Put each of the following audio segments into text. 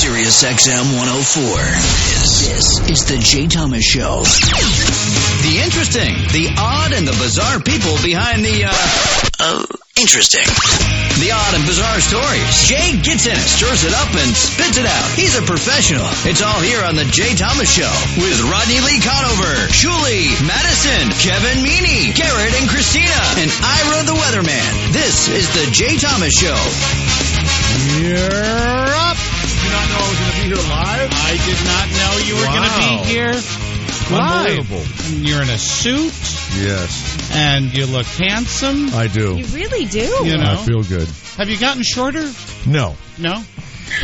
Sirius XM 104. This is the Jay Thomas Show. The interesting, the odd, and the bizarre people behind the, interesting. The odd and bizarre stories. Jay gets in it, stirs it up, and spits it out. He's a professional. It's all here on the Jay Thomas Show with Rodney Lee Conover, Julie, Madison, Kevin Meany-Garrett, and Christina, and Ira the Weatherman. This is the Jay Thomas Show. You're up. Did you not know I was going to be here live? I did not know you were going to be here live. Unbelievable. You're in a suit. Yes. And you look handsome. I do. You really do. You know? I feel good. Have you gotten shorter? No. No?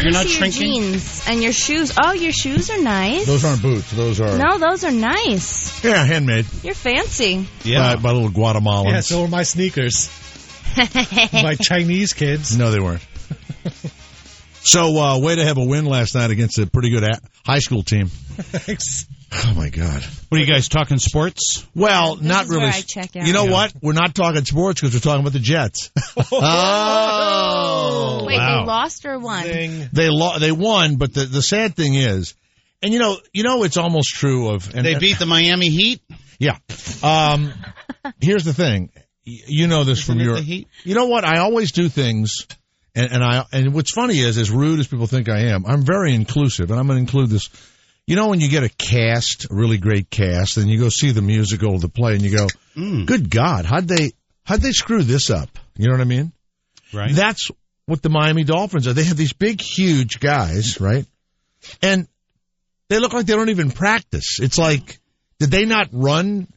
You're not your shrinking? jeans and your shoes. Oh, your shoes are nice. Those aren't boots. Those are... No, those are nice. Yeah, handmade. You're fancy. Yeah. By little Guatemalans. Yeah, so are my sneakers. My Chinese kids. No, they weren't. So, way to have a win last night against a pretty good high school team. Thanks. Oh, my God. What are you guys talking sports? Well, This not is really. where I check out. You know what? We're not talking sports because we're talking about the Jets. Oh. Wait, Wow. they lost or won? Thing. They won, but the sad thing is, and you know it's almost true of... And, They beat the Miami Heat? Yeah. Here's the thing. You know this from Isn't it your... the Heat? You know what? I always do things, and what's funny is, as rude as people think I am, I'm very inclusive, and I'm going to include this. You know when you get a really great cast, and you go see the musical, the play, and you go, good God, how'd they screw this up? You know what I mean? Right. That's what the Miami Dolphins are. They have these big, huge guys, right? And they look like they don't even practice. It's like, did they not run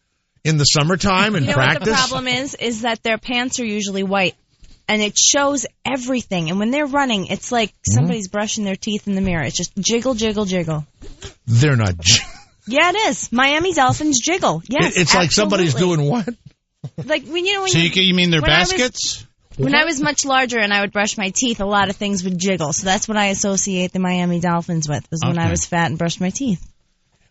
in the summertime and You know practice? what the problem is that their pants are usually white. And it shows everything. And when they're running, it's like somebody's brushing their teeth in the mirror. It's just jiggle, jiggle, jiggle. They're not. Yeah, it is. Miami Dolphins jiggle. Yes, It's like somebody's doing what? Like when So you mean their when I was- baskets? When I was much larger and I would brush my teeth, a lot of things would jiggle. So that's what I associate the Miami Dolphins with, was when I was fat and brushed my teeth.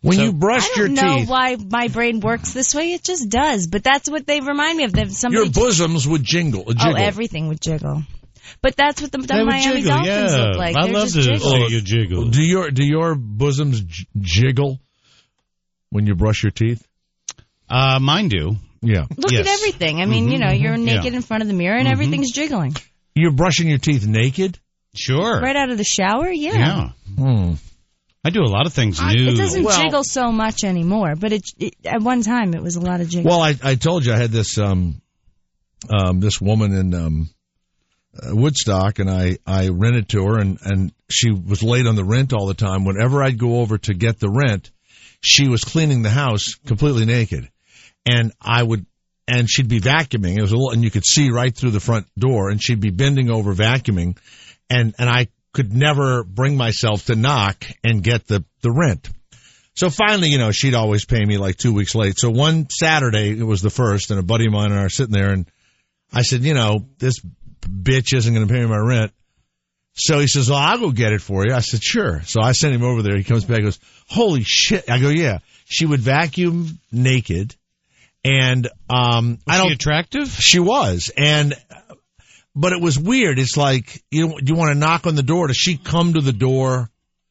When So- you brushed your I don't know teeth, why my brain works this way. It just does. But that's what they remind me of. your bosoms would jiggle. Oh, everything would jiggle. But that's what the They would Miami jiggle, Dolphins yeah. look like. I They're love just to jiggling. see you jiggle. Do your bosoms jiggle when you brush your teeth? Mine do. Yeah. Look Yes. at everything. I mean, you're naked Yeah. in front of the mirror and everything's jiggling. You're brushing your teeth naked? Sure. Right out of the shower? Yeah. I do a lot of things new. It doesn't jiggle so much anymore, but it at one time it was a lot of jiggling. Well, I told you I had this this woman in Woodstock, and I rented to her, and she was late on the rent all the time. Whenever I'd go over to get the rent, she was cleaning the house completely naked, and she'd be vacuuming. It was and you could see right through the front door, and she'd be bending over vacuuming, and I could never bring myself to knock and get the rent. So finally, she'd always pay me like 2 weeks late. So one Saturday, it was the first, and a buddy of mine and I are sitting there, and I said, this bitch isn't going to pay me my rent. So he says, well, I'll go get it for you. I said, sure. So I sent him over there. He comes back and goes, holy shit. I go, yeah. She would vacuum naked. And Was she attractive? She was. But it was weird. It's like, you want to knock on the door. Does she come to the door?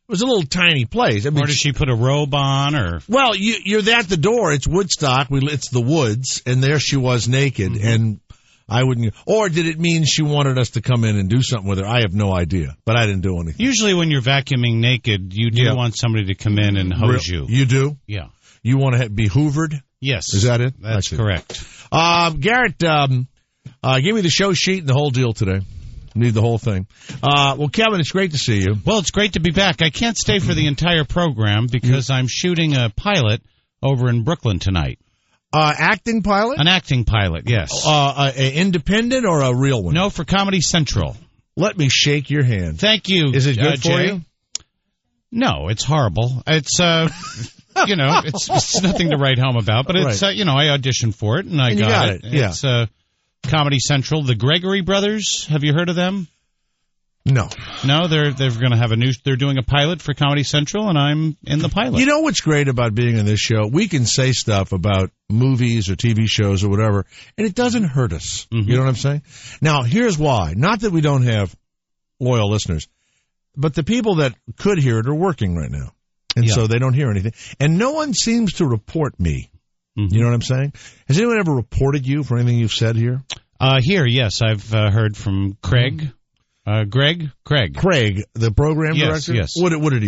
It was a little tiny place. I mean, Or does she put a robe on? Or well, you're at the door. It's Woodstock. It's the woods, and there she was naked, and I wouldn't. Or did it mean she wanted us to come in and do something with her? I have no idea, but I didn't do anything. usually when you're vacuuming naked, you do want somebody to come in and hose you. You do? Yeah. You want to be hoovered? Yes. Is that it? That's correct. Garrett, give me the show sheet and the whole deal today. Need the whole thing. Well, Kevin, it's great to see you. Well, it's great to be back. I can't stay for the entire program because I'm shooting a pilot over in Brooklyn tonight. Acting pilot? An acting pilot, yes. An independent or a real one? No, for Comedy Central. Let me shake your hand. Thank you. Is it good for Jay? you? No, it's horrible. It's it's nothing to write home about, but it's Right. I auditioned for it and I got it. Yeah. It's Comedy Central. The Gregory Brothers. Have you heard of them? No. No, they're going to have they're doing a pilot for Comedy Central, and I'm in the pilot. You know what's great about being on this show? We can say stuff about movies or TV shows or whatever, and it doesn't hurt us. You know what I'm saying? Now, here's why. Not that we don't have loyal listeners. but the people that could hear it are working right now. And so they don't hear anything. And no one seems to report me. Mm-hmm. You know what I'm saying? Has anyone ever reported you for anything you've said here? Here, yes. I've heard from Craig. Craig, the program director? Yes. What did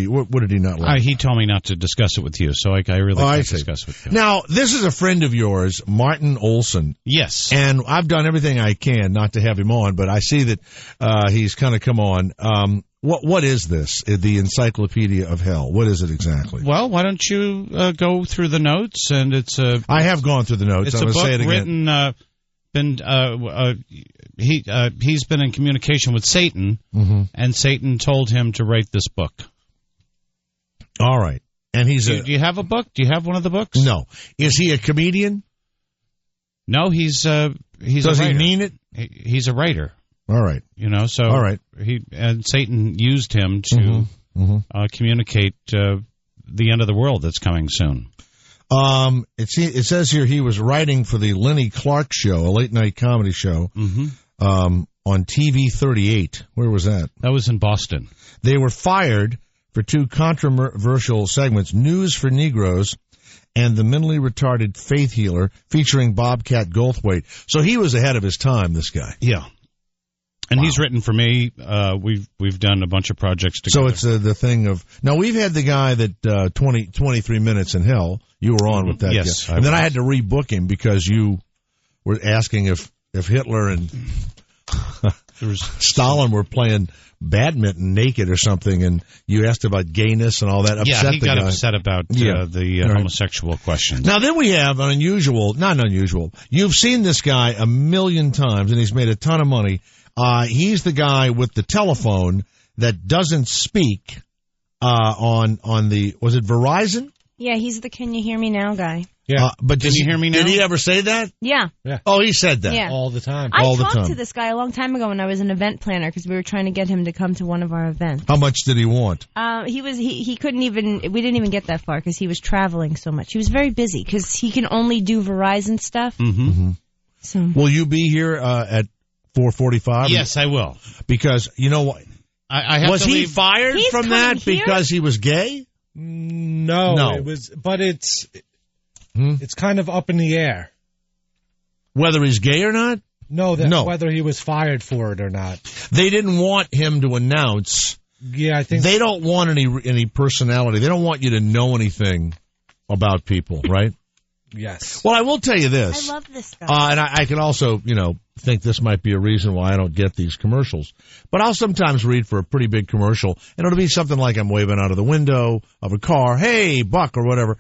he not like? He told me not to discuss it with you, so I really can't discuss it with you. Now, this is a friend of yours, Martin Olson. Yes. And I've done everything I can not to have him on, but I see that he's kind of come on. What is this? The Encyclopedia of Hell? What is it exactly? Well, why don't you go through the notes? And I have gone through the notes. It's I'm a book say it again. written. He's been in communication with Satan, and Satan told him to write this book. All right. And do you have a book? Do you have one of the books? No. Is he a comedian? No, he's a Does writer. he mean it? He's a writer. All right. So all right. And Satan used him to communicate the end of the world that's coming soon. It says here he was writing for the Lenny Clark Show, a late-night comedy show, on TV 38. Where was that? That was in Boston. They were fired for 2 controversial segments, News for Negroes and The Mentally Retarded Faith Healer, featuring Bobcat Goldthwait. So he was ahead of his time, this guy. Yeah. And he's written for me. We've done a bunch of projects together. So it's the thing of... Now, we've had the guy that 23 Minutes in Hell, you were on with that. Yes. And then I had to rebook him because you were asking if Hitler and Stalin were playing badminton naked or something, and you asked about gayness and all that. He got upset about the homosexual questions. Now, then we have not unusual. You've seen this guy a million times, and he's made a ton of money. He's the guy with the telephone that doesn't speak on the, was it Verizon? Yeah, he's the Can You Hear Me Now guy. Yeah. But Can you hear me now? Did he ever say that? Yeah. Oh, he said that. Yeah. All the time. I talked to this guy a long time ago when I was an event planner because we were trying to get him to come to one of our events. How much did he want? He couldn't even, we didn't even get that far because he was traveling so much. He was very busy because he can only do Verizon stuff. So. Will you be here at 4:45? Yes, I will. Because, you know what? I have was to he leave. fired He's from that coming here? because he was gay? No. It was, but it's kind of up in the air. Whether he's gay or not? No, whether he was fired for it or not. They didn't want him to announce. Yeah, I think they don't want any personality. They don't want you to know anything about people, right? Yes. Well, I will tell you this. I love this guy. And I can also, think this might be a reason why I don't get these commercials. But I'll sometimes read for a pretty big commercial, and it'll be something like I'm waving out of the window of a car, hey, Buck, or whatever.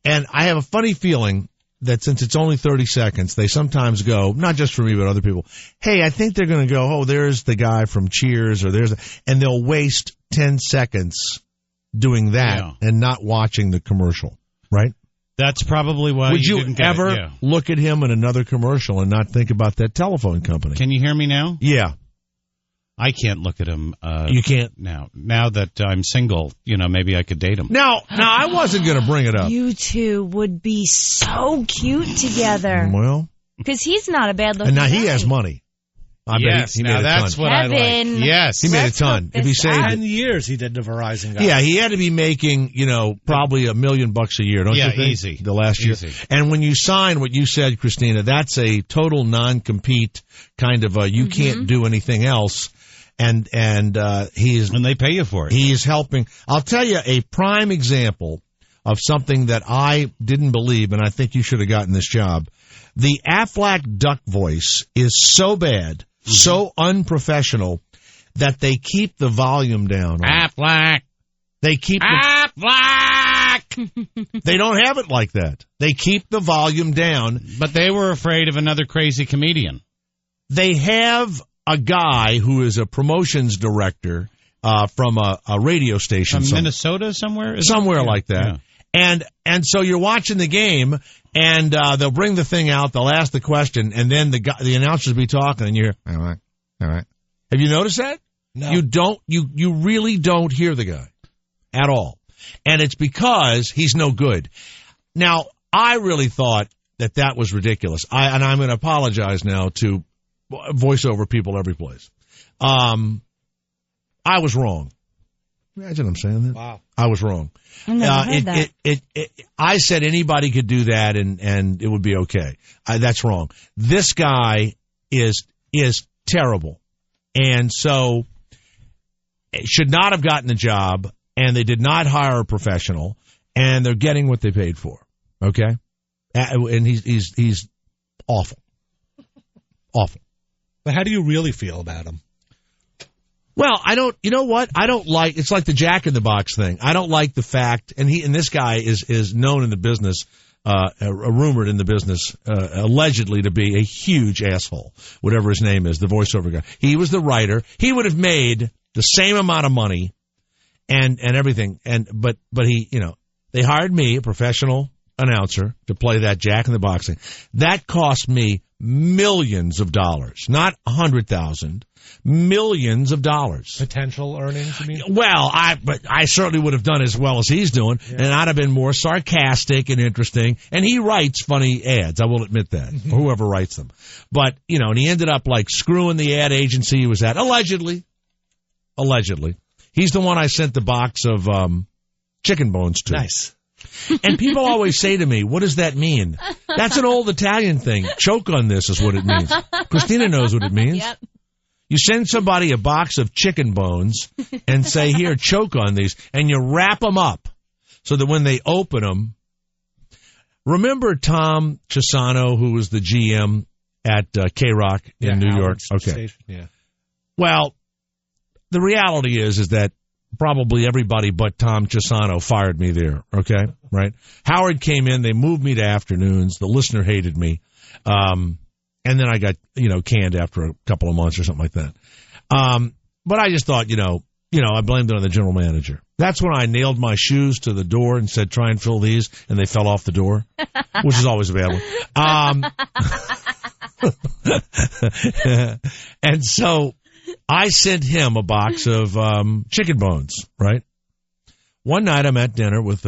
And I have a funny feeling that since it's only 30 seconds, they sometimes go, not just for me, but other people, hey, I think they're going to go, oh, there's the guy from Cheers, or and they'll waste 10 seconds doing that and not watching the commercial, right? That's probably why Would you didn't get ever it. Yeah. look at him in another commercial and not think about that telephone company? Can you hear me now? Yeah. I can't look at him. You can't? Now that I'm single, maybe I could date him. Now, I wasn't going to bring it up. You two would be so cute together. Well. Because he's not a bad looking And now guy. he has money. I bet he made a that's ton. what I like. Yes. He made a ton. If he saved 10 years he did the Verizon guy. Yeah, he had to be making, probably $1 million a year, don't you think? Easy. The last year. And when you sign what you said, Christina, that's a total non-compete kind of you can't do anything else. And they pay you for it. He is helping. I'll tell you a prime example of something that I didn't believe, and I think you should have gotten this job. The Aflac duck voice is so bad, so unprofessional, that they keep the volume down. Aflac. They keep Aflac. They don't have it like that. They keep the volume down. But they were afraid of another crazy comedian. They have a guy who is a promotions director from a radio station. From Minnesota somewhere? Somewhere like that. Yeah. And so you're watching the game, and they'll bring the thing out, they'll ask the question, and then the announcers will be talking, and you hear, all right. Have you noticed that? No. You really don't hear the guy at all. And it's because he's no good. Now, I really thought that was ridiculous. And I'm going to apologize now to voiceover people every place. I was wrong. Imagine I'm saying that. Wow. I was wrong. I never heard that. I said anybody could do that and it would be okay. That's wrong. This guy is terrible. And so should not have gotten the job, and they did not hire a professional, and they're getting what they paid for. Okay? And he's awful. Awful. But how do you really feel about him? Well, you know what? I don't like, it's like the Jack in the Box thing. I don't like the fact, and this guy is known in the business, rumored in the business, allegedly to be a huge asshole, whatever his name is, the voiceover guy. He was the writer. He would have made the same amount of money and everything. But he, they hired me, a professional announcer, to play that Jack in the Box thing. That cost me millions of dollars, not 100,000. Millions of dollars. Potential earnings, you mean? Well, I certainly would have done as well as he's doing, and I'd have been more sarcastic and interesting. And he writes funny ads, I will admit that, or whoever writes them. But, and he ended up like screwing the ad agency he was at, allegedly. He's the one I sent the box of chicken bones to. Nice. And people always say to me, what does that mean? That's an old Italian thing. Choke on this is what it means. Christina knows what it means. Yep. You send somebody a box of chicken bones and say, here, choke on these, and you wrap them up so that when they open them, remember Tom Chisano, who was the GM at K-Rock in New York? Okay. Station. Yeah. Well, the reality is that probably everybody but Tom Chisano fired me there, okay? Right? Howard came in, they moved me to afternoons, the listener hated me. And then I got, canned after a couple of months or something like that. But I just thought, I blamed it on the general manager. That's when I nailed my shoes to the door and said, try and fill these, and they fell off the door, which is always a bad one. And so I sent him a box of chicken bones, right? One night I'm at dinner with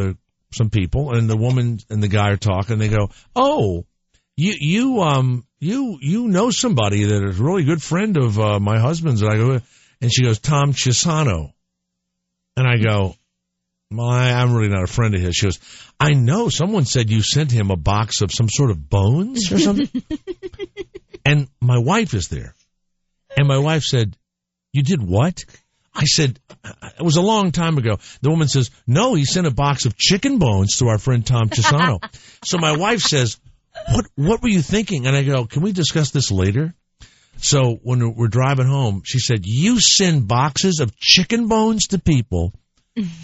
some people, and the woman and the guy are talking, and they go, oh, you know somebody that is a really good friend of my husband's. And I go, and she goes, Tom Chisano. And I go, well, I'm really not a friend of his. She goes, I know. Someone said you sent him a box of some sort of bones or something. And my wife is there. And my wife said, you did what? I said, it was a long time ago. The woman says, no, he sent a box of chicken bones to our friend Tom Chisano. So my wife says, what were you thinking? And I go, can we discuss this later? So when we're driving home, she said, you send boxes of chicken bones to people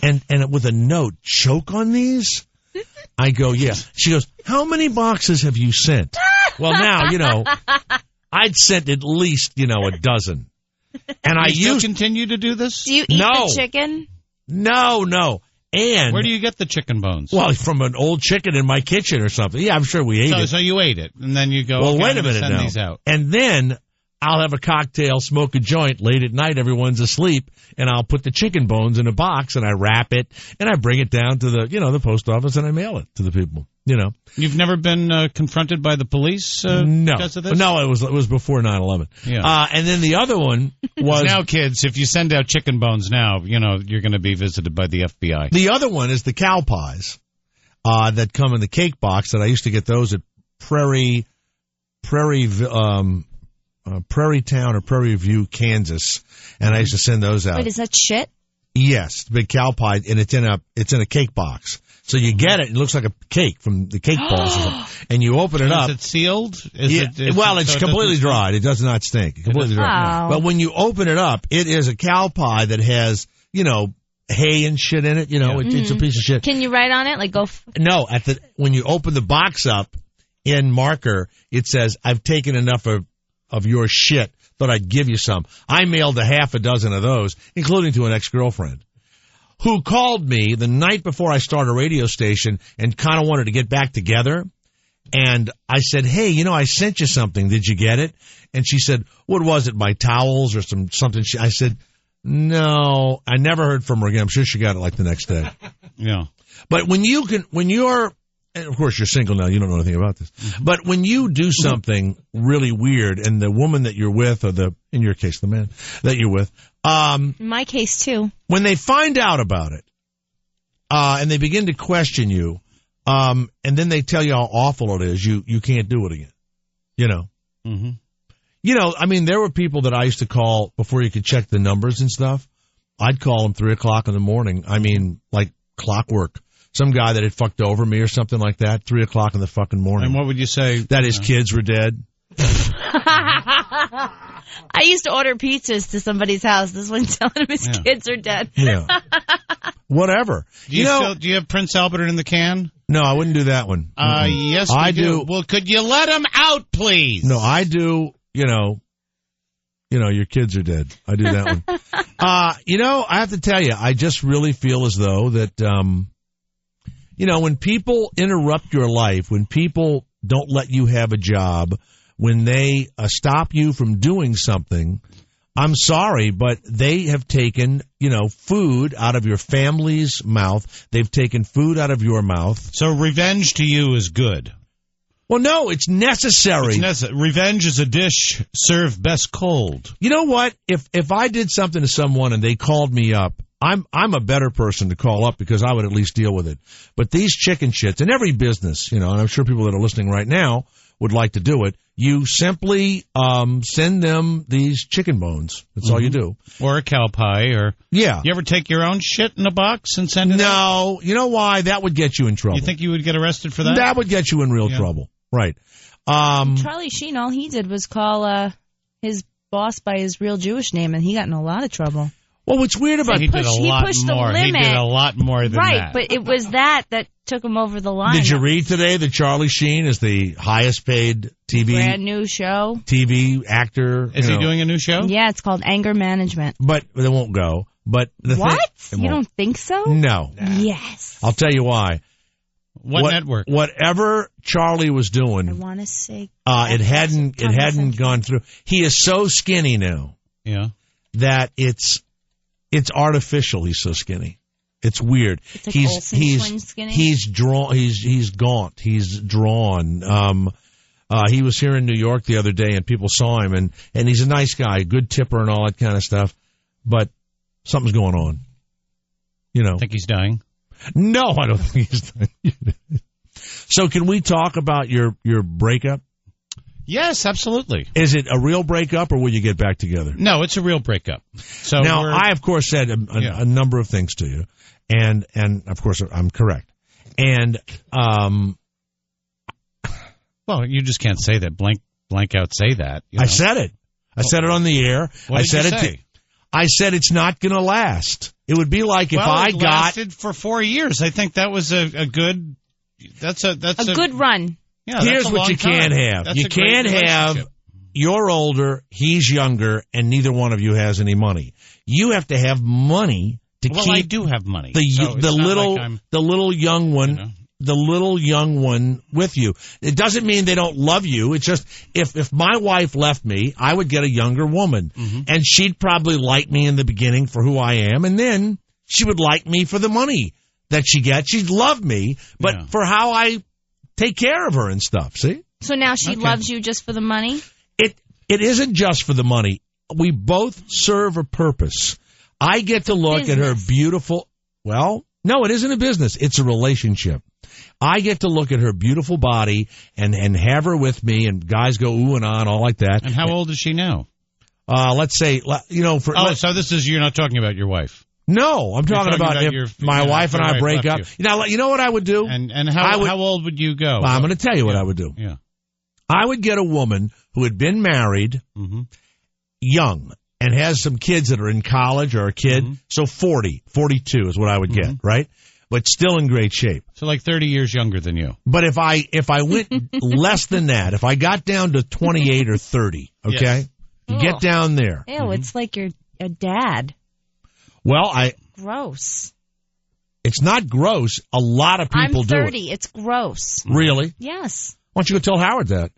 and with a note, choke on these? I go, yeah. She goes, how many boxes have you sent? Well, now, I'd sent at least, a dozen. And I still continue to do this? Do you eat the chicken? No. And where do you get the chicken bones? Well, from an old chicken in my kitchen or something. Yeah, I'm sure we ate it. So you ate it, and then you go, well, okay, wait a minute send now. These out. And then I'll have a cocktail, smoke a joint late at night. Everyone's asleep, and I'll put the chicken bones in a box, and I wrap it, and I bring it down to the post office, and I mail it to the people. You've never been confronted by the police no. because of this? No, it was before 9/11. Yeah. And then the other one was now, kids, if you send out chicken bones now, you're going to be visited by the FBI. The other one is the cow pies that come in the cake box. That I used to get those at Prairie Town or Prairie View, Kansas, and I used to send those out. Wait, is that shit? Yes, the big cow pie, and it's in a cake box. So you get it. It looks like a cake from the cake balls, and you open it up. Is it sealed? It's completely dried. It does not stink. Completely dried. Oh. But when you open it up, it is a cow pie that has hay and shit in it. It's a piece of shit. Can you write on it? No. When you open the box up in marker, it says, "I've taken enough of your shit. Thought I'd give you some." I mailed a half a dozen of those, including to an ex-girlfriend, who called me the night before I started a radio station and kind of wanted to get back together. And I said, hey, I sent you something. Did you get it? And she said, what was it, my towels or something? I said, no, I never heard from her again. I'm sure she got it like the next day. Yeah. But when you're and of course you're single now, you don't know anything about this. But when you do something really weird and the woman that you're with, or in your case, the man that you're with, in my case too, when they find out about it, and they begin to question you, and then they tell you how awful it is, you can't do it again. You know? Mm-hmm. You know, I mean, there were people that I used to call before you could check the numbers and stuff. I'd call them 3 o'clock in the morning. I mean, like clockwork. Some guy that had fucked over me or something like that, 3 o'clock in the fucking morning. And what would you say? That his kids were dead. I used to order pizzas to somebody's house. This one telling him his kids are dead. Yeah. Whatever. Do you have Prince Albert in the can? No, I wouldn't do that one. Yes, I do. Well, could you let him out, please? No, I do. You know, your kids are dead. I do that one. I have to tell you, I just really feel as though that, when people interrupt your life, when people don't let you have a job, when they stop you from doing something, I'm sorry, but they have taken, food out of your family's mouth. They've taken food out of your mouth. So revenge to you is good. Well, no, it's necessary. Revenge is a dish served best cold. You know what? If I did something to someone and they called me up, I'm a better person to call up because I would at least deal with it. But these chicken shits in every business, and I'm sure people that are listening right now would like to do it. You simply send them these chicken bones. That's all you do. Or a cow pie. Yeah. You ever take your own shit in a box and send it out? No. You know why? That would get you in trouble. You think you would get arrested for that? That would get you in real trouble. Right. Charlie Sheen, all he did was call his boss by his real Jewish name, and he got in a lot of trouble. Well, what's weird about he did a lot more. He did a lot more than that. Right, but it was that took him over the line. Did you read today that Charlie Sheen is the highest paid brand new show TV actor? Is he doing a new show? Yeah, it's called Anger Management. But they won't go. But what? You don't think so? No. Yes. I'll tell you why. What network? Whatever Charlie was doing, I want to say it hadn't gone through. He is so skinny now. Yeah. That it's artificial. He's so skinny. It's weird. It's like he's skinny. He's drawn. He's gaunt. He's drawn. He was here in New York the other day, and people saw him, and he's a nice guy, good tipper, and all that kind of stuff. But something's going on. Think he's dying? No, I don't think he's dying. So, can we talk about your breakup? Yes, absolutely. Is it a real breakup, or will you get back together? No, it's a real breakup. So now, I, of course, said a number of things to you, and of course, I'm correct. And, well, you just can't say that, blank out say that. I said it. I said it on the air. What did you say? I said it's not going to last. It would be like if I it lasted for 4 years. I think that was a good. That's a good run. Yeah, here's what you can't have. You can't have you're older, he's younger, and neither one of you has any money. You have to have money to keep. Well, I do have money. The little young one. The little young one with you. It doesn't mean they don't love you. It's just if my wife left me, I would get a younger woman, and she'd probably like me in the beginning for who I am, and then she would like me for the money that she gets. She'd love me, but for how I take care of her and stuff. See? So now she loves you just for the money? It isn't just for the money. We both serve a purpose. I get to look at her beautiful. Well, no, it isn't a business. It's a relationship. I get to look at her beautiful body and have her with me, and guys go ooh and on, all like that. And how old is she now? Let's say, so this is, you're not talking about your wife. No, I'm talking about if my wife and I break up. You know what I would do? And how old would you go? Well, I'm going to tell you what I would do. Yeah. I would get a woman who had been married, young, and has some kids that are in college or a kid. So 42 is what I would get, right? But still in great shape. So like 30 years younger than you. But if I went less than that, if I got down to 28 or 30, okay? You get down there. Ew, it's like you're a dad. Well, gross. It's not gross. A lot of people do it. I'm 30. It's gross. Really? Yes. Why don't you go tell Howard that?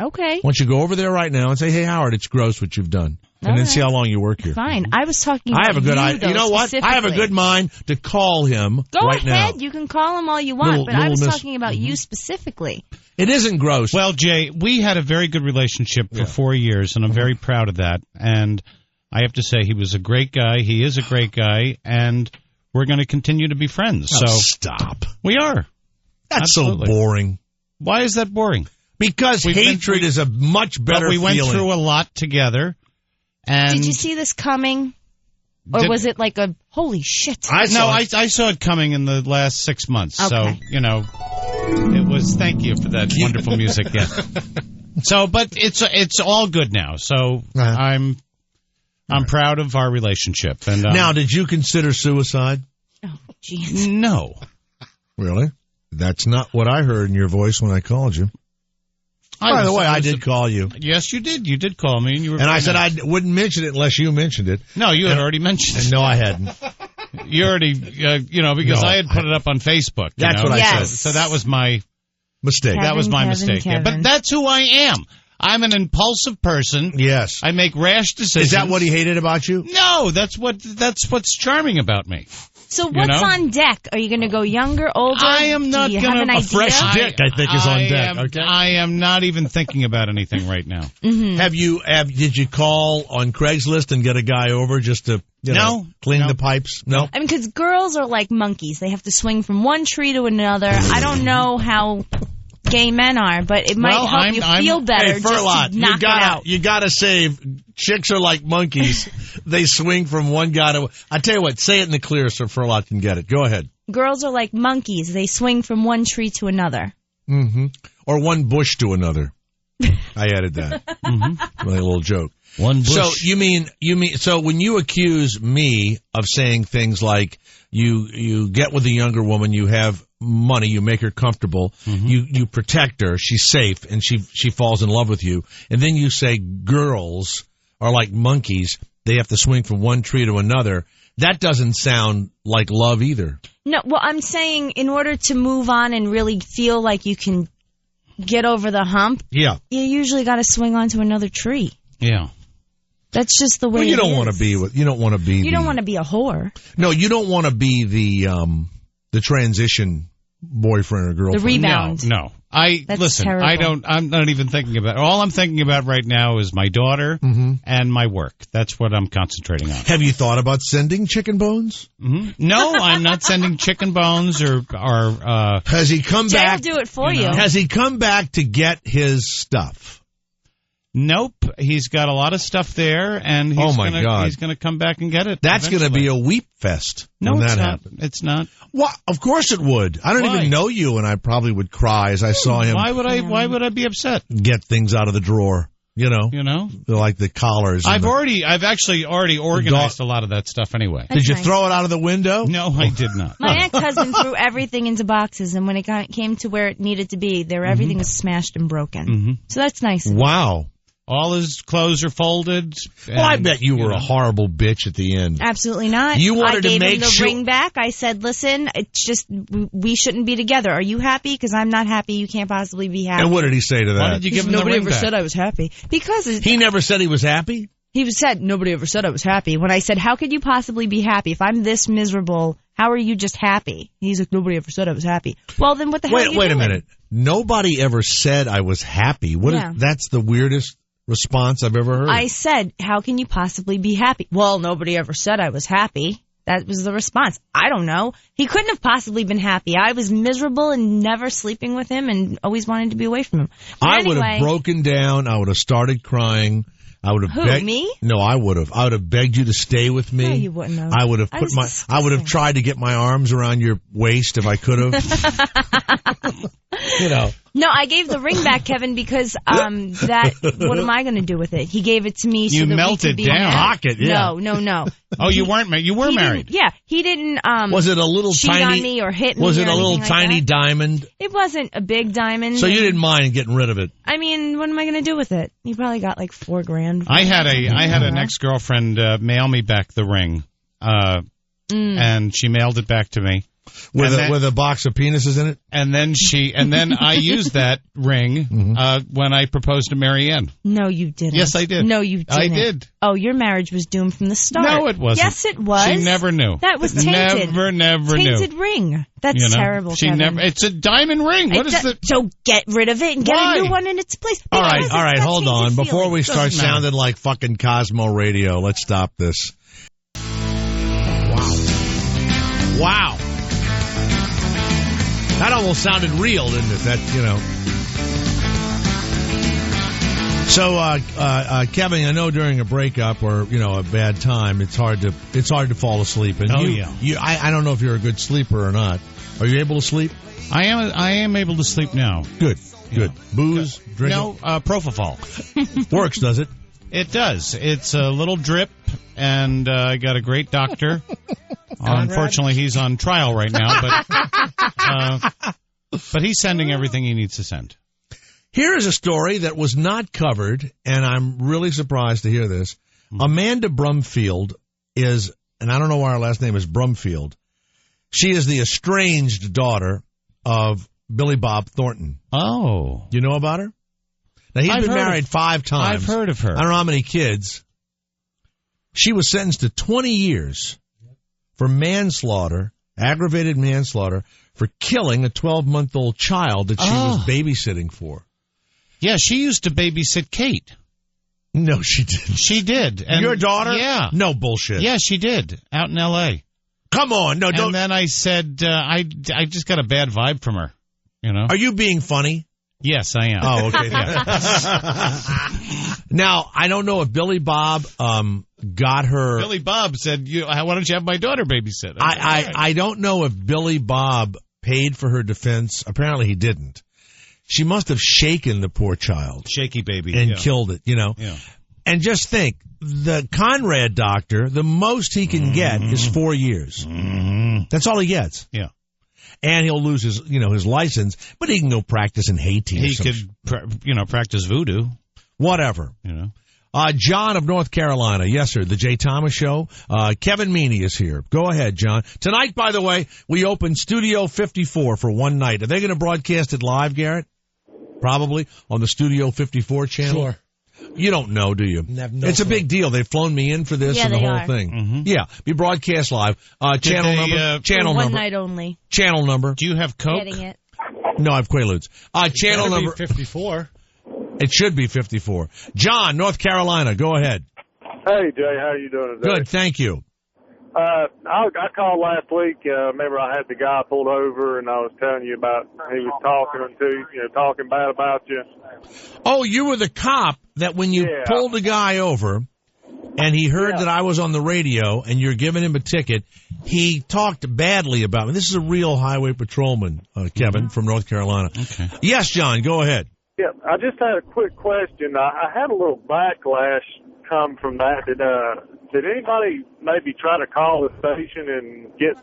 Okay. Why don't you go over there right now and say, hey, Howard, it's gross what you've done. and then see how long you work here. Fine. I was talking about I have a good you, idea. You know what? I have a good mind to call him right now. Go ahead. You can call him all you want, but I was talking about you specifically. It isn't gross. Well, Jay, we had a very good relationship for 4 years, and I'm very proud of that. And I have to say, he was a great guy. He is a great guy, and we're going to continue to be friends. Oh, so stop. We are. That's Absolutely. so boring. Why is that boring? Because hatred is a much better feeling. We went through a lot together. And did you see this coming? Or was it like a, holy shit? I saw it coming in the last 6 months. Okay. So, it was, thank you for that wonderful music. Yeah. So, but it's all good now. So I'm proud of our relationship. And now, did you consider suicide? Oh, jeez. No. Really? That's not what I heard in your voice when I called you. By the way, I did call you. Yes, you did. You did call me, and you were. And I said I wouldn't mention it unless you mentioned it. No, you had already mentioned it. No, I hadn't. You already, because I had put it up on Facebook. That's what I said. So that was my mistake. That was my mistake. Yeah. But that's who I am. I'm an impulsive person. Yes. I make rash decisions. Is that what he hated about you? No, that's what's charming about me. So what's on deck? Are you going to go younger, older? I am not going to. A fresh dick, I think, is on deck. Okay. I am not even thinking about anything right now. Mm-hmm. Did you call on Craigslist and get a guy over just to clean the pipes? No. I mean, because girls are like monkeys. They have to swing from one tree to another. I don't know how gay men are, but it might help you feel better just to knock it out. You got to save. Chicks are like monkeys. They swing from one guy to... I tell you what, say it in the clear so Furlot can get it. Go ahead. Girls are like monkeys. They swing from one tree to another. Mm-hmm. Or one bush to another. I added that. My little joke. One bush. So you mean so when you accuse me of saying things like you get with a younger woman, you have money, you make her comfortable, you protect her, she's safe, and she falls in love with you, and then you say girls are like monkeys, they have to swing from one tree to another, that doesn't sound like love either. No, well, I'm saying in order to move on and really feel like you can get over the hump, you usually got to swing onto another tree. Yeah. That's just the way well, you it don't is. want to be with. You don't want to be. You don't want to be a whore. No, you don't want to be the transition boyfriend or girlfriend. The rebound. No. That's terrible. I'm not even thinking about it. All I'm thinking about right now is my daughter and my work. That's what I'm concentrating on. Have you thought about sending chicken bones? No, I'm not sending chicken bones or has he come back? Jay will do it for you. Has he come back to get his stuff? Nope. He's got a lot of stuff there, and he's going to come back and get it. That's going to be a weep fest when that happens. It's not. Well, of course it would. I don't even know you, and I probably would cry as I saw him. Why would I be upset? Get things out of the drawer. You know, like the collars. I've actually already organized a lot of that stuff anyway. Did you throw it out of the window? No, I did not. My ex-husband threw everything into boxes, and when it came to where it needed to be, everything was smashed and broken. So that's nice. Wow. All his clothes are folded. Well, I bet you were a horrible bitch at the end. Absolutely not. You wanted I gave to make him the ring back. I said, listen, it's just, we shouldn't be together. Are you happy? Because I'm not happy. You can't possibly be happy. And what did he say to that? Why did you give him the ring back? Nobody ever said I was happy. Because he never said he was happy? He said, nobody ever said I was happy. When I said, how could you possibly be happy? If I'm this miserable, how are you just happy? He's like, nobody ever said I was happy. Well, then what the hell are you Wait a doing? minute. Nobody ever said I was happy. That's the weirdest response I've ever heard. I said, how can you possibly be happy? Well, nobody ever said I was happy. That was the response. I don't know. He couldn't have possibly been happy. I was miserable and never sleeping with him and always wanted to be away from him. I would have broken down. I would have started crying. I would have me? No, I would have. I would have begged you to stay with me. No, you wouldn't have. I would have I would have tried to get my arms around your waist if I could have. No, I gave the ring back, Kevin, because what am I going to do with it? He gave it to me so that we could be married. Pocket, yeah. No. Oh, you weren't married. You were married. Yeah, he didn't. Was it a little cheat tiny? On me or hit me? Was it a little like tiny that? diamond? It wasn't a big diamond. So you didn't mind getting rid of it? I mean, what am I going to do with it? You probably got like $4,000. I had an ex-girlfriend mail me back the ring, and she mailed it back to me. With a box of penises in it? And then I used that ring when I proposed to Marianne. No, you didn't. Yes, I did. No, you didn't. I did. Oh, your marriage was doomed from the start. No, it wasn't. Yes, it was. She never knew. That was tainted. Never knew. Tainted ring. That's terrible, She Kevin. never. It's a diamond ring. So get rid of it and get a new one in its place. All right, hold on. Before we start sounding like fucking Cosmo Radio, let's stop this. Wow. That almost sounded real, didn't it? So, Kevin, I know during a breakup or a bad time, it's hard to fall asleep. And I don't know if you're a good sleeper or not. Are you able to sleep? I am able to sleep now. Good. Booze, drink. No, propofol works, does it? It does. It's a little drip, and I got a great doctor. Unfortunately, he's on trial right now, but he's sending everything he needs to send. Here is a story that was not covered, and I'm really surprised to hear this. Amanda Brumfield is, and I don't know why her last name is Brumfield. She is the estranged daughter of Billy Bob Thornton. Oh. You know about her? Now, he's been married 5 times. I've heard of her. I don't know how many kids. She was sentenced to 20 years for manslaughter, aggravated manslaughter, for killing a 12-month-old child that she was babysitting for. Yeah, she used to babysit Kate. No, she didn't. She did. And your daughter? Yeah. No bullshit. Yeah, she did, out in L.A. Come on. No, don't. And then I said, I just got a bad vibe from her, Are you being funny? Yes, I am. Oh, okay. Now, I don't know if Billy Bob got her. Billy Bob said, why don't you have my daughter babysit? I don't know if Billy Bob paid for her defense. Apparently he didn't. She must have shaken the poor child. Shaky baby. And killed it, Yeah. And just think, the Conrad doctor, the most he can get is 4 years. That's all he gets. Yeah. And he'll lose his, his license, but he can go practice in Haiti. He could, practice voodoo. Whatever. John of North Carolina. Yes, sir. The Jay Thomas Show. Kevin Meany is here. Go ahead, John. Tonight, by the way, we open Studio 54 for one night. Are they going to broadcast it live, Garrett? Probably on the Studio 54 channel. Sure. You don't know, do you? It's a big deal. They've flown me in for this and the whole thing. Mm-hmm. Yeah, be broadcast live. Channel number. One night only. Channel number. Do you have Coke? Getting it. No, I have Quaaludes. Channel number 54. It should be 54. John, North Carolina. Go ahead. Hey, Jay. How you doing today? Good, thank you. I called last week. Remember, I had the guy pulled over, and I was telling you about he was talking bad about you. Oh, you were the cop that when you pulled a guy over, and he heard that I was on the radio, and you're giving him a ticket. He talked badly about me. This is a real highway patrolman, Kevin, from North Carolina. Okay. Yes, John. Go ahead. Yeah, I just had a quick question. I had a little backlash come from that. Did anybody maybe try to call the station and get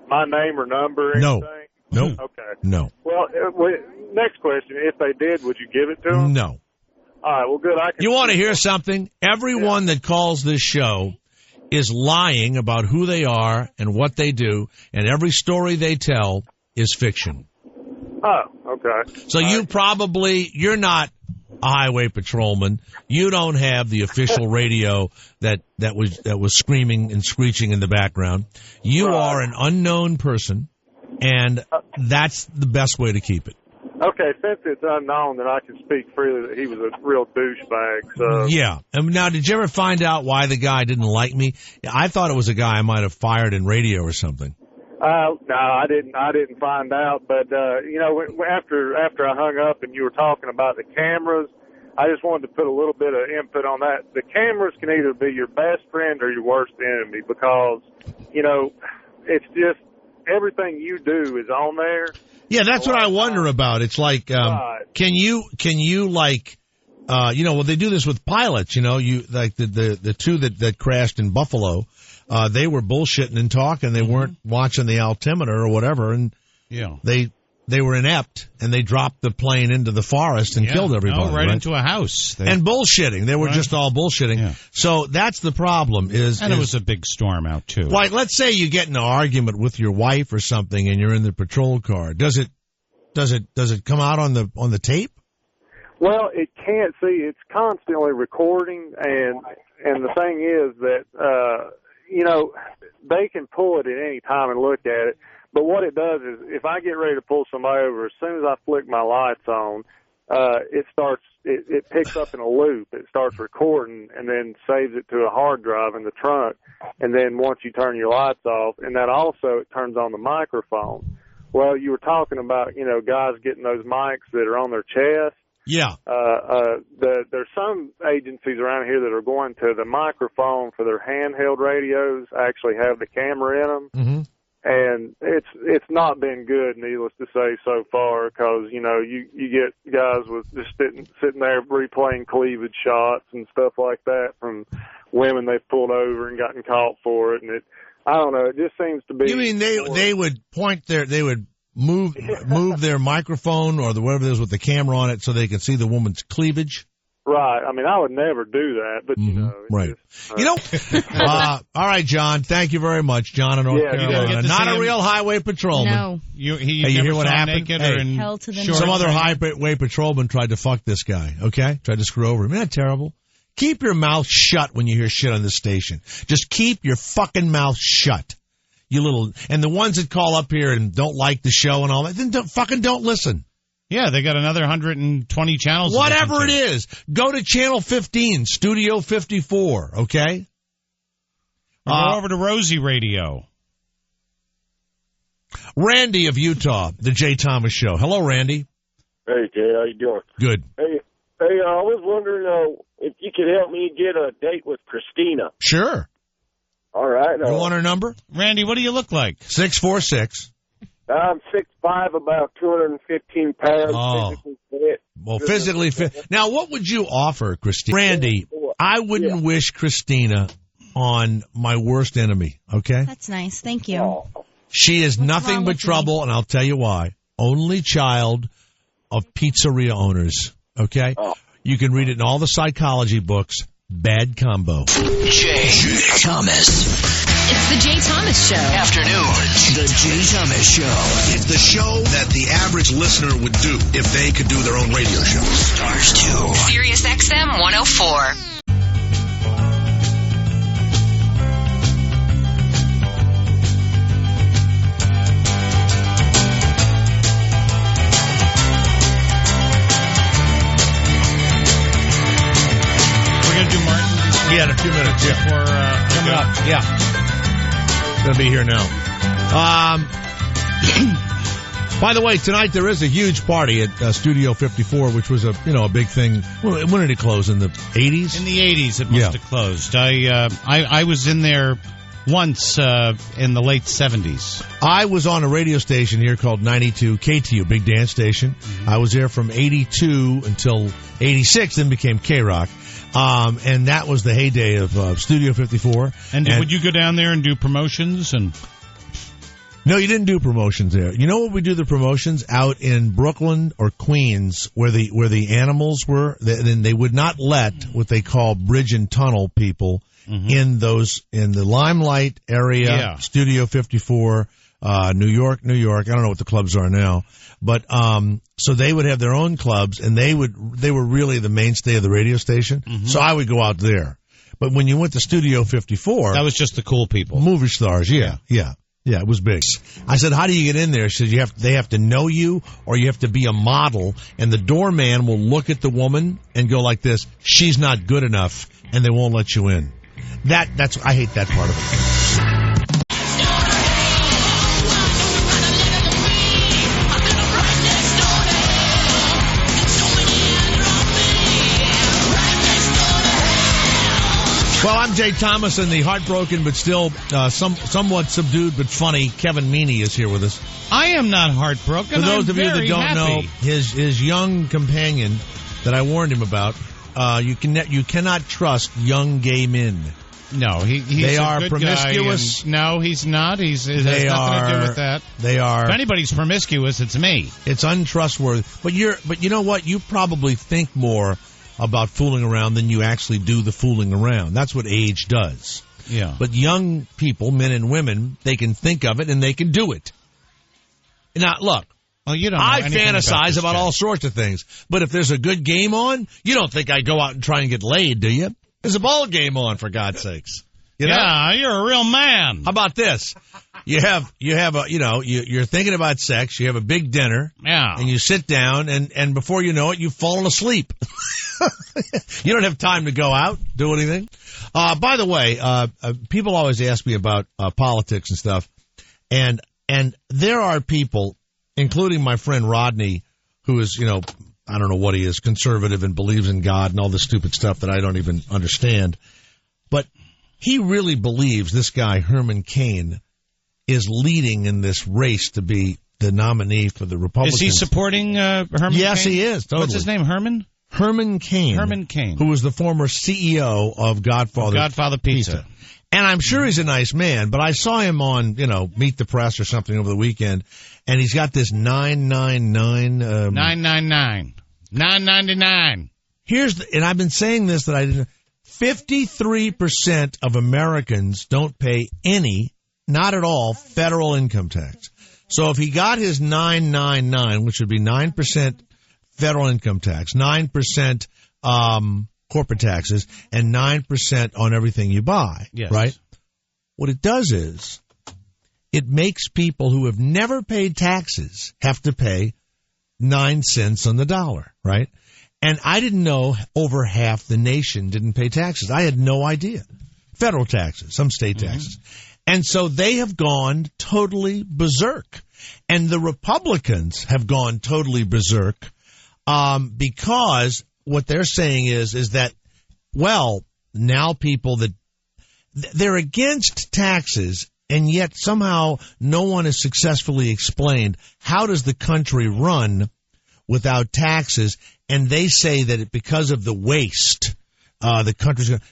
my name or number or anything? No. Okay. No. Well, next question. If they did, would you give it to them? No. All right, well, good. You want to hear something? Everyone that calls this show is lying about who they are and what they do, and every story they tell is fiction. Oh, okay. So you're not a highway patrolman. You don't have the official radio that was screaming and screeching in the background. You are an unknown person, and that's the best way to keep it. Okay, since it's unknown, then I can speak freely that he was a real douchebag. So yeah. And now, did you ever find out why the guy didn't like me? I thought it was a guy I might have fired in radio or something. No, I didn't find out. But after I hung up and you were talking about the cameras, I just wanted to put a little bit of input on that. The cameras can either be your best friend or your worst enemy because it's just everything you do is on there. Yeah, that's what I wonder about. It's like, can you like, well, they do this with pilots, you like the two that crashed in Buffalo, they were bullshitting and talking. They weren't watching the altimeter or whatever. And they they were inept and they dropped the plane into the forest and killed everybody. Right into a house. And bullshitting. They were just all bullshitting. Yeah. So that's the problem. It was a big storm out, too. Like, let's say you get in an argument with your wife or something and you're in the patrol car. Does it come out on the tape? Well, it can't see. It's constantly recording, and the thing is that, they can pull it at any time and look at it. But what it does is, if I get ready to pull somebody over, as soon as I flick my lights on, it picks up in a loop. It starts recording and then saves it to a hard drive in the trunk. And then once you turn your lights off, and that also, it turns on the microphone. Well, you were talking about, guys getting those mics that are on their chest. Yeah. There's some agencies around here that are going to the microphone for their handheld radios, actually have the camera in them. Mm-hmm. And it's not been good, needless to say, so far, because, you get guys with just sitting there replaying cleavage shots and stuff like that from women they've pulled over and gotten caught for it. And I don't know, it just seems to be... You mean they would they would move their microphone or whatever it is with the camera on it so they can see the woman's cleavage? Right. I mean, I would never do that, but right. All right, John. Thank you very much, John in North Carolina. Not a real highway patrolman. No. You hear what happened? Hell to the some other highway patrolman tried to fuck this guy. Okay, tried to screw over him. Isn't that terrible? Keep your mouth shut when you hear shit on this station. Just keep your fucking mouth shut. And the ones that call up here and don't like the show and all that, then don't listen. Yeah, they got another 120 channels. Whatever it is, go to Channel 15, Studio 54, okay? Go over to Rosie Radio. Randy of Utah, the Jay Thomas Show. Hello, Randy. Hey, Jay, how you doing? Good. Hey, I was wondering if you could help me get a date with Kristina. Sure. All right. You want her number? Randy, what do you look like? 6'4". I'm 6'5", about 215 pounds. Oh. Physically fit. Well, physically fit. Now, what would you offer, Kristina? Randy, I wouldn't wish Kristina on my worst enemy, okay? That's nice. Thank you. She is nothing but trouble, and I'll tell you why. Only child of pizzeria owners, okay? Oh. You can read it in all the psychology books. Bad combo. Jay Thomas. It's the Jay Thomas Show. Afternoons. The Jay Thomas Show. It's the show that the average listener would do if they could do their own radio show. Stars 2. Sirius XM 104. Yeah, in a few minutes. Before coming up. Yeah. Going to be here now. By the way, tonight there is a huge party at Studio 54, which was a big thing. When did it close? In the 80s? In the 80s, it must have closed. I was in there once in the late 70s. I was on a radio station here called 92 KTU, Big Dance Station. Mm-hmm. I was there from 82 until 86, then became K-Rock. And that was the heyday of Studio 54. And would you go down there and do promotions? No, you didn't do promotions there. You know what we do the promotions? Out in Brooklyn or Queens, where the animals were. Then they would not let what they call bridge and tunnel people in the Limelight area. Yeah. Studio 54, New York. I don't know what the clubs are now. But so they would have their own clubs, and they were really the mainstay of the radio station. Mm-hmm. So I would go out there. But when you went to Studio 54, that was just the cool people, movie stars. Yeah, it was big. I said, "How do you get in there?" She said, "They have to know you, or you have to be a model." And the doorman will look at the woman and go like this: "She's not good enough," and they won't let you in. I hate that part of it. Well, I'm Jay Thomas, and the heartbroken but still somewhat subdued but funny Kevin Meany is here with us. I am not heartbroken. For those of you that don't know, his young companion that I warned him about, you cannot trust young gay men. No, he's they a are good promiscuous. Guy, no, he's not. It has nothing to do with that. They are. If anybody's promiscuous, it's me. It's untrustworthy. But you know what? You probably think more about fooling around than you actually do the fooling around. That's what age does. Yeah. But young people, men and women, they can think of it and they can do it. Now, look. Well, you don't know I anything fantasize about guy. all sorts of things. But if there's a good game on, you don't think I go out and try and get laid, do you? There's a ball game on, for God's sakes. You know? Yeah, you're a real man. How about this? You're thinking about sex. You have a big dinner. Yeah. And you sit down, and before you know it, you've fallen asleep. You don't have time to go out, do anything. By the way, people always ask me about politics and stuff, and there are people, including my friend Rodney, who is, I don't know what he is, conservative and believes in God and all this stupid stuff that I don't even understand. But he really believes this guy, Herman Cain, is leading in this race to be the nominee for the Republicans. Is he supporting Herman Yes, Cain? he is. Totally. What's his name, Herman? Herman Cain. Herman Cain. Who was the former CEO of Godfather Pizza. And I'm sure he's a nice man, but I saw him on, Meet the Press or something over the weekend, and he's got this 999. 999. 999. And I've been saying this that I didn't. 53% of Americans don't pay any, not at all, federal income tax. So if he got his 999, which would be 9% federal income tax, 9% corporate taxes, and 9% on everything you buy, yes. Right? What it does is it makes people who have never paid taxes have to pay 9 cents on the dollar, right? And I didn't know over half the nation didn't pay taxes. I had no idea. Federal taxes, some state taxes. And so they have gone totally berserk. And the Republicans have gone totally berserk because what they're saying is that, well, now people that they're against taxes, and yet somehow no one has successfully explained how does the country run without taxes. And they say that because of the waste, the country's going to...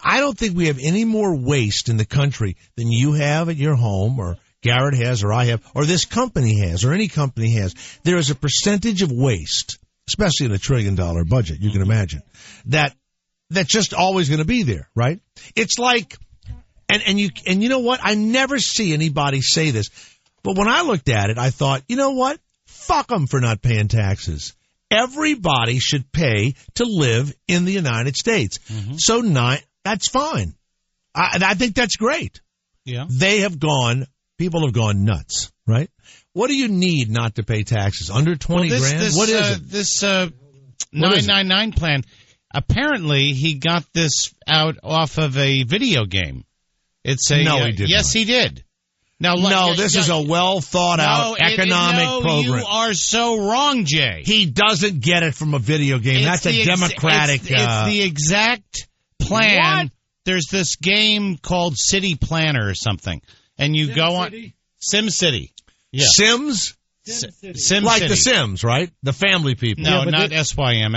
I don't think we have any more waste in the country than you have at your home, or Garrett has, or I have, or this company has, or any company has. There is a percentage of waste, especially in a $1 trillion budget, you can imagine, that's just always going to be there, right? It's like, and you know what? I never see anybody say this, but when I looked at it, I thought, you know what? Fuck them for not paying taxes. Everybody should pay to live in the United States. Mm-hmm. So that's fine. I think that's great. Yeah. People have gone nuts, right? What do you need not to pay taxes? Under 20 grand? What is it? This 999 plan, apparently he got this out off of a video game. It's a No, he did Yes, not. he did. Now, this is a well-thought-out economic program. You are so wrong, Jay. He doesn't get it from a video game. That's a democratic... It's the exact plan. What? There's this game called City Planner or something. And you go on... SimCity. Yeah. Sims? Sim like City. The Sims, right? The family people. No, not SYM.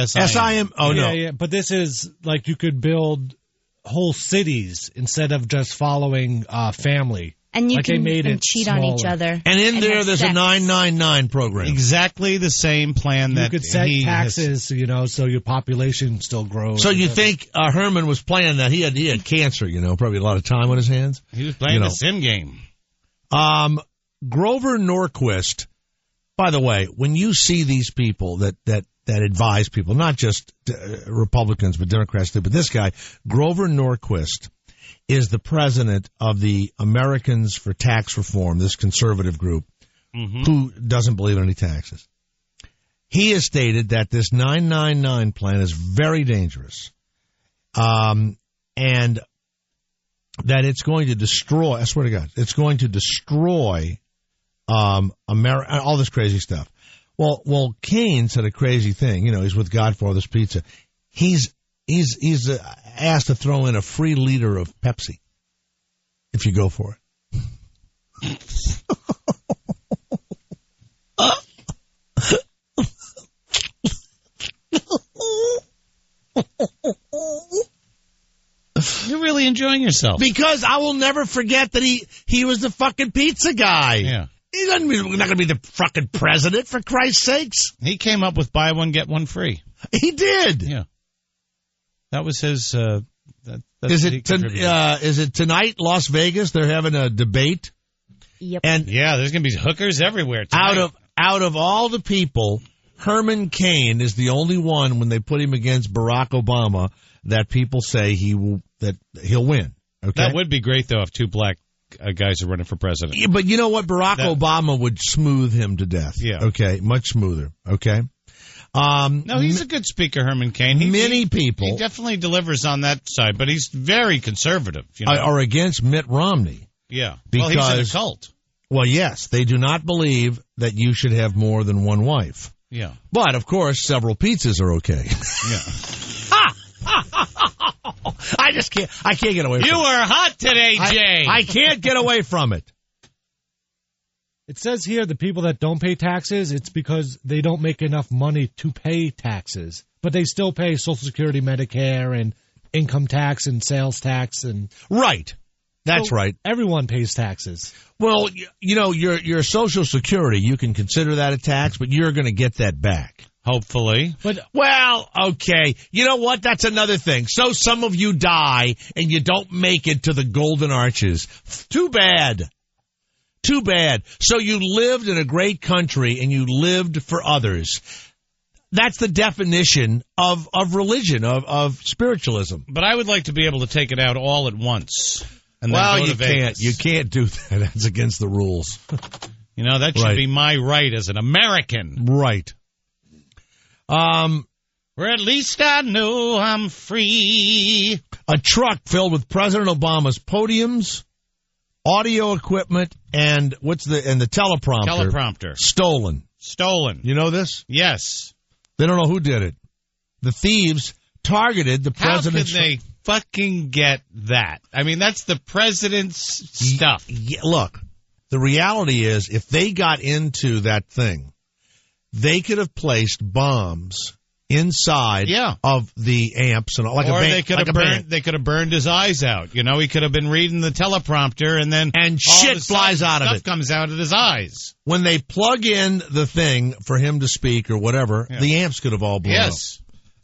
SIM? Oh, no. Yeah, but this is like you could build whole cities instead of just following family. And you like can they made it cheat smaller. on each other. And in there, there's sex. a 999 program. Exactly the same plan that you could set taxes, so your population still grows. So you think Herman was playing that? He had cancer, probably a lot of time on his hands. He was playing the sim game. Grover Norquist, by the way, when you see these people that advise people, not just Republicans but Democrats too, but this guy, Grover Norquist, is the president of the Americans for Tax Reform, this conservative group, who doesn't believe in any taxes. He has stated that this 999 plan is very dangerous, and that it's going to destroy, I swear to God, it's going to destroy America, all this crazy stuff. Well, Cain said a crazy thing. He's with Godfather's Pizza. He's asked to throw in a free liter of Pepsi if you go for it. You enjoying yourself? Because I will never forget that he was the fucking pizza guy. Yeah. He's not going to be the fucking president, for Christ's sakes. He came up with buy one, get one free. He did. Yeah. That was his... Is it tonight, Las Vegas? They're having a debate. Yep. And yeah, there's going to be hookers everywhere tonight. Out of all the people, Herman Cain is the only one, when they put him against Barack Obama, that people say he'll win. Okay, that would be great though if two black guys are running for president. Yeah, but you know what? Barack Obama would smooth him to death. Yeah. Okay, much smoother. Okay. No, he's a good speaker, Herman Cain. Many people. He definitely delivers on that side, but he's very conservative. Are against Mitt Romney. Yeah. Because, well, he's in a cult. Well, yes. They do not believe that you should have more than one wife. Yeah. But, of course, several pizzas are okay. Yeah. I can't get away from it. You were hot today, Jay. I can't get away from it. It says here the people that don't pay taxes, it's because they don't make enough money to pay taxes. But they still pay Social Security, Medicare, and income tax and sales tax. And right. That's right. Everyone pays taxes. Well, your Social Security, you can consider that a tax, but you're going to get that back. Hopefully. Well, okay. You know what? That's another thing. So some of you die and you don't make it to the Golden Arches. Too bad. Too bad. So you lived in a great country and you lived for others. That's the definition of religion, of spiritualism. But I would like to be able to take it out all at once. And well, then go you to Vegas. You can't do that. That's against the rules. That should be my right as an American. Right. Or at least I know I'm free. A truck filled with President Obama's podiums, audio equipment, and the teleprompter. Stolen. You know this? Yes. They don't know who did it. The thieves targeted the president's... How could they fucking get that? I mean, that's the president's stuff. Yeah, look, the reality is, if they got into that thing, they could have placed bombs inside of the amps, and they could have burned his eyes out. He could have been reading the teleprompter, and shit flies out of it. Stuff comes out of his eyes. When they plug in the thing for him to speak or whatever, the amps could have all blown up.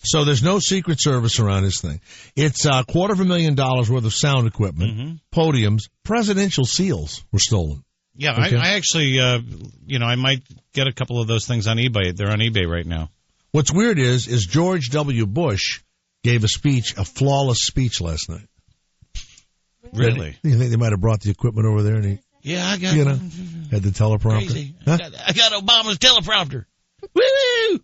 So there's no Secret Service around this thing. It's $250,000 worth of sound equipment, podiums, presidential seals were stolen. Yeah, okay. I actually, I might get a couple of those things on eBay. They're on eBay right now. What's weird is George W. Bush gave a flawless speech last night. Really? You think they might have brought the equipment over there and I got had the teleprompter? Crazy. Huh? I got Obama's teleprompter. Woo!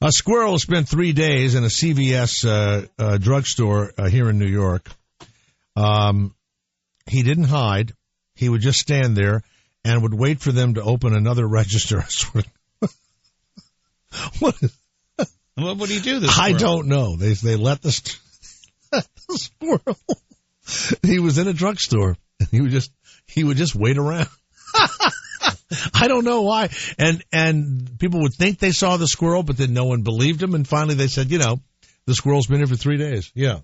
A squirrel spent 3 days in a CVS drugstore here in New York. He didn't hide. He would just stand there and would wait for them to open another register. What would he do? I don't know. They let the squirrel. He was in a drugstore. And he would just wait around. I don't know why. And people would think they saw the squirrel, but then no one believed him. And finally they said, the squirrel's been here for 3 days. Yeah.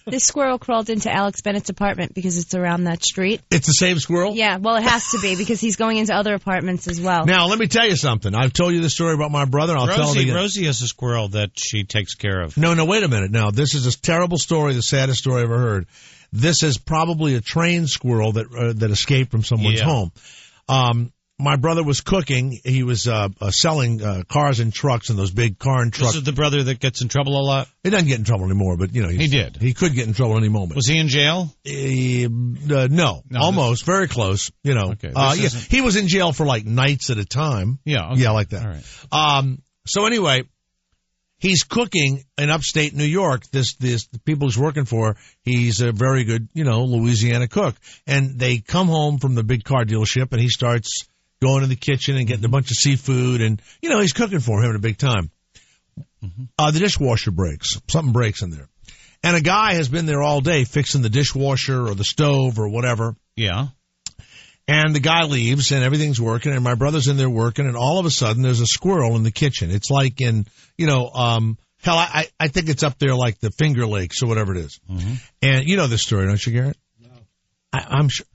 This squirrel crawled into Alex Bennett's apartment because it's around that street. It's the same squirrel? Yeah, well, it has to be because he's going into other apartments as well. Now, let me tell you something. I've told you the story about my brother. I'll tell it again. Rosie has a squirrel that she takes care of. No, wait a minute. Now, this is a terrible story, the saddest story I ever heard. This is probably a trained squirrel that escaped from someone's home. My brother was cooking. He was selling cars and trucks and those big car and truck. This is the brother that gets in trouble a lot? He doesn't get in trouble anymore, but, he did. He could get in trouble any moment. Was he in jail? No, almost. Very close, Okay, he was in jail for, nights at a time. Yeah. Okay. Yeah, like that. All right. So anyway, he's cooking in upstate New York. The people he's working for, he's a very good, Louisiana cook. And they come home from the big car dealership, and he starts going in the kitchen and getting a bunch of seafood, and, he's cooking for him, having a big time. The dishwasher breaks. Something breaks in there. And a guy has been there all day fixing the dishwasher or the stove or whatever. Yeah. And the guy leaves, and everything's working, and my brother's in there working, and all of a sudden there's a squirrel in the kitchen. It's like in, Hell, I think it's up there like the Finger Lakes or whatever it is. Mm-hmm. And you know this story, don't you, Garrett? No. I'm sure.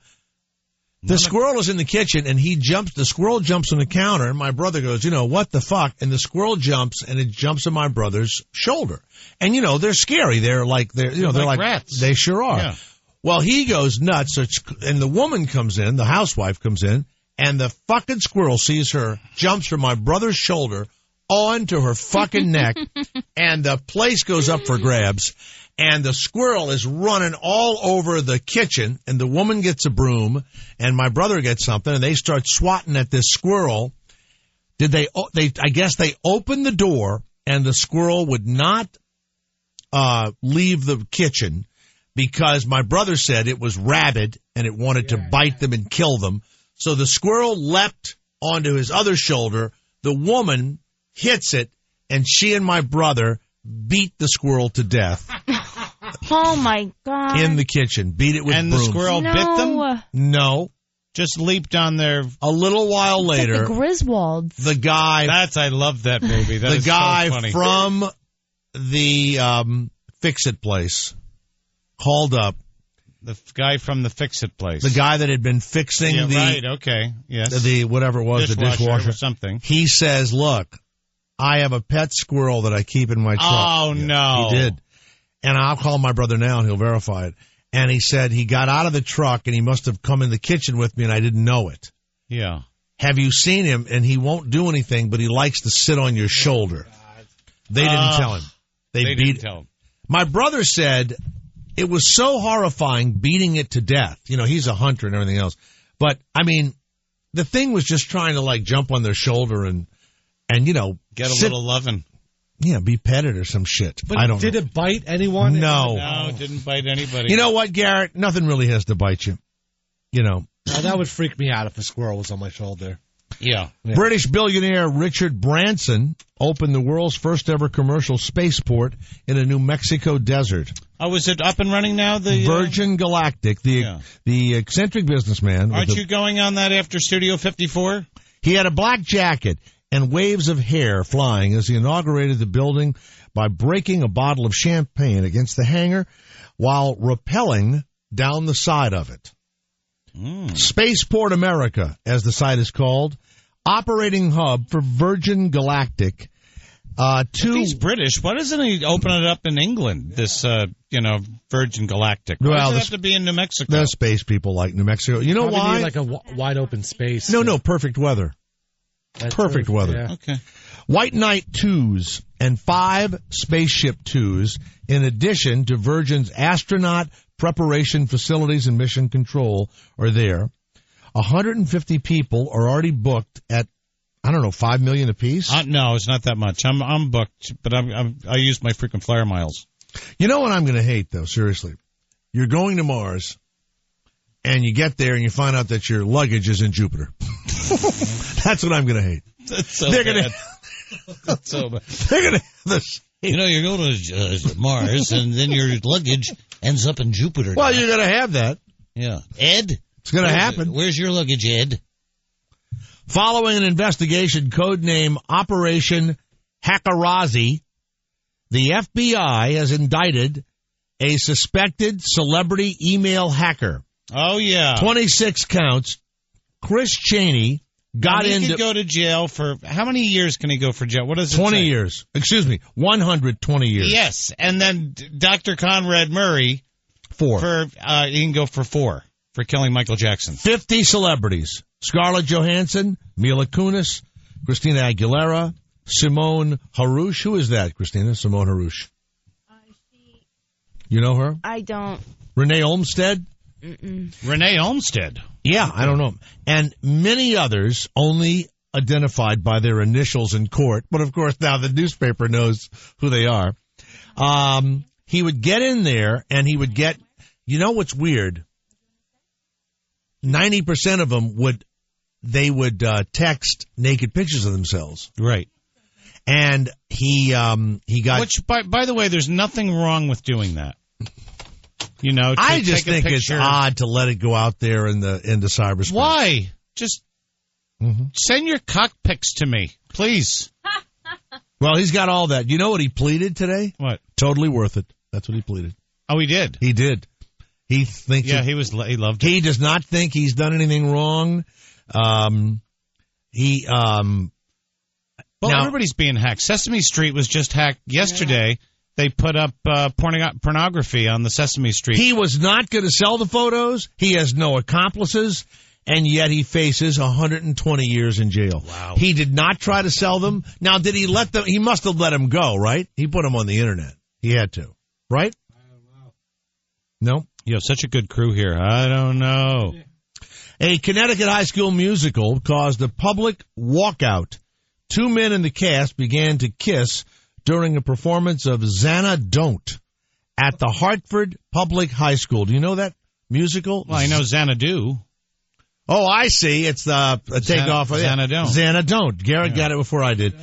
The squirrel is in the kitchen, and the squirrel jumps on the counter, and my brother goes, what the fuck? And the squirrel jumps, and it jumps on my brother's shoulder. And, they're scary. They're like rats. They sure are. Yeah. Well, he goes nuts, and the woman comes in, the housewife comes in, and the fucking squirrel sees her, jumps from my brother's shoulder onto her fucking neck, and the place goes up for grabs. And the squirrel is running all over the kitchen, and the woman gets a broom, and my brother gets something, and they start swatting at this squirrel. I guess they opened the door, and the squirrel would not leave the kitchen because my brother said it was rabid, and it wanted to bite them and kill them. So the squirrel leapt onto his other shoulder. The woman hits it, and she and my brother beat the squirrel to death. Oh, my God. In the kitchen. Beat it with brooms. And the squirrel bit them? No. Just leaped on their... A little while later... Like the Griswolds. The guy... I love that movie. That is so funny. From the Fix-It place called up. The guy from the Fix-It place. The guy that had been fixing right, okay, yes. The whatever it was, the dishwasher. Or something. He says, look, I have a pet squirrel that I keep in my truck. Oh, no. He did. And I'll call my brother now, and he'll verify it. And he said he got out of the truck, and he must have come in the kitchen with me, and I didn't know it. Yeah. Have you seen him? And he won't do anything, but he likes to sit on your shoulder. They didn't tell him. They didn't tell him. My brother said it was so horrifying beating it to death. He's a hunter and everything else. But, the thing was just trying to, jump on their shoulder and get a little loving. Yeah, be petted or some shit. But I don't know. Did it bite anyone? No. No, it didn't bite anybody. You know what, Garrett? Nothing really has to bite you. Now, that would freak me out if a squirrel was on my shoulder. Yeah. British billionaire Richard Branson opened the world's first ever commercial spaceport in a New Mexico desert. Oh, is it up and running now? The Virgin Galactic, the eccentric businessman. Aren't you going on that after Studio 54? He had a black jacket and waves of hair flying as he inaugurated the building by breaking a bottle of champagne against the hangar while rappelling down the side of it. Spaceport America, as the site is called, operating hub for Virgin Galactic. If he's British, why doesn't he open it up in England, this, Virgin Galactic? Why does it have to be in New Mexico? The space people like New Mexico. You know why? Need like a wide open space. No, perfect weather. Perfect weather. Yeah. Okay. White Knight 2s and 5 Spaceship 2s, in addition to Virgin's astronaut preparation facilities and mission control, are there. 150 people are already booked at, $5 million apiece? No, it's not that much. I'm booked, but I use my frequent flyer miles. You know what I'm going to hate, though, seriously? You're going to Mars, and you get there and you find out that your luggage is in Jupiter. That's what I'm going to hate. That's so bad. That's so bad. They're going to have this. You're going to Mars, and then your luggage ends up in Jupiter. Well, you're going to have that. Yeah. Ed? It's going to happen. Where's your luggage, Ed? Following an investigation codenamed Operation Hackerazi, the FBI has indicted a suspected celebrity email hacker. Oh, yeah. 26 counts. Chris Cheney got into... He could go to jail for... How many years can he go for jail? What does it 20 say? years. Excuse me. 120 years. Yes. And then Dr. Conrad Murray... 4. He can go for 4 for killing Michael Jackson. 50 celebrities. Scarlett Johansson, Mila Kunis, Christina Aguilera, Simone Harouche. Who is that, Christina? Simone Harouche. You know her? I don't. Renee Olmstead? Renee Olmstead? Yeah, I don't know. And many others only identified by their initials in court. But, of course, now the newspaper knows who they are. He would get in there and he would get, you know what's weird? 90% of them would text naked pictures of themselves. Right. And he got... Which, by the way, there's nothing wrong with doing that. You know, I just think it's odd to let it go out there into cyberspace. Why? Just send your cock pics to me, please. Well, he's got all that. You know what he pleaded today? What? Totally worth it. That's what he pleaded. Oh, he did? He did. He thinks. Yeah, he loved it. He does not think he's done anything wrong. Well, now, everybody's being hacked. Sesame Street was just hacked yesterday. Yeah. They put up pornography on the Sesame Street. He was not going to sell the photos. He has no accomplices, and yet he faces 120 years in jail. Wow. He did not try to sell them. Now, did he let them? He must have let them go, right? He put them on the internet. He had to, right? I don't know. No? You have such a good crew here. I don't know. A Connecticut high school musical caused a public walkout. 2 men in the cast began to kiss during a performance of Xana Don't at the Hartford Public High School. Do you know that musical? Well, I know Xanadu. Oh, I see. It's the takeoff of Xana Don't. Xana Don't. Garrett got it before I did.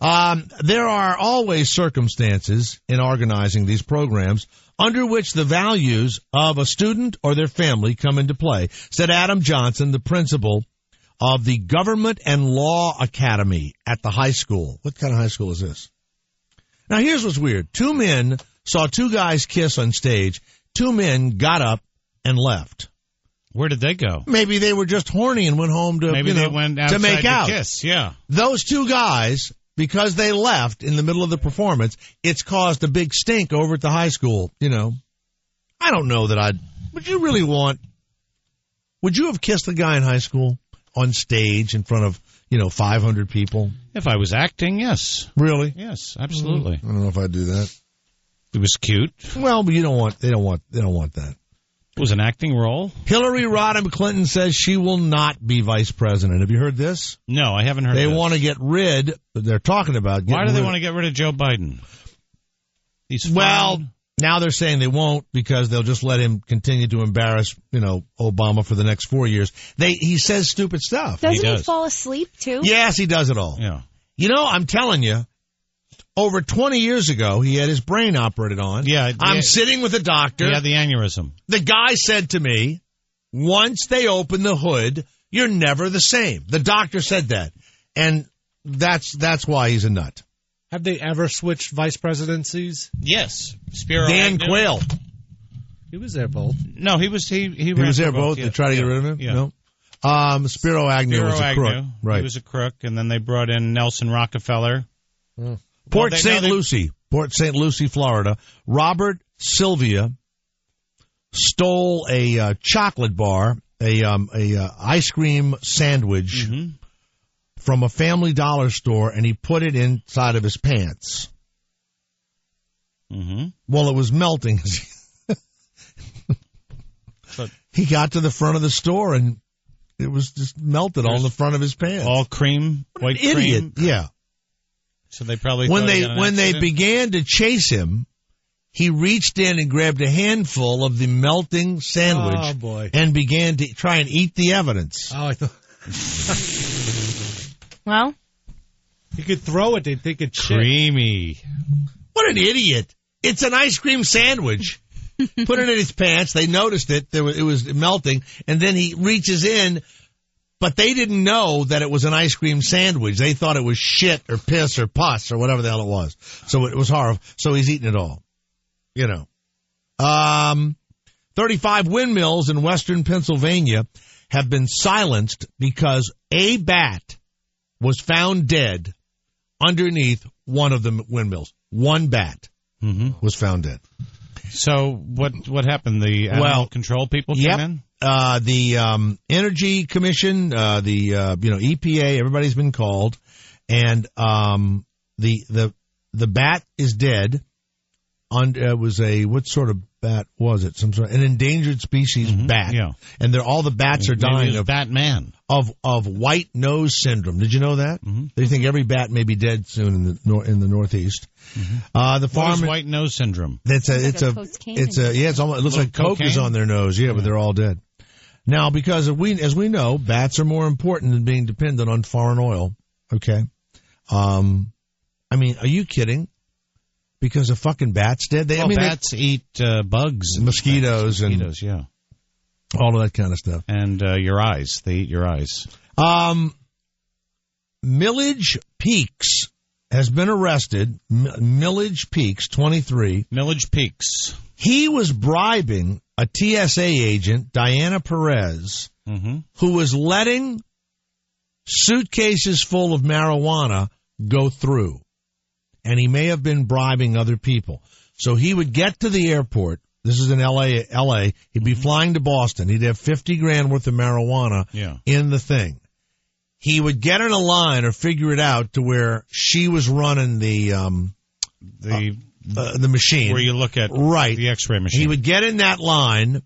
There are always circumstances in organizing these programs under which the values of a student or their family come into play, said Adam Johnson, the principal of the Government and Law Academy at the high school. What kind of high school is this? Now, here's what's weird. 2 men saw 2 guys kiss on stage. 2 men got up and left. Where did they go? Maybe they were just horny and went home to, they went outside to make out. Kiss, yeah. Those 2 guys, because they left in the middle of the performance, it's caused a big stink over at the high school. I don't know that would you have kissed a guy in high school on stage in front of, 500 people? If I was acting, yes. Really? Yes, absolutely. I don't know if I'd do that. It was cute. Well, but they don't want that. It was an acting role. Hillary Rodham Clinton says she will not be vice president. Have you heard this? No, I haven't heard They this. want to get rid, they're talking about Why do they want to get rid of Joe Biden? He's fine. Well, now they're saying they won't because they'll just let him continue to embarrass, Obama for the next 4 years. He says stupid stuff. Doesn't he fall asleep, too? Yes, he does it all. Yeah. I'm telling you, over 20 years ago, he had his brain operated on. Yeah. I'm sitting with a doctor. He had the aneurysm. The guy said to me, once they open the hood, you're never the same. The doctor said that. And that's why he's a nut. Have they ever switched vice presidencies? Yes. Spiro Dan Agnew. Quayle. He was there both. No, he was there both. Yeah. They tried to get rid of him? Yeah. No. Spiro Agnew was a crook. Right. He was a crook, and then they brought in Nelson Rockefeller. Port St. Lucie, Florida. Robert Sylvia stole a chocolate bar, a ice cream sandwich from a Family Dollar store, and he put it inside of his pants. Well, it was melting. He got to the front of the store, and it was just melted all in the front of his pants. All cream, white cream. Idiot, yeah. So they probably when they began to chase him, he reached in and grabbed a handful of the melting sandwich and began to try and eat the evidence. Oh, I thought. Well, you could throw it; they'd think it's creamy. What an idiot! It's an ice cream sandwich. Put it in his pants. They noticed it. It was melting, and then he reaches in. But they didn't know that it was an ice cream sandwich. They thought it was shit or piss or pus or whatever the hell it was. So it was horrible. So he's eating it all. 35 windmills in western Pennsylvania have been silenced because a bat was found dead underneath one of the windmills. One bat was found dead. So what happened? The animal control people came in? The Energy Commission, the EPA, everybody's been called, and the bat is dead. It was what sort of bat was it? Some sort of an endangered species bat. Yeah. And all the bats are dying of Batman of white nose syndrome. Did you know that? They think every bat may be dead soon in the Northeast. The farm what is white nose syndrome? It's almost, it looks like coke is on their nose. Yeah, but they're all dead. Now, because as we know, bats are more important than being dependent on foreign oil. Okay. I mean, are you kidding? Because a fucking bat's dead? Bats eat bugs. Mosquitoes. Yeah. All of that kind of stuff. And your eyes. They eat your eyes. Millage peaks has been arrested. Millage Peaks, 23. Millage Peaks. He was bribing a TSA agent, Diana Perez, who was letting suitcases full of marijuana go through. And he may have been bribing other people. So he would get to the airport. This is in L.A. He'd be flying to Boston. He'd have $50,000 worth of marijuana in the thing. He would get in a line or figure it out to where she was running the machine. Where you look at the X-ray machine. He would get in that line,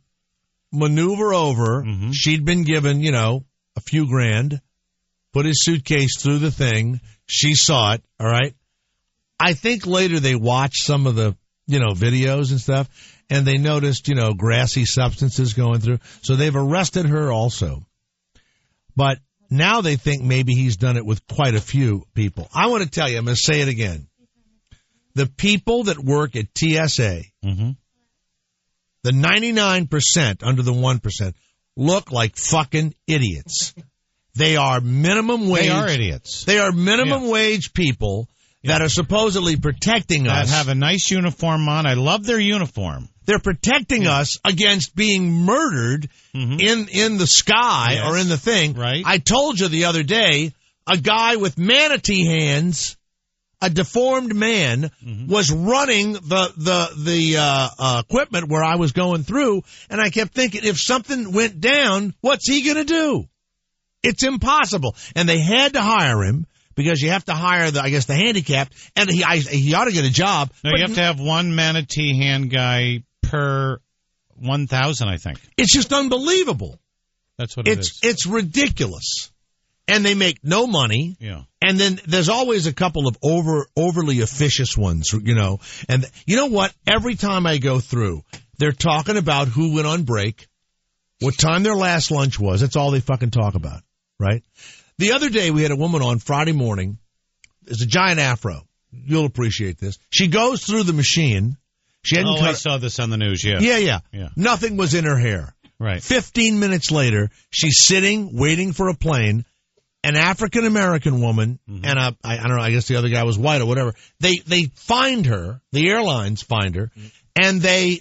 maneuver over. She'd been given, a few grand, put his suitcase through the thing. She saw it, all right? I think later they watched some of the, videos and stuff, and they noticed, grassy substances going through. So they've arrested her also. But now they think maybe he's done it with quite a few people. I want to tell you, I'm going to say it again. The people that work at TSA, the 99% under the 1%, look like fucking idiots. They are minimum wage. They are idiots. They are minimum wage people that are supposedly protecting us. That have a nice uniform on. I love their uniform. They're protecting us against being murdered in the sky or in the thing. Right. I told you the other day, a guy with manatee hands, a deformed man, was running the equipment where I was going through, and I kept thinking, if something went down, what's he going to do? It's impossible. And they had to hire him because you have to hire the handicapped, and he ought to get a job. No, you have to have one manatee hand guy per 1,000, I think. It's just unbelievable. That's what it is. It's ridiculous. And they make no money. Yeah. And then there's always a couple of overly officious ones, And you know what? Every time I go through, they're talking about who went on break, what time their last lunch was. That's all they fucking talk about, right? The other day we had a woman on Friday morning. There's a giant afro. You'll appreciate this. She goes through the machine. I saw this on the news, yeah. Yeah. Nothing was in her hair. Right. 15 minutes later, she's sitting, waiting for a plane. An African-American woman, and I don't know, I guess the other guy was white or whatever. They find her, the airlines find her, and they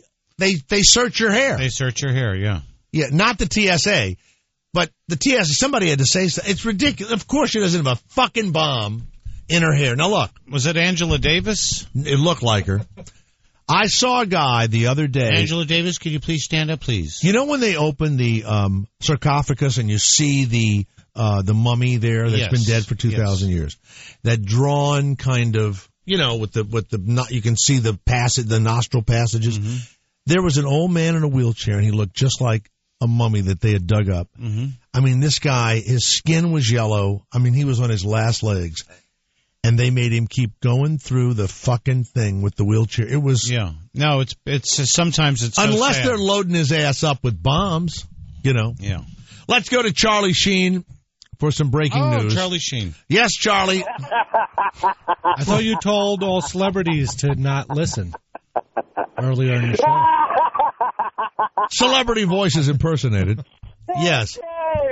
search her hair. They search her hair, yeah. Yeah, not the TSA, but the TSA, somebody had to say so. It's ridiculous. Of course she doesn't have a fucking bomb in her hair. Now look. Was it Angela Davis? It looked like her. I saw a guy the other day. Angela Davis, could you please stand up, please? You know when they open the sarcophagus and you see the mummy there that's been dead for 2,000 years? That drawn kind of, with the you can see the nostril passages. There was an old man in a wheelchair, and he looked just like a mummy that they had dug up. I mean, this guy, his skin was yellow. I mean, he was on his last legs. And they made him keep going through the fucking thing with the wheelchair. It was... Yeah. No, it's sometimes it's unless so they're loading his ass up with bombs, Yeah. Let's go to Charlie Sheen for some breaking news. Charlie Sheen. Yes, Charlie. I thought you told all celebrities to not listen earlier in the show. Celebrity voices impersonated. Yes.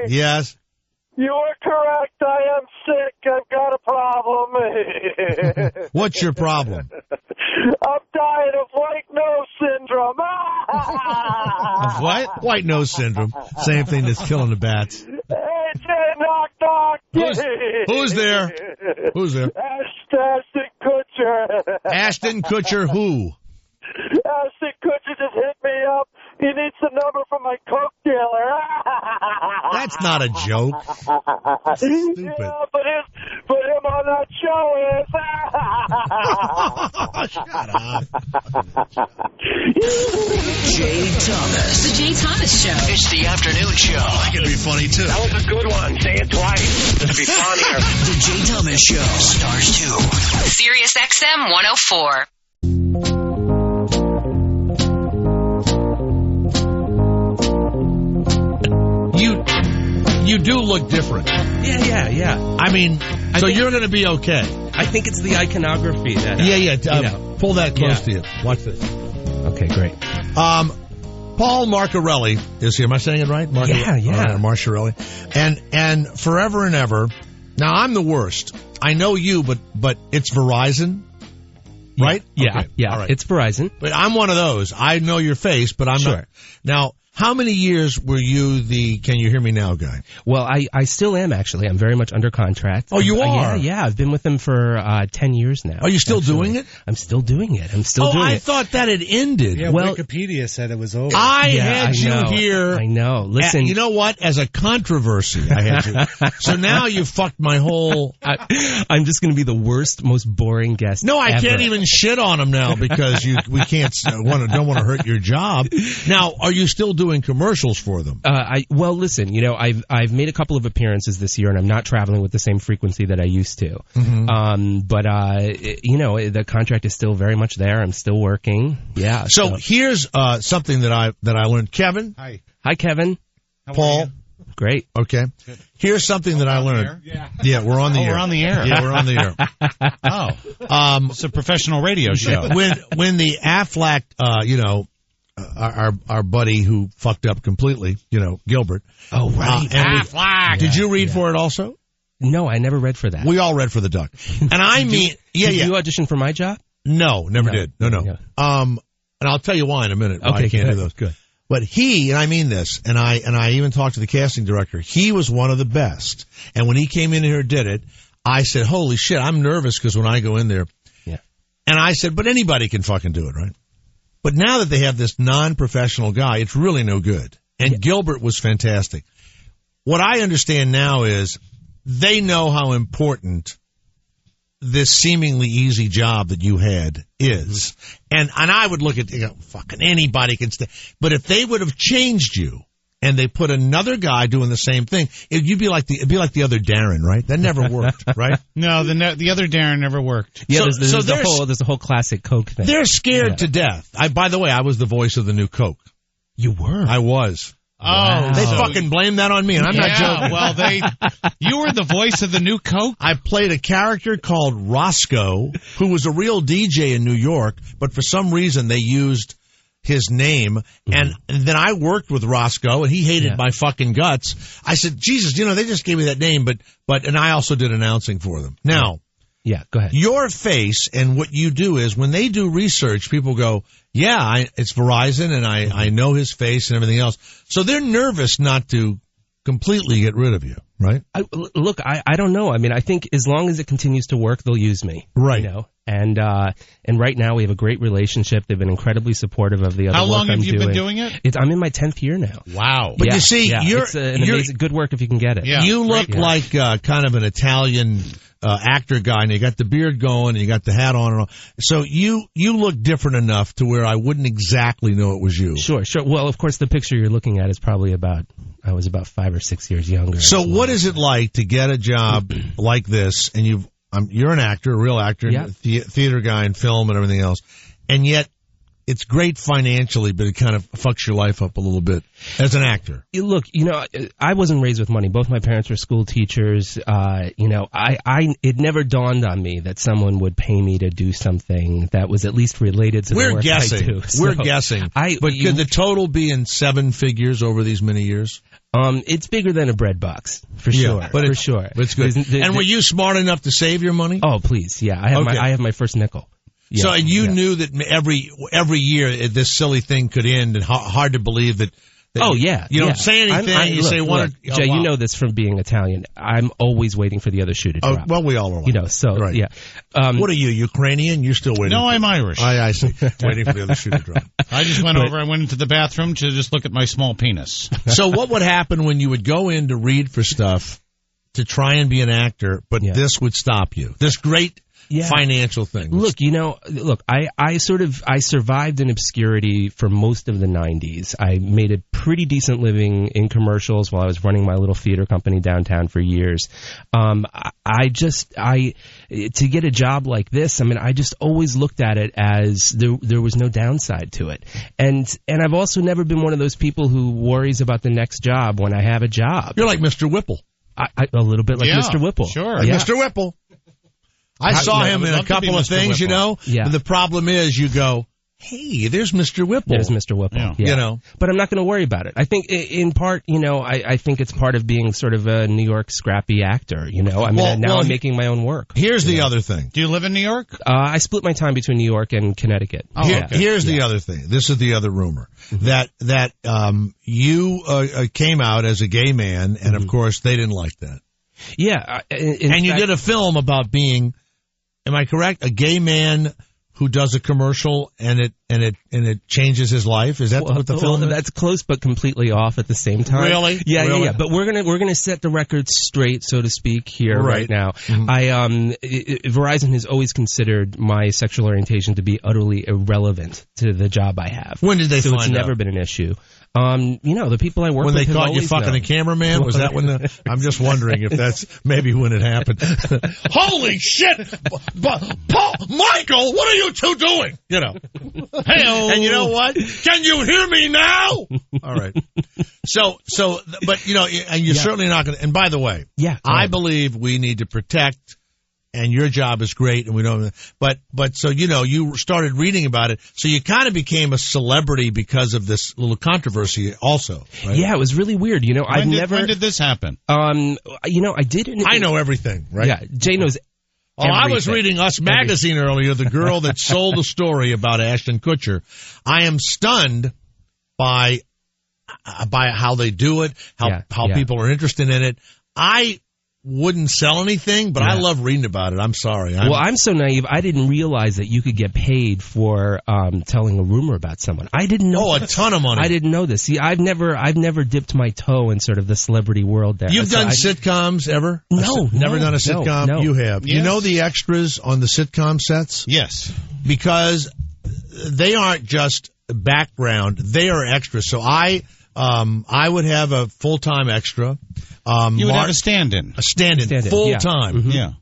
Yes. You are correct. I am sick. I've got a problem. What's your problem? I'm dying of white nose syndrome. Of what? White nose syndrome. Same thing that's killing the bats. Hey, Jay, knock, knock. Who's there? Who's there? Ashton Kutcher. Ashton Kutcher who? Ashton Kutcher just hit me up. He needs the number from my coke dealer. That's not a joke. Stupid. Yeah, but him on that show is. Shut up. Jay Thomas. The Jay Thomas Show. It's the afternoon show. That could be funny, too. That was a good one. Say it twice. It'll be funnier. The Jay Thomas Show. Stars 2. Sirius XM 104. You do look different. Yeah. I mean, so you're going to be okay. I think it's the iconography that... Pull that close to you. Watch this. Okay, great. Paul Marcarelli is here. Am I saying it right? Yeah. Marcarelli. And forever and ever, Now, I'm the worst. I know you, but it's Verizon, right? Yeah, Okay. yeah. All right. It's Verizon. But I'm one of those. I know your face, but I'm Sure. not. Now, how many years were you the Can You Hear Me Now guy? Well, I still am, actually. I'm very much under contract. Oh, you are? Yeah. I've been with them for 10 years now. Are you still doing it? I'm still doing it. I'm still doing I it. thought that had ended. Yeah, Well- Wikipedia said it was over. I Yeah, had I you know. here. I know. Listen. You know what? As a controversy, I had you. So now you fucked my whole... I'm just going to be the worst, most boring guest No, I ever. can't even shit on him now because we can't don't want to hurt your job. Now, are you still doing commercials for them? Well, listen, I've made a couple of appearances this year, and I'm not traveling with the same frequency that I used to. Mm-hmm. But the contract is still very much there. I'm still working. Yeah. So here's something that I learned. Kevin, Hi. Hi, Kevin. Paul. Great. Okay. Here's something that I learned. Yeah, we're on the air. We're on the air. Yeah, we're on the air. It's a professional radio show. When the Aflac, our buddy who fucked up completely, Gilbert. Oh, right. Aflac. Did you read for it also? No, I never read for that. We all read for the Duck. And I mean, Did you audition for my job? No, never did. No. Yeah. And I'll tell you why in a minute. Why Okay, I can't good. do those. Good. But he, and I mean this, and I even talked to the casting director, he was one of the best. And when he came in here and did it, I said, holy shit, I'm nervous because when I go in there, Yeah. and I said, but anybody can fucking do it, right? But now that they have this non-professional guy, it's really no good. And Gilbert was fantastic. What I understand now is they know how important this seemingly easy job that you had is. And I would look at, fucking anybody can stay. But if they would have changed you and they put another guy doing the same thing, it'd be like the other Darren, right? That never worked, right? No, the other Darren never worked. Yeah, So there's the whole classic Coke thing. They're scared to death. By the way, I was the voice of the new Coke. You were. I was. Oh, They so- fucking blame that on me, and I'm not joking. Well, you were the voice of the new Coke. I played a character called Roscoe, who was a real DJ in New York, but for some reason they used his name, and then I worked with Roscoe, and he hated my fucking guts. I said, Jesus, they just gave me that name, and I also did announcing for them. Now, Yeah, go ahead. your face and what you do is when they do research, people go, it's Verizon, and I know his face and everything else. So they're nervous not to completely get rid of you, right? I don't know. I mean, I think as long as it continues to work, they'll use me. Right. And right now we have a great relationship. They've been incredibly supportive of the other How work long I'm have you doing. been doing it? I'm in my 10th year now. Wow. But you see, it's an amazing, good work if you can get it. Yeah. You look like kind of an Italian actor guy, and you got the beard going, and you got the hat on, and all. So you look different enough to where I wouldn't exactly know it was you. Sure. Well, of course, the picture you're looking at is probably I was about 5 or 6 years younger. So what is it like to get a job like this, and you're an actor, a real actor, theater guy, and film and everything else, and yet it's great financially, but it kind of fucks your life up a little bit as an actor. Look, I wasn't raised with money. Both my parents were school teachers. It never dawned on me that someone would pay me to do something that was at least related to the work I do. We're guessing. But could the total be in 7 figures over these many years? It's bigger than a bread box, for sure. But for sure. But it's good. And were you smart enough to save your money? Oh, please, yeah. I have my first nickel. Yeah, so, and you knew that every year this silly thing could end, and hard to believe that. You don't say anything. Jay, you know this from being Italian. I'm always waiting for the other shoe to drop. Oh, well, we all are. Right. Yeah. What are you, Ukrainian? You're still waiting. No, I'm Irish. I see. Waiting for the other shoe to drop. I just went over. I went into the bathroom to just look at my small penis. So what would happen when you would go in to read for stuff to try and be an actor, but this would stop you? This great financial thing. I survived in obscurity for most of the 90s. I made a pretty decent living in commercials while I was running my little theater company downtown for years. To get a job like this, I just always looked at it as there was no downside to it. And I've also never been one of those people who worries about the next job when I have a job. You're like Mr. Whipple. A little bit like Mr. Whipple. Sure. Like Mr. Whipple. I saw him in a couple of things, Yeah. But the problem is you go, hey, there's Mr. Whipple. There's Mr. Whipple. Yeah. Yeah. You know. But I'm not going to worry about it. I think in part, I think it's part of being sort of a New York scrappy actor, you know. I mean, now I'm making my own work. Here's the other thing. Do you live in New York? I split my time between New York and Connecticut. Oh, Here's the other thing. This is the other rumor. That you came out as a gay man, and of course they didn't like that. Yeah. And you did a film about being, am I correct, a gay man who does a commercial and it changes his life? Is that what the film is? That's close but completely off at the same time. Really? Yeah, Really? yeah. But we're gonna set the record straight, so to speak, here right now. Verizon has always considered my sexual orientation to be utterly irrelevant to the job I have. When did they so find it's never out? been an issue. The people I work When with they have caught you always fucking known. a cameraman? Was that when I'm just wondering if that's maybe when it happened. Holy shit! Paul, Michael, what are you two doing? You know. Hey-o. And you know what? Can you hear me now? All right. But and you're certainly not going to, and by the way, I believe we need to protect, and your job is great, and we don't, but so, you started reading about it, so you kind of became a celebrity because of this little controversy also, right? Yeah, it was really weird. When did this happen? I didn't. I know everything, right? Yeah, Jay knows. I was reading Us Magazine earlier, the girl that sold a story about Ashton Kutcher. I am stunned by how they do it, how people are interested in it. I wouldn't sell anything, but I love reading about it. I'm sorry. I'm so naive. I didn't realize that you could get paid for telling a rumor about someone. I didn't know. Oh, a ton of money. I didn't know this. See, I've never dipped my toe in sort of the celebrity world there. You've done sitcoms ever? No. Never done a sitcom? No. You have. Yes. You know the extras on the sitcom sets? Yes. Because they aren't just background. They are extras. So I would have a full-time extra. You would have a stand-in. A stand-in. Full-time. Yeah.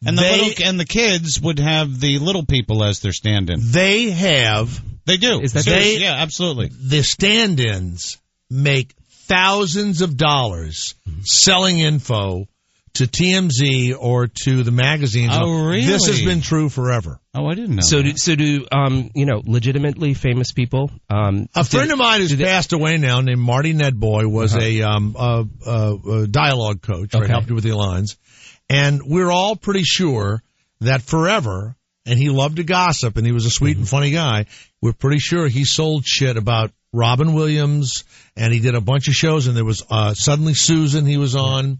And the kids would have the little people as their stand-in. They do. Is that yeah, absolutely. The stand-ins make thousands of dollars selling info to TMZ or to the magazines. Oh, really? This has been true forever. Oh, I didn't know. So do legitimately famous people? A friend of mine who's passed away now, named Marty Nedboy, was a dialogue coach, right, helped you with the lines, and we're all pretty sure that forever. And he loved to gossip, and he was a sweet and funny guy. We're pretty sure he sold shit about Robin Williams, and he did a bunch of shows, and there was Suddenly Susan he was on.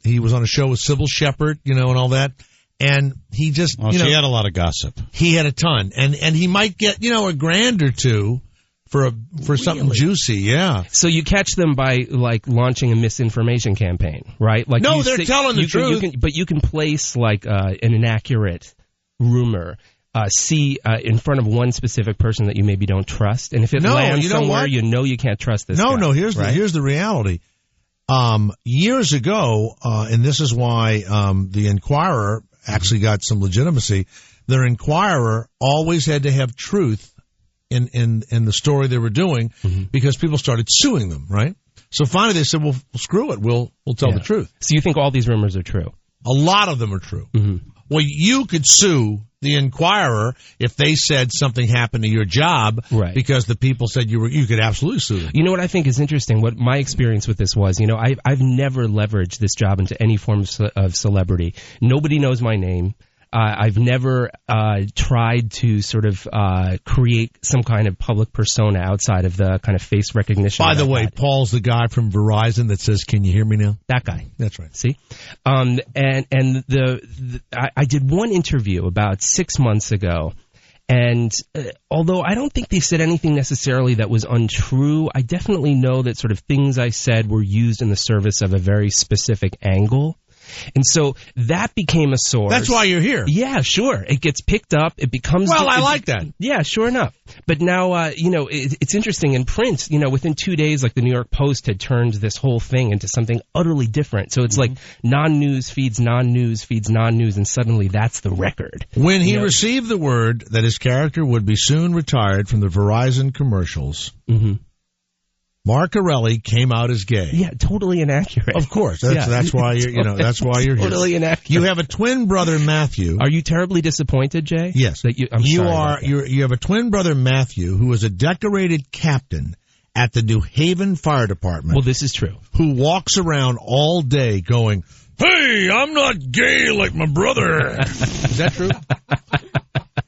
He was on a show with Sybil Shepherd, and all that. And he just, she had a lot of gossip. He had a ton. And he might get, a grand or two for something juicy, yeah. So you catch them by, launching a misinformation campaign, right? No, they're telling the truth. But you can place, an inaccurate rumor in front of one specific person that you maybe don't trust, and if it lands somewhere, you can't trust this guy. No, here's the reality. Years ago, and this is why the Inquirer actually got some legitimacy. The Inquirer always had to have truth in the story they were doing because people started suing them, right? So finally they said, "Well, screw it, we'll tell the truth." So you think all these rumors are true? A lot of them are true. Well, you could sue the Inquirer if they said something happened to your job, right? Because the people said you could absolutely sue them. You know what I think is interesting? What my experience with this was, I've never leveraged this job into any form of celebrity. Nobody knows my name. I've never tried to sort of create some kind of public persona outside of the kind of face recognition. By the way, Paul's the guy from Verizon that says, "Can you hear me now?" That guy. That's right. See? I did one interview about 6 months ago, and although I don't think they said anything necessarily that was untrue, I definitely know that sort of things I said were used in the service of a very specific angle. And so that became a source. That's why you're here. Yeah, sure. It gets picked up. It becomes... Well, I like that. Yeah, sure enough. But now, it's interesting. In print, within 2 days, the New York Post had turned this whole thing into something utterly different. So it's like non-news feeds non-news feeds non-news, and suddenly that's the record. When he received the word that his character would be soon retired from the Verizon commercials, Marcarelli came out as gay. Yeah, totally inaccurate. Of course. That's why that's why you're here. Totally inaccurate. You have a twin brother, Matthew. Are you terribly disappointed, Jay? Yes. That You have a twin brother, Matthew, who is a decorated captain at the New Haven Fire Department. Well, this is true. Who walks around all day going, "Hey, I'm not gay like my brother." Is that true?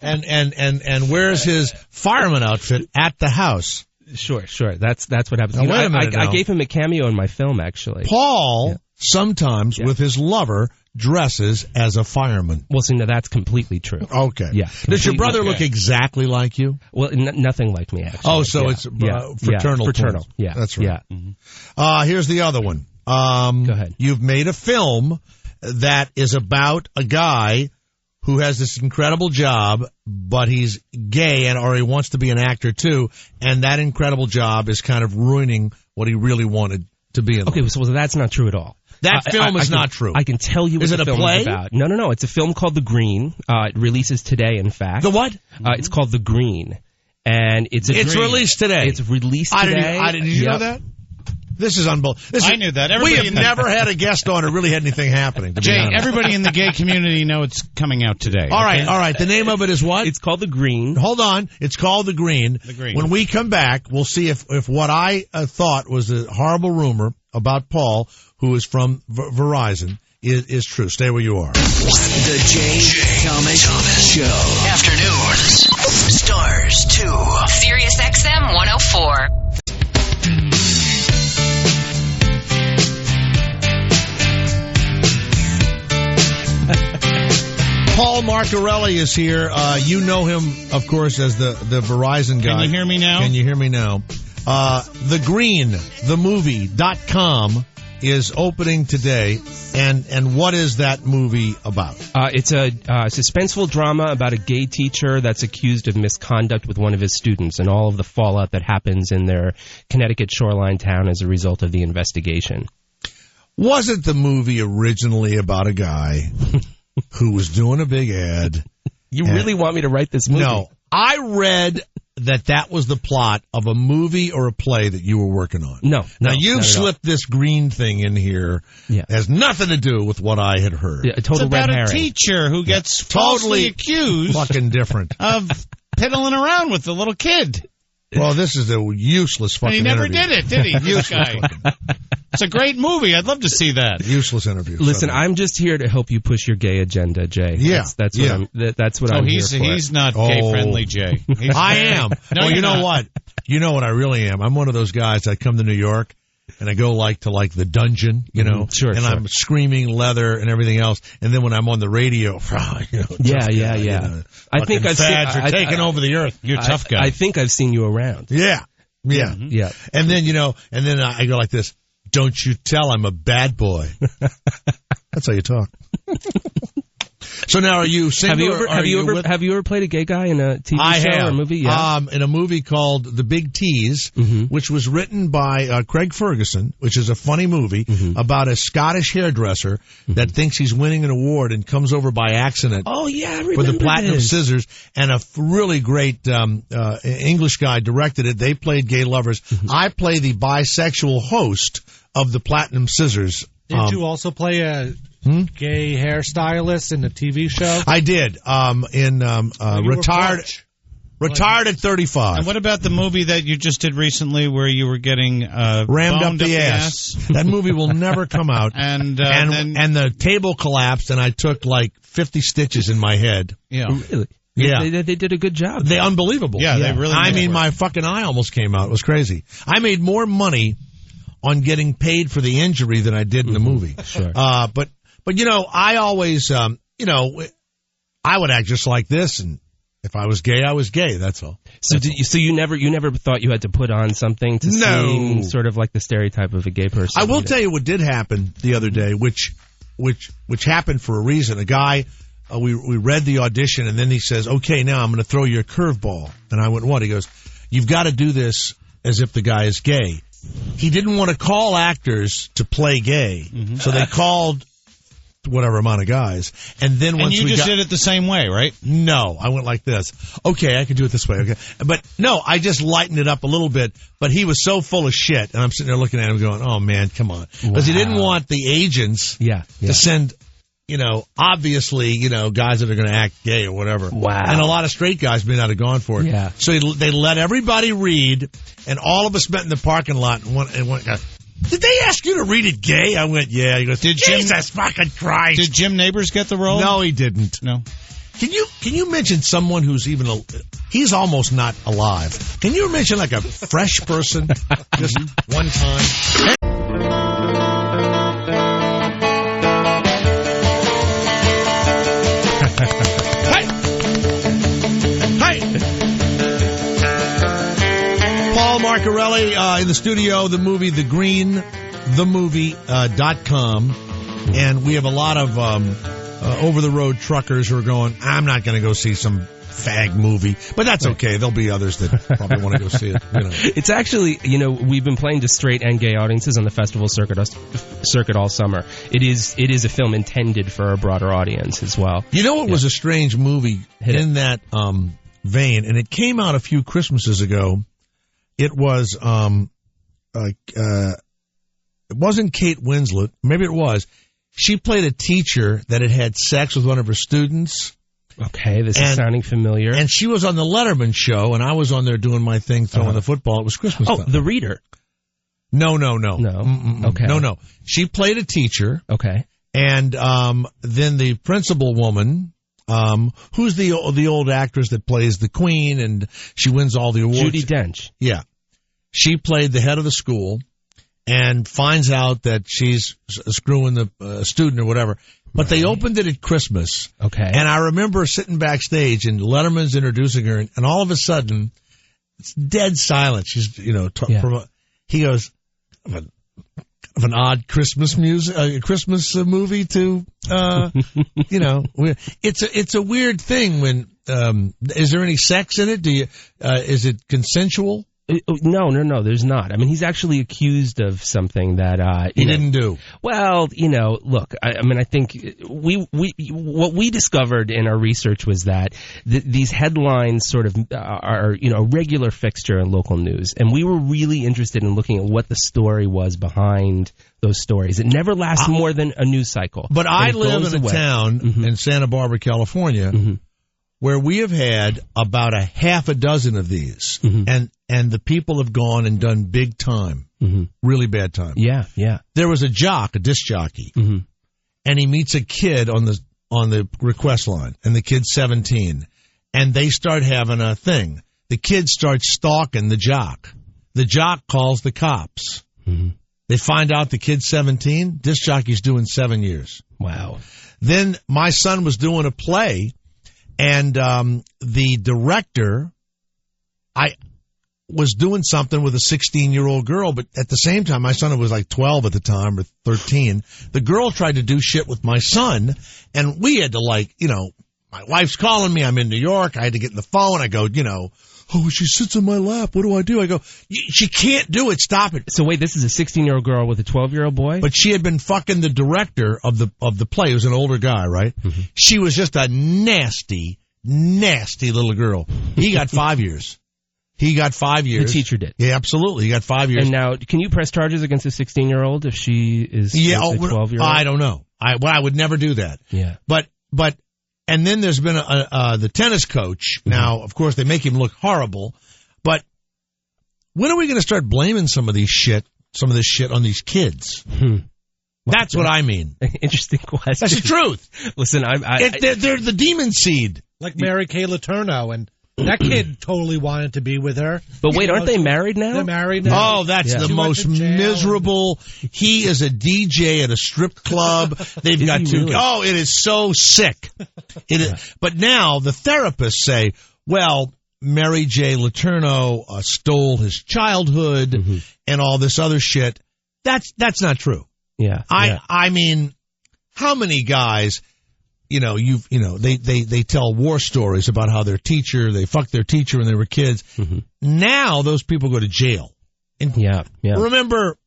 And wears his fireman outfit at the house. Sure. That's what happens. Now, wait a minute I gave him a cameo in my film, actually. Paul sometimes with his lover dresses as a fireman. Well, see, now that's completely true. Okay. Yeah. Does your brother look exactly like you? Well, nothing like me, actually. Oh, so it's fraternal. Fraternal. Yeah. That's right. Yeah. Mm-hmm. Here's the other one. Go ahead. You've made a film that is about a guy who has this incredible job, but he's gay or he wants to be an actor too, and that incredible job is kind of ruining what he really wanted to be in. Okay, so that's not true at all. That film is not true. I can tell you what the film is about. No. It's a film called The Green. It releases today, in fact. The what? It's called The Green. And it's released today. It's released today. Did you know that? This is unbelievable. I knew that. We have never had a guest on or really had anything happening. Jay, everybody in the gay community know it's coming out today. All right. The name of it is what? It's called The Green. Hold on. It's called The Green. The Green. When we come back, we'll see if what I thought was a horrible rumor about Paul, who is from Verizon, is true. Stay where you are. The Jay Thomas Show. Afternoons. Stars 2. Sirius XM 104. Paul Marcarelli is here. You know him, of course, as the Verizon guy. Can you hear me now? Can you hear me now? The Green, the movie.com is opening today. And what is that movie about? It's a suspenseful drama about a gay teacher that's accused of misconduct with one of his students and all of the fallout that happens in their Connecticut shoreline town as a result of the investigation. Wasn't the movie originally about a guy who was doing a big ad? You really want me to write this movie? No. I read that was the plot of a movie or a play that you were working on. No. Now, you've slipped this Green thing in here. Yeah. It has nothing to do with what I had heard. Yeah, a total it's about red herring. a teacher who gets falsely accused fucking different of piddling around with the little kid. Well, this is a useless fucking interview. interview. He never did it, did he? This guy. It's a great movie. I'd love to see that. Useless interview. Listen, I'm just here to help you push your gay agenda, Jay. Yeah. That's what I'm here for. He's not gay-friendly, Jay. I am. No, well, you know not. what? You know what I really am? I'm one of those guys that come to New York, and I go to the dungeon, you know, I'm screaming leather and everything else. And then when I'm on the radio, I think I've seen taking over the earth. You're a tough guy. I think I've seen you around. Yeah. Yeah. And then I go like this. Don't you tell I'm a bad boy. That's how you talk. So now, are you single? Have you ever played a gay guy in a TV show or a movie? Yeah. In a movie called The Big Tease, which was written by Craig Ferguson, which is a funny movie about a Scottish hairdresser that thinks he's winning an award and comes over by accident. Oh yeah, I remember with the Platinum Scissors, and a really great English guy directed it. They played gay lovers. I play the bisexual host of the Platinum Scissors. Did you also play a gay hairstylist in the TV show? I did. Retired at 35. And what about the movie that you just did recently where you were getting rammed up the ass? That movie will never come out. And the table collapsed, and I took like 50 stitches in my head. Yeah. Really? Yeah. They did a good job. They're unbelievable. Yeah, they really I mean, my fucking eye almost came out. It was crazy. I made more money on getting paid for the injury than I did in the movie. Sure. But I always, I would act just like this, and if I was gay, I was gay. That's all. So you never thought you had to put on something to seem sort of like the stereotype of a gay person? I will tell you what did happen the other day, which happened for a reason. A guy, we read the audition, and then he says, "Okay, now I'm going to throw you a curveball." And I went, "What?" He goes, "You've got to do this as if the guy is gay." He didn't want to call actors to play gay, so they called whatever amount of guys. And then once you just did it the same way, right? No, I went like this. Okay, I can do it this way. Okay. But no, I just lightened it up a little bit. But he was so full of shit. And I'm sitting there looking at him going, oh, man, come on. Because he didn't want the agents to send, obviously, guys that are going to act gay or whatever. Wow. And a lot of straight guys may not have gone for it. Yeah. So they let everybody read. And all of us met in the parking lot. And one guy, did they ask you to read it gay? I went, yeah. He goes, Jesus fucking Christ. Did Jim Neighbors get the role? No, he didn't. No. Can you mention someone who's he's almost not alive. Can you mention like a fresh person just one time? Hey! Paul Marcarelli in the studio, the movie The Green, themovie.com. And we have a lot of over-the-road truckers who are going, I'm not going to go see some fag movie. But that's okay. There'll be others that probably want to go see it. It's actually, we've been playing to straight and gay audiences on the festival circuit all summer. It is a film intended for a broader audience as well. You know what was a strange movie in that vein? And it came out a few Christmases ago. It was, it wasn't Kate Winslet. Maybe it was. She played a teacher that had sex with one of her students. Okay, this is sounding familiar. And she was on the Letterman show, and I was on there doing my thing, throwing the football. It was Christmas time. The Reader. No. Okay. No. She played a teacher. Okay. And then the principal woman, who's the old actress that plays the Queen, and she wins all the awards. Judi Dench. Yeah. She played the head of the school. And finds out that she's screwing the student or whatever. But they opened it at Christmas. Okay. And I remember sitting backstage and Letterman's introducing her, and all of a sudden, it's dead silent. She's, he goes, of an odd Christmas Christmas movie to, it's a weird thing when, is there any sex in it? Is it consensual? No, there's not. I mean, he's actually accused of something that he didn't do. Well, look, I think what we discovered in our research was that these headlines sort of are, a regular fixture in local news, and we were really interested in looking at what the story was behind those stories. It never lasts more than a news cycle. But I live in a town in Santa Barbara, California, where we have had about a half a dozen of these, and the people have gone and done big time, really bad time. Yeah. There was a disc jockey, and he meets a kid on the request line, and the kid's 17, and they start having a thing. The kid starts stalking the jock. The jock calls the cops. They find out the kid's 17. Disc jockey's doing 7 years. Wow. Then my son was doing a play. And the director, I was doing something with a 16-year-old girl, but at the same time, my son was like 12 at the time, or 13. The girl tried to do shit with my son, and we had to my wife's calling me. I'm in New York. I had to get in the phone. I go, she sits on my lap. What do? I go, she can't do it. Stop it. So wait, this is a 16-year-old girl with a 12-year-old boy? But she had been fucking the director of the play. It was an older guy, right? She was just a nasty, nasty little girl. He got 5 years. The teacher did. Yeah, absolutely. He got 5 years. And now, can you press charges against a 16-year-old if she is a 12-year-old? I don't know. I would never do that. Yeah. But and then there's been the tennis coach. Now, of course, they make him look horrible. But when are we going to start blaming some of this shit on these kids? That's what I mean. Interesting question. That's the truth. Listen, they're the demon seed. Like Mary Kay Letourneau, and that kid totally wanted to be with her. But wait, aren't they married now? They're married now. Oh, that's the most miserable. He is a DJ at a strip club. They've got two. Really? Oh, it is so sick. It is. But now the therapists say, well, Mary J. Letourneau stole his childhood and all this other shit. That's not true. Yeah. I mean, how many guys, they tell war stories about how they fucked their teacher when they were kids. Now those people go to jail. And remember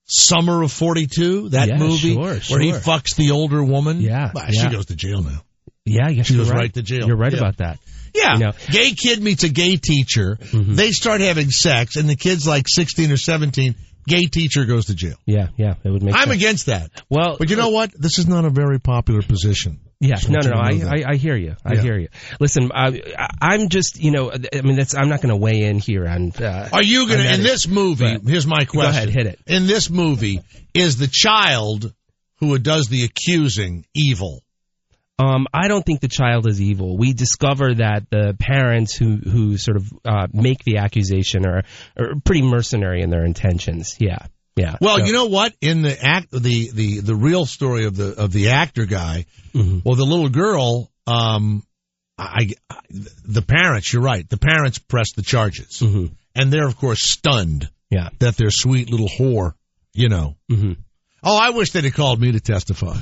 Summer of 42, that movie sure. where he fucks the older woman. Yeah, She goes to jail now. Yeah, yes, she goes right to jail. You're right about that. Yeah, you know, gay kid meets a gay teacher. They start having sex, and the kid's like 16 or 17. Gay teacher goes to jail. Yeah, it would make sense. I'm against that. Well, but you know what? This is not a very popular position. Yeah, no. I hear you. I hear you. Listen, I'm just, I mean, I'm not going to weigh in here on. Are you going to, in this movie, here's my question. Go ahead, hit it. In this movie, is the child who does the accusing evil? I don't think the child is evil. We discover that the parents who sort of make the accusation are pretty mercenary in their intentions. Yeah. Well, you know what? In the the real story of the actor guy, well, the little girl, the parents. You're right. The parents press the charges, and they're of course stunned. Yeah. That their sweet little whore, Oh, I wish they'd have called me to testify.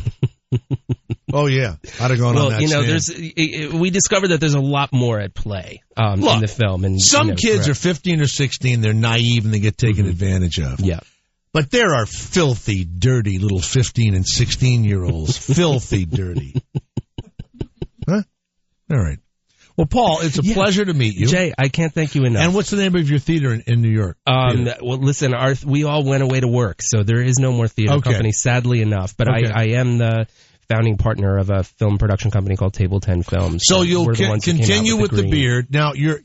Oh yeah, I'd have gone on that stand. We discovered that there's a lot more at play in the film, and some kids are 15 or 16. They're naive and they get taken advantage of. Yeah. But there are filthy, dirty little 15 and 16-year-olds. Filthy, dirty. Huh? All right. Well, Paul, it's a pleasure to meet you. Jay, I can't thank you enough. And what's the name of your theater in New York? Well, listen, we all went away to work, so there is no more theater company, sadly enough. But I am the founding partner of a film production company called Table 10 Films. So you'll continue with the beard. Now, you're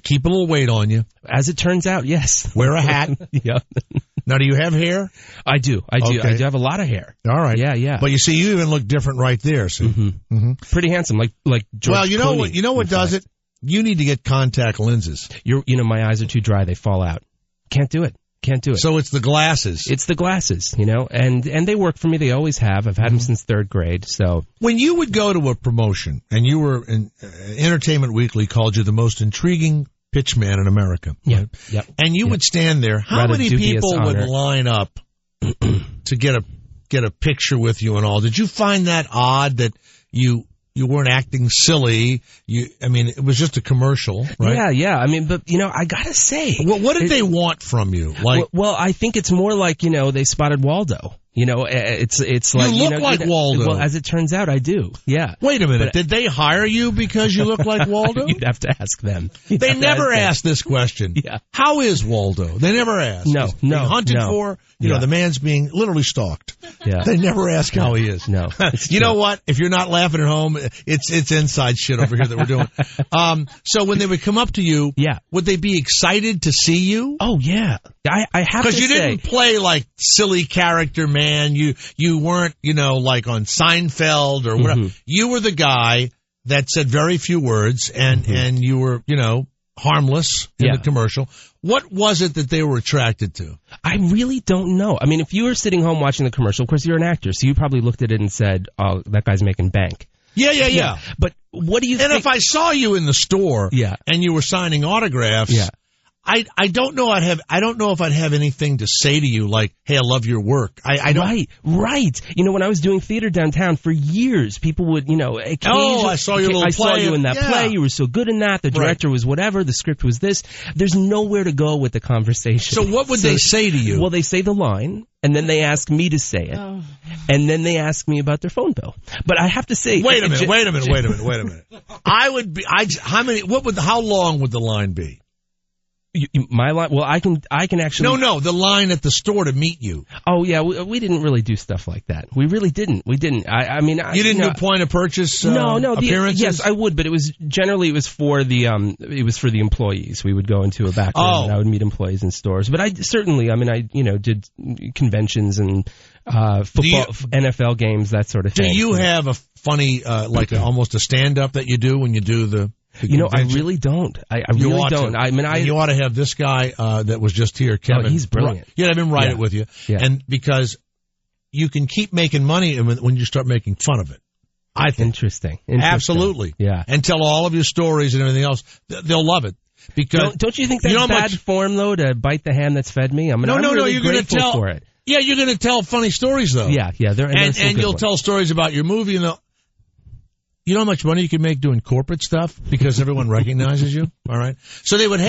keep a little weight on you. As it turns out, yes. Wear a hat. Yeah. Now, do you have hair? I do. I do have a lot of hair. All right. Yeah. But you see, you even look different right there. See? Pretty handsome, like George Well, you know Clooney, what? You know what does it? You need to get contact lenses. My eyes are too dry; they fall out. Can't do it. So it's the glasses. It's the glasses, and they work for me. They always have. I've had them since third grade. So when you would go to a promotion, and you were in Entertainment Weekly called you the most intriguing pitch man in America. Yeah. And you would stand there. How many people would line up to get a picture with you and all? Did you find that odd that you weren't acting silly? It was just a commercial, right? Yeah. I mean, but I gotta say, what did they want from you? Well, I think it's more like they spotted Waldo. It's like you look like Waldo. Well, as it turns out, I do. Yeah. Wait a minute. Did they hire you because you look like Waldo? You'd have to ask them. They never ask this question. Yeah. How is Waldo? They never ask. No. Hunted for. The man's being literally stalked. Yeah. They never ask how he is. No. You know what? If you're not laughing at home, it's inside shit over here that we're doing. So when they would come up to you, would they be excited to see you? Oh yeah. I have to say, because you didn't play like silly character man. You weren't like on Seinfeld or whatever. You were the guy that said very few words and you were harmless in the commercial. What was it that they were attracted to? I really don't know. I mean, if you were sitting home watching the commercial, of course you're an actor, so you probably looked at it and said, "Oh, that guy's making bank." Yeah. But what do you think? And if I saw you in the store and you were signing autographs, I don't know. I don't know if I'd have anything to say to you like, "Hey, I love your work." I don't. Right. When I was doing theater downtown for years, people would, occasionally. Oh, I saw your little play. I saw you in that play. You were so good in that. The director was whatever. The script was this. There's nowhere to go with the conversation. So what would they say to you? Well, they say the line, and then they ask me to say it, and then they ask me about their phone bill. But I have to say, wait a minute. I would be. How long would the line be? My line? Well, I can actually. No, the line at the store to meet you. Oh yeah, we didn't really do stuff like that. We really didn't. We didn't. I mean, you didn't do point of purchase. Appearances. Yes, I would, but it was for the employees. We would go into a back room and I would meet employees in stores. But I did conventions and football, NFL games, that sort of thing. Do you have a funny almost a stand up that you do when you do the? I really don't. I really don't. I mean, you ought to have this guy that was just here, Kevin. Oh, he's brilliant. You have him write it with you, and because you can keep making money when you start making fun of it. I think interesting. Absolutely, and tell all of your stories and everything else. They'll love it. Because don't you think that's bad form though, to bite the hand that's fed me? I'm really you're going to tell for it. Yeah, you're going to tell funny stories though. Yeah, and you'll tell stories about your movie and you know how much money you can make doing corporate stuff because everyone recognizes you? All right. So they would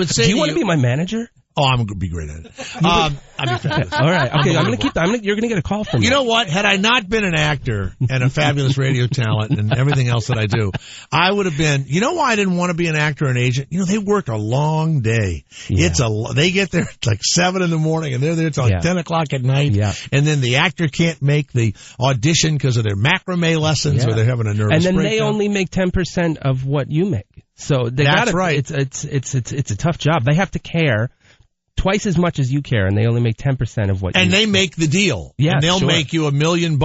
say, "Do you want to be my manager?" Oh, I'm going to be great at it. I'd be fabulous. All right. Okay. You're going to get a call from me. You know what? Had I not been an actor and a fabulous radio talent and everything else that I do, I would have been. You know why I didn't want to be an actor or an agent? You know, they work a long day. Yeah. They get there at like 7 a.m. and they're there till like 10 o'clock at night. Yeah. And then the actor can't make the audition because of their macrame lessons or they're having a nervous breakdown. And then they only make 10% of what you make. So that's right. It's a tough job. They have to care twice as much as you care, and they only make 10% of what. And they make the deal. Yeah, and they'll make you $1 million,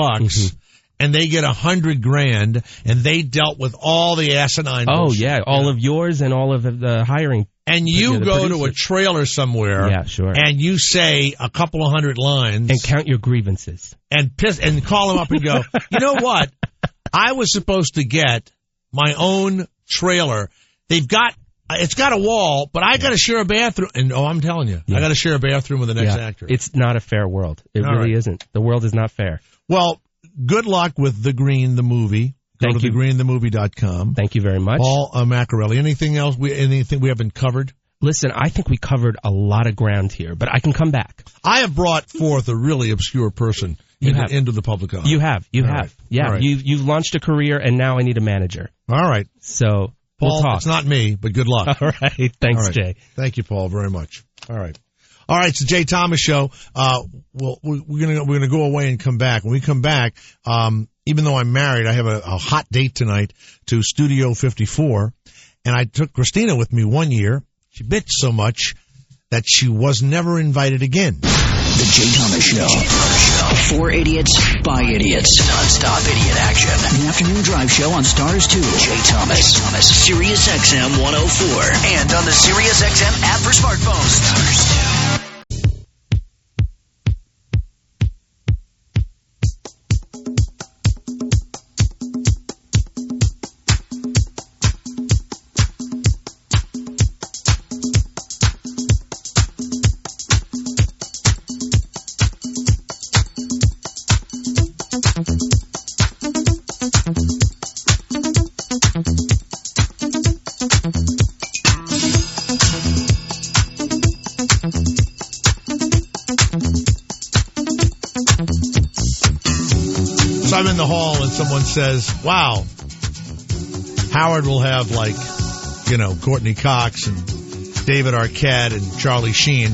and they get $100,000, and they dealt with all the asinine. bullshit. Yeah, all of yours and all of the hiring. And you go to a trailer somewhere, and you say a couple of hundred lines, and count your grievances, and call them up and go, you know what? I was supposed to get my own trailer. It's got a wall, but I got to share a bathroom. And I'm telling you, I got to share a bathroom with the next actor. It's not a fair world. It really isn't. The world is not fair. Well, good luck with The Green, the movie. Go to thegreenthemovie.com. Thank you very much. Paul Maccarelli. Anything else? Anything we haven't covered? Listen, I think we covered a lot of ground here, but I can come back. I have brought forth a really obscure person into the public eye. You have. Right. Yeah. Right. You've launched a career, and now I need a manager. All right. So Paul, we'll talk. It's not me, but good luck. All right. Thanks, Jay. Thank you, Paul, very much. All right. It's the Jay Thomas Show. We're gonna go away and come back. When we come back, even though I'm married, I have a hot date tonight to Studio 54, and I took Christina with me 1 year. She bitched so much that she was never invited again. The Jay Thomas Show. For idiots, by idiots. Non-stop idiot action. The afternoon drive show on Stars 2. Jay Thomas. Sirius XM 104. And on the Sirius XM app for smartphones. Stars 2. So I'm in the hall and someone says, wow, Howard will have Courtney Cox and David Arquette and Charlie Sheen.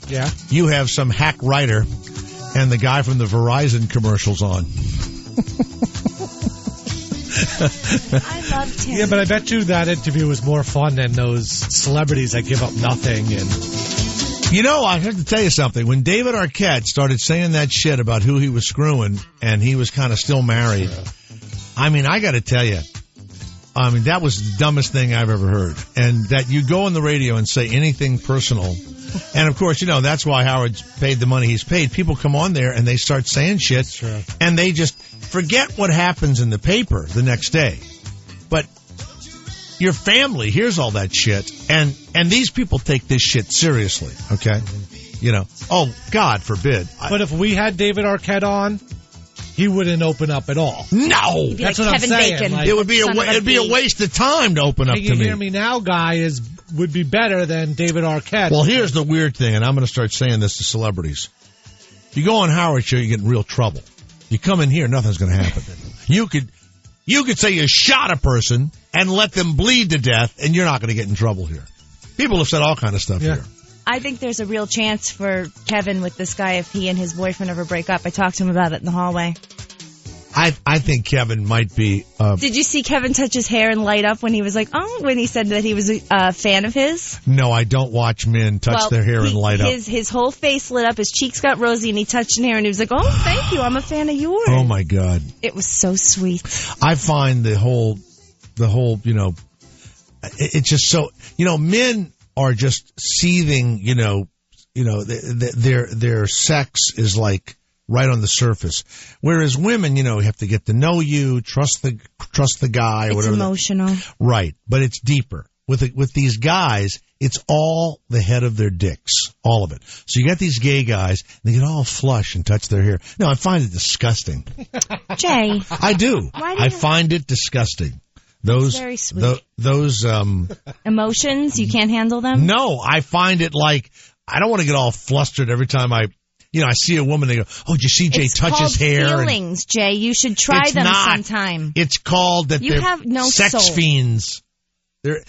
Yeah. You have some hack writer and the guy from the Verizon commercials on. I loved him. Yeah, but I bet you that interview was more fun than those celebrities that give up nothing. And you know, I have to tell you something. When David Arquette started saying that shit about who he was screwing and he was kind of still married, I mean, I got to tell you, that was the dumbest thing I've ever heard. And that you go on the radio and say anything personal. And, of course, that's why Howard's paid the money he's paid. People come on there and they start saying shit. And they just forget what happens in the paper the next day. But your family hears all that shit. And these people take this shit seriously, okay? Oh, God forbid. But if we had David Arquette on, he wouldn't open up at all. No! That's like what Kevin I'm saying. Bacon. It would be it'd be a waste of time to open up to me. You Hear Me Now guy would be better than David Arquette. Well, here's the weird thing, and I'm going to start saying this to celebrities. If you go on Howard's show, you get in real trouble. You come in here, nothing's going to happen. You could say you shot a person and let them bleed to death, and you're not going to get in trouble here. People have said all kind of stuff here. I think there's a real chance for Kevin with this guy if he and his boyfriend ever break up. I talked to him about it in the hallway. I think Kevin might be... Did you see Kevin touch his hair and light up when he was when he said that he was a fan of his? No, I don't watch men touch their hair and light up. His whole face lit up, his cheeks got rosy, and he touched his hair, and he was like, oh, thank you, I'm a fan of yours. Oh, my God. It was so sweet. I find the whole, it's just so, men are just seething, their sex is like right on the surface. Whereas women, have to get to know you, trust the guy or whatever. It's emotional. Right. But it's deeper. With these guys, it's all the head of their dicks. All of it. So you got these gay guys, they get all flush and touch their hair. No, I find it disgusting. Jay. I do. I find it disgusting. Those very sweet. Those emotions, you can't handle them? No, I find it like I don't want to get all flustered every time I see a woman. They go, "Oh, did you see Jay touch his hair?" It's called feelings, Jay. You should try them sometime. It's called that you have no sex soul. fiends.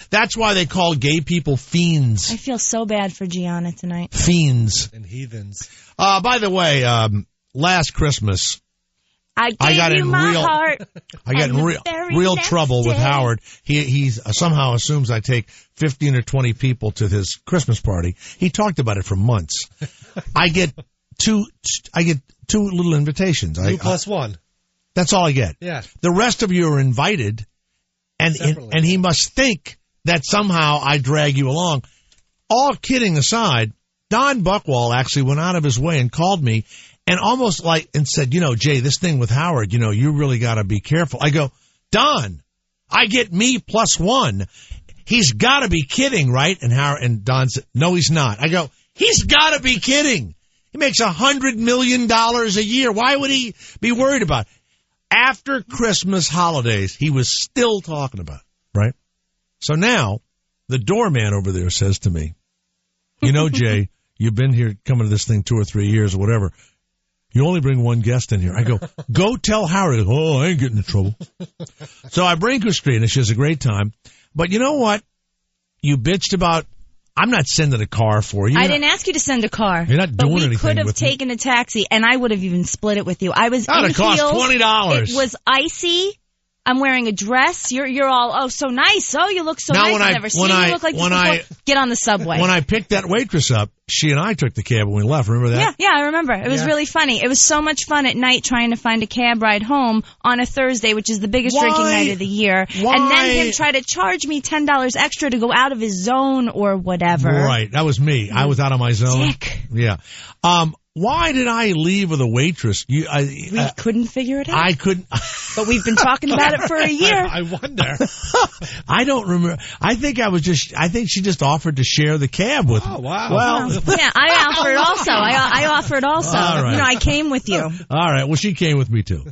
That's why they call gay people fiends. I feel so bad for Gianna tonight. Fiends and heathens. By the way, last Christmas, I got in real trouble with Howard. He somehow assumes I take 15 or 20 people to his Christmas party. He talked about it for months. I get two little invitations. 2 plus 1. That's all I get. Yeah. The rest of you are invited, and he must think that somehow I drag you along. All kidding aside, Don Buchwald actually went out of his way and called me and almost and said, Jay, this thing with Howard, you really got to be careful. I go, Don, I get me plus 1. He's got to be kidding, right? And Don said, no, he's not. I go, he's got to be kidding. He makes $100 million a year. Why would he be worried about it? After Christmas holidays, he was still talking about it, right? So now the doorman over there says to me, Jay, you've been here coming to this thing 2 or 3 years or whatever. You only bring one guest in here. I go, go tell Howard. Oh, I ain't getting in trouble. So I bring Kristina. She has a great time. But you know what? You bitched about, I'm not sending a car for you. I didn't ask you to send a car. You're not doing anything with me. But we could have taken a taxi, and I would have even split it with you. I was that would have cost $20. It was icy. I'm wearing a dress. You're all, oh, so nice. Oh, you look so nice. I've never seen you look like this before. Get on the subway. When I picked that waitress up, she and I took the cab when we left. Remember that? Yeah, I remember. It was really funny. It was so much fun at night trying to find a cab ride home on a Thursday, which is the biggest drinking night of the year. Why? And then him try to charge me $10 extra to go out of his zone or whatever. Right. That was me. I was out of my zone. Dick. Yeah. Why did I leave with a waitress? We couldn't figure it out. I couldn't. But we've been talking about it for a year. I wonder. I don't remember. I think she just offered to share the cab with me. Oh, wow. Well, yeah, I offered also. I offered also. All right. I came with you. All right. Well, she came with me too.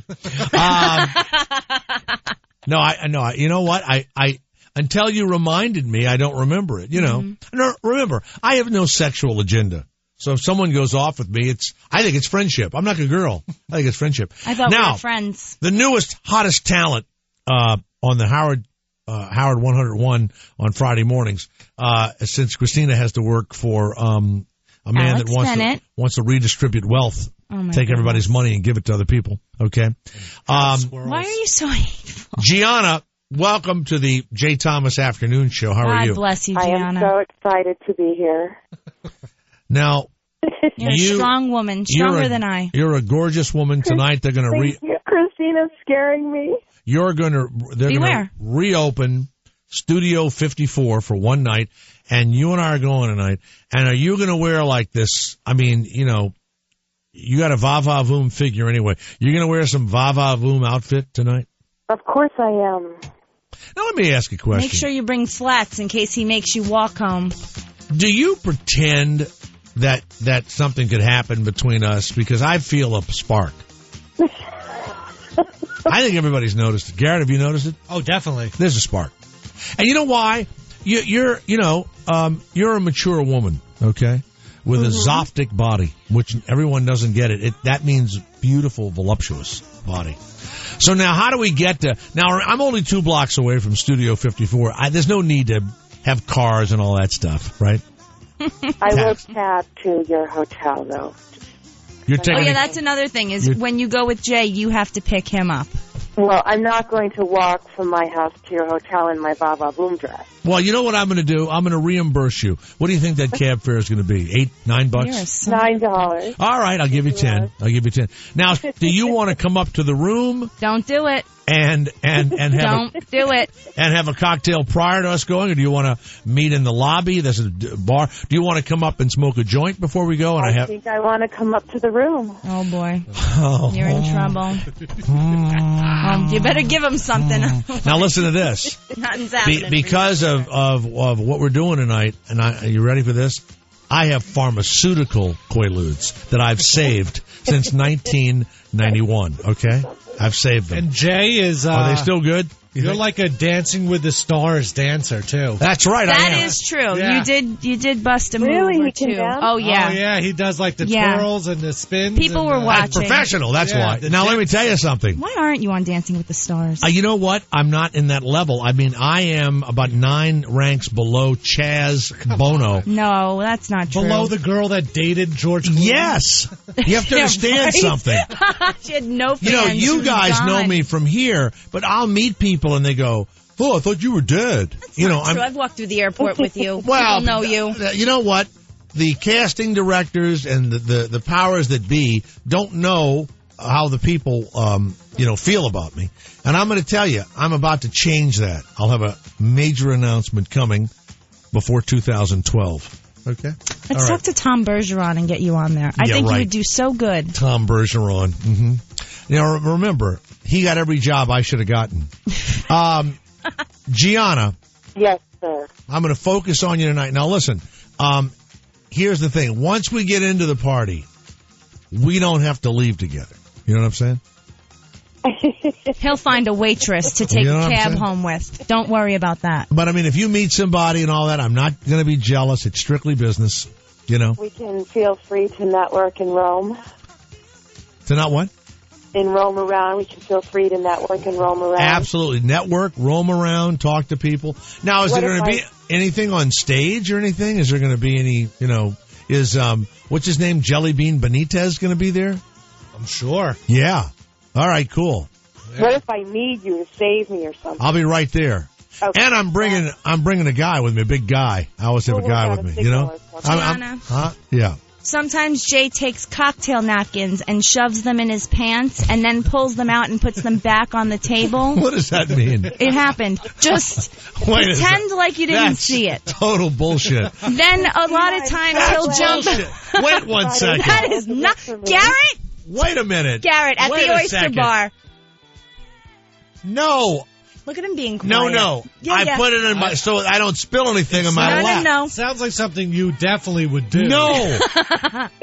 No, you know what? I until you reminded me, I don't remember it. No, remember, I have no sexual agenda. So if someone goes off with me, I think it's friendship. I'm not a girl. I think it's friendship. I thought we were friends. The newest, hottest talent on the Howard 101 on Friday mornings, since Kristina has to work for a man Alex that wants to redistribute wealth, take everybody's money and give it to other people. Okay. Why are you so hateful? Gianna, welcome to the Jay Thomas Afternoon Show. How are you? God bless you, Gianna. I am so excited to be here. Now, you're a strong woman, stronger than I. You're a gorgeous woman. Tonight they're going to Kristina's scaring me. They're going to reopen Studio 54 for one night, and you and I are going tonight. And are you going to wear like this? I mean, you got a va-va-voom figure anyway. You're going to wear some va-va-voom outfit tonight? Of course I am. Now let me ask you a question. Make sure you bring flats in case he makes you walk home. Do you pretend that something could happen between us? Because I feel a spark. I think everybody's noticed it. Garrett, have you noticed it? Oh, definitely. There's a spark. And you know why? You're a mature woman, okay, with a Zoftic body, which everyone doesn't get it. That means beautiful, voluptuous body. So now how do we get to... Now, I'm only 2 blocks away from Studio 54. There's no need to have cars and all that stuff, right? I will cab to your hotel, though. That's another thing is when you go with Jay, you have to pick him up. Well, I'm not going to walk from my house to your hotel in my Baba Boom dress. Well, you know what I'm going to do? I'm going to reimburse you. What do you think that cab fare is going to be? $8, $9? $9. All right, I'll give you 10. I'll give you 10. Now, do you want to come up to the room? Don't do it. And have don't do it. And have a cocktail prior to us going, or do you want to meet in the lobby? There's a bar. Do you want to come up and smoke a joint before we go? I think I want to come up to the room. Oh boy, you're in trouble. You better give him something. Now listen to this. Nothing's happening. Because of what we're doing tonight, and are you ready for this? I have pharmaceutical Quaaludes that I've saved since 1991. Okay. I've saved them. And Jay is... Are they still good? You're like a Dancing with the Stars dancer, too. That's right, I am. That is true. Yeah. You did bust a move Really? or He can two. dance? Oh, yeah. Oh, yeah, he does like the twirls and the spins. People and were the- watching. Professional, that's Yeah, why. the Now, let me dips. tell you something. Why aren't you on Dancing with the Stars? You know what? I'm not in that level. I mean, I am about 9 ranks below Chaz Bono. No, that's not true. Below the girl that dated George Clooney. Yes. You have to Yeah, understand right? something. She had no fans. You know, She you was guys know gone. me from here, but I'll meet people and they go, "Oh, I thought you were dead." You know, True, I've walked through the airport with you. well, People know you. You know what? The casting directors and the powers that be don't know how the people, feel about me. And I'm going to tell you, I'm about to change that. I'll have a major announcement coming before 2012. Okay? Let's talk to Tom Bergeron and get you on there. I Yeah, think you right. would do so good. Tom Bergeron. Mm-hmm. Now, remember, he got every job I should have gotten. Gianna, Yes, sir. I'm going to focus on you tonight. Now, listen, here's the thing. Once we get into the party, we don't have to leave together. You know what I'm saying? He'll find a waitress to take You know a what I'm cab saying? home with. Don't worry about that. But, I mean, if you meet somebody and all that, I'm not going to be jealous. It's strictly business, you know. We can feel free to network and roam. To not what? And roam around. We can feel free to network and roam around. Absolutely. Network, roam around, talk to people. Now, is What there if going to be anything on stage or anything? Is there going to be any, is, what's his name, Jelly Bean Benitez going to be there? I'm sure. Yeah. All right, cool. What if I need you to save me or something? I'll be right there. Okay. And I'm bringing a guy with me, a big guy. I always have a We'll guy work with out me, a you know? signal or something. Huh? Yeah. Sometimes Jay takes cocktail napkins and shoves them in his pants and then pulls them out and puts them back on the table. What does that mean? It happened. Just Wait a pretend second. like you didn't That's see it. Total bullshit. Then a lot of times he'll jump. Bullshit. Wait one second. That is not Garrett. Wait a minute. Garrett at Wait the a oyster second. bar. No. Look at him being quiet. No. Yeah, I yeah. put it in my, so I don't spill anything in my lap. No. Sounds like something you definitely would do. No.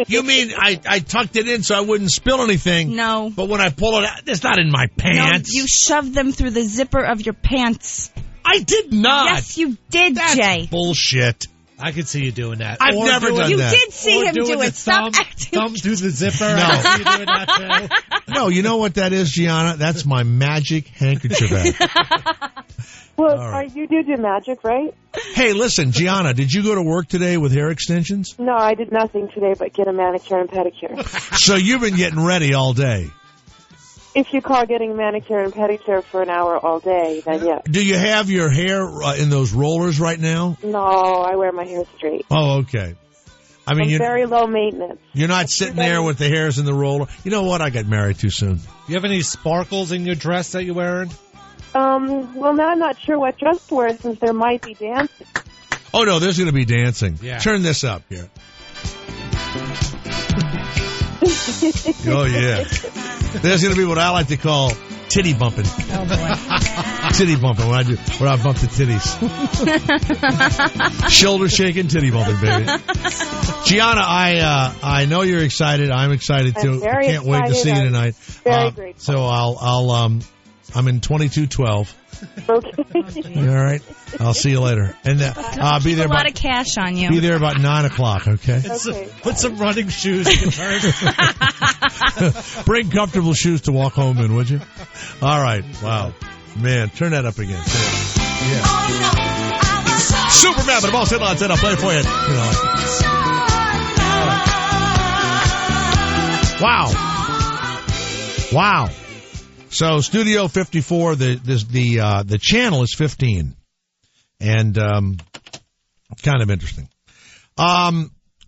You mean I tucked it in so I wouldn't spill anything? No. But when I pull it out, it's not in my pants. No, you shoved them through the zipper of your pants. I did not. Yes, you did, That's Jay. bullshit. I could see you doing that. I've Or never doing- done You that. did see or him doing do the it. Stop thumb, acting. thumb through the zipper. No. I see you doing that too. No, you know what that is, Gianna? That's my magic handkerchief bag. Well, right. you do magic, right? Hey, listen, Gianna, did you go to work today with hair extensions? No, I did nothing today but get a manicure and pedicure. So you've been getting ready all day. If you call getting a manicure and pedicure for an hour all day, then yes. Do you have your hair in those rollers right now? No, I wear my hair straight. Oh, okay. I mean, I'm very low maintenance. you're not sitting there with the hairs in the roller. You know what? I got married too soon. You have any sparkles in your dress that you're wearing? Well, now I'm not sure what dress to wear since there might be dancing. Oh, no, there's going to be dancing. Yeah. Turn this up here. Oh, yeah. There's going to be what I like to call titty bumping. Oh, boy. Titty bumping when I bump the titties. Shoulder shaking, titty bumping, baby. Gianna, I know you're excited. I'm excited too. I'm very I can't wait to excited. see you I'm tonight. very grateful. So I'm in 2212. Okay. All right. I'll see you later. And I'll be there a lot about of cash on you. be there about 9:00. Okay. Okay. Put some running shoes in first. Bring comfortable shoes to walk home in, would you? All right. Wow. Man, turn that up again. Yeah. Superman, but the boss headlines said I'll play it for you. Wow. So Studio 54, the channel is 15. And kind of interesting.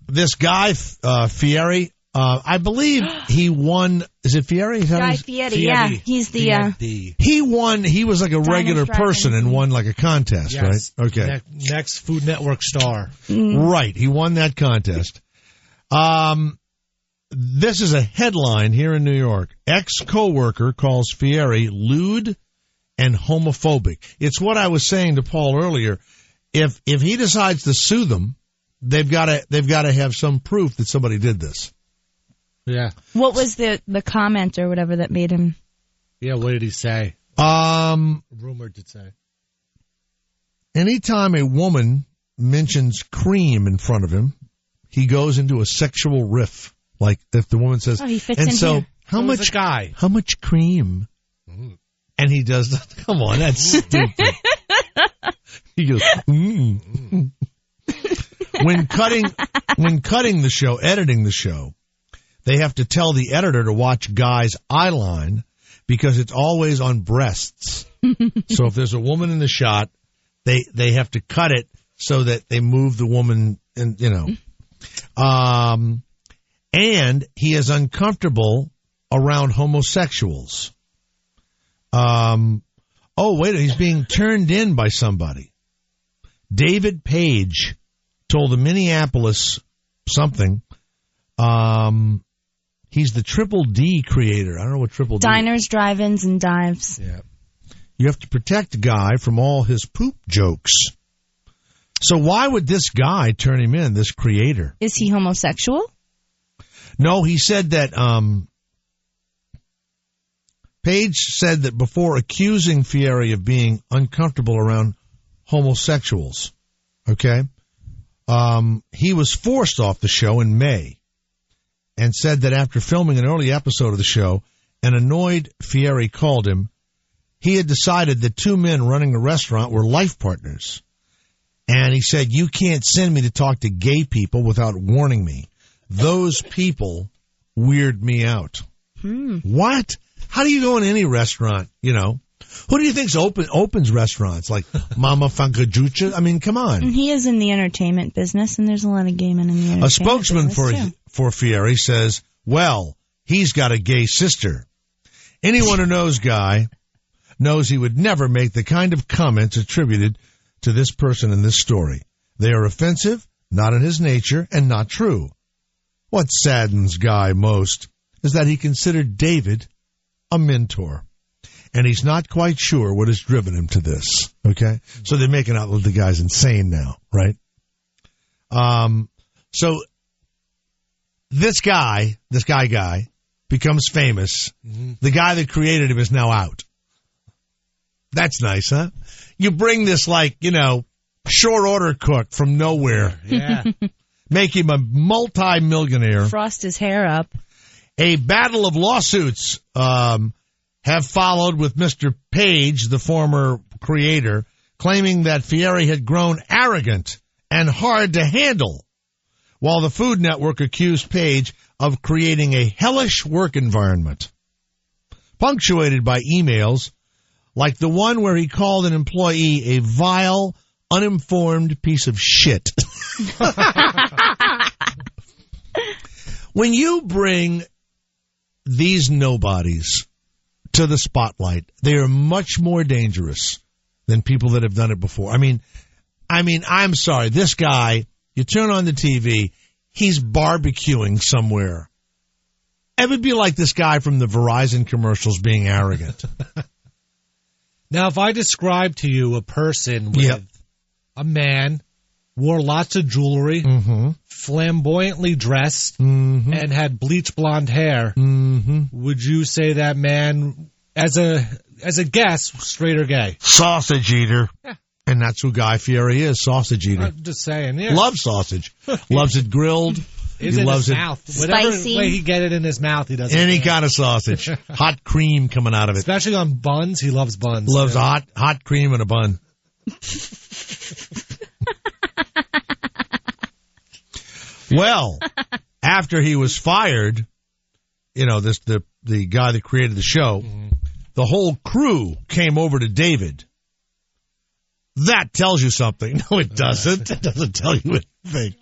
This guy Fieri, I believe he won. Is it Fieri? Is that Guy his- Fieri, yeah. He's the, He won. He was like a regular Dragon. person and won like a contest, Yes. right? Okay. Next Food Network star. Right. He won that contest. This is a headline here in New York. Ex-coworker calls Fieri lewd and homophobic. It's what I was saying to Paul earlier. If he decides to sue them, they've got to have some proof that somebody did this. Yeah. what was the comment or whatever that made him? Yeah, what did he say? Rumored to say. Anytime a woman mentions cream in front of him, he goes into a sexual riff. Like if the woman says, he fits and in so here. how much guy? How much cream? And he does that. Come on, that's stupid. He goes, When cutting the show, editing the show, they have to tell the editor to watch Guy's eye line because it's always on breasts. So if there's a woman in the shot, they have to cut it so that they move the woman, and and he is uncomfortable around homosexuals. He's being turned in by somebody. David Page told the Minneapolis something. He's the Triple D creator. I don't know what Triple D is. Diners, drive-ins, and dives. Yeah. You have to protect Guy from all his poop jokes. So why would this guy turn him in, this creator? Is he homosexual? No, he said that, Page said that before accusing Fieri of being uncomfortable around homosexuals, okay, he was forced off the show in May and said that after filming an early episode of the show, an annoyed Fieri called him. He had decided that two men running a restaurant were life partners. And he said, you can't send me to talk to gay people without warning me. Those people weird me out. What? How do you go in any restaurant, Who do you think's opens restaurants? Like Mama Fankajucha? I mean, come on. And he is in the entertainment business, and there's a lot of gay men in the entertainment A spokesman business, for Fieri says, well, he's got a gay sister. Anyone who knows Guy knows he would never make the kind of comments attributed to this person in this story. They are offensive, not in his nature, and not true. What saddens Guy most is that he considered David a mentor. And he's not quite sure what has driven him to this, okay? So they're making out that the guy's insane now, right? So this guy becomes famous. The guy that created him is now out. That's nice, huh? You bring this, short order cook from nowhere. Yeah. Make him a multi-millionaire. Frost his hair up. A battle of lawsuits have followed with Mr. Page, the former creator, claiming that Fieri had grown arrogant and hard to handle, while the Food Network accused Page of creating a hellish work environment, punctuated by emails like the one where he called an employee a vile, uninformed piece of shit. When you bring these nobodies to the spotlight, they are much more dangerous than people that have done it before. I mean, I'm sorry. This guy, you turn on the TV, he's barbecuing somewhere. It would be like this guy from the Verizon commercials being arrogant. Now, if I describe to you a person with a man, wore lots of jewelry, flamboyantly dressed, and had bleach blonde hair, would you say that man, as a guess, straight or gay? Sausage eater. Yeah. And that's who Guy Fieri is, sausage eater. I'm just saying, yeah. Loves sausage. Loves it grilled. He loves his mouth. Whatever way he get it in his mouth, he does. Any kind of sausage. Hot cream coming out of it. Especially on buns. He loves buns. Loves hot cream in a bun. Well, after he was fired, the guy that created the show, the whole crew came over to David. That tells you something. No, it doesn't. It doesn't tell you anything.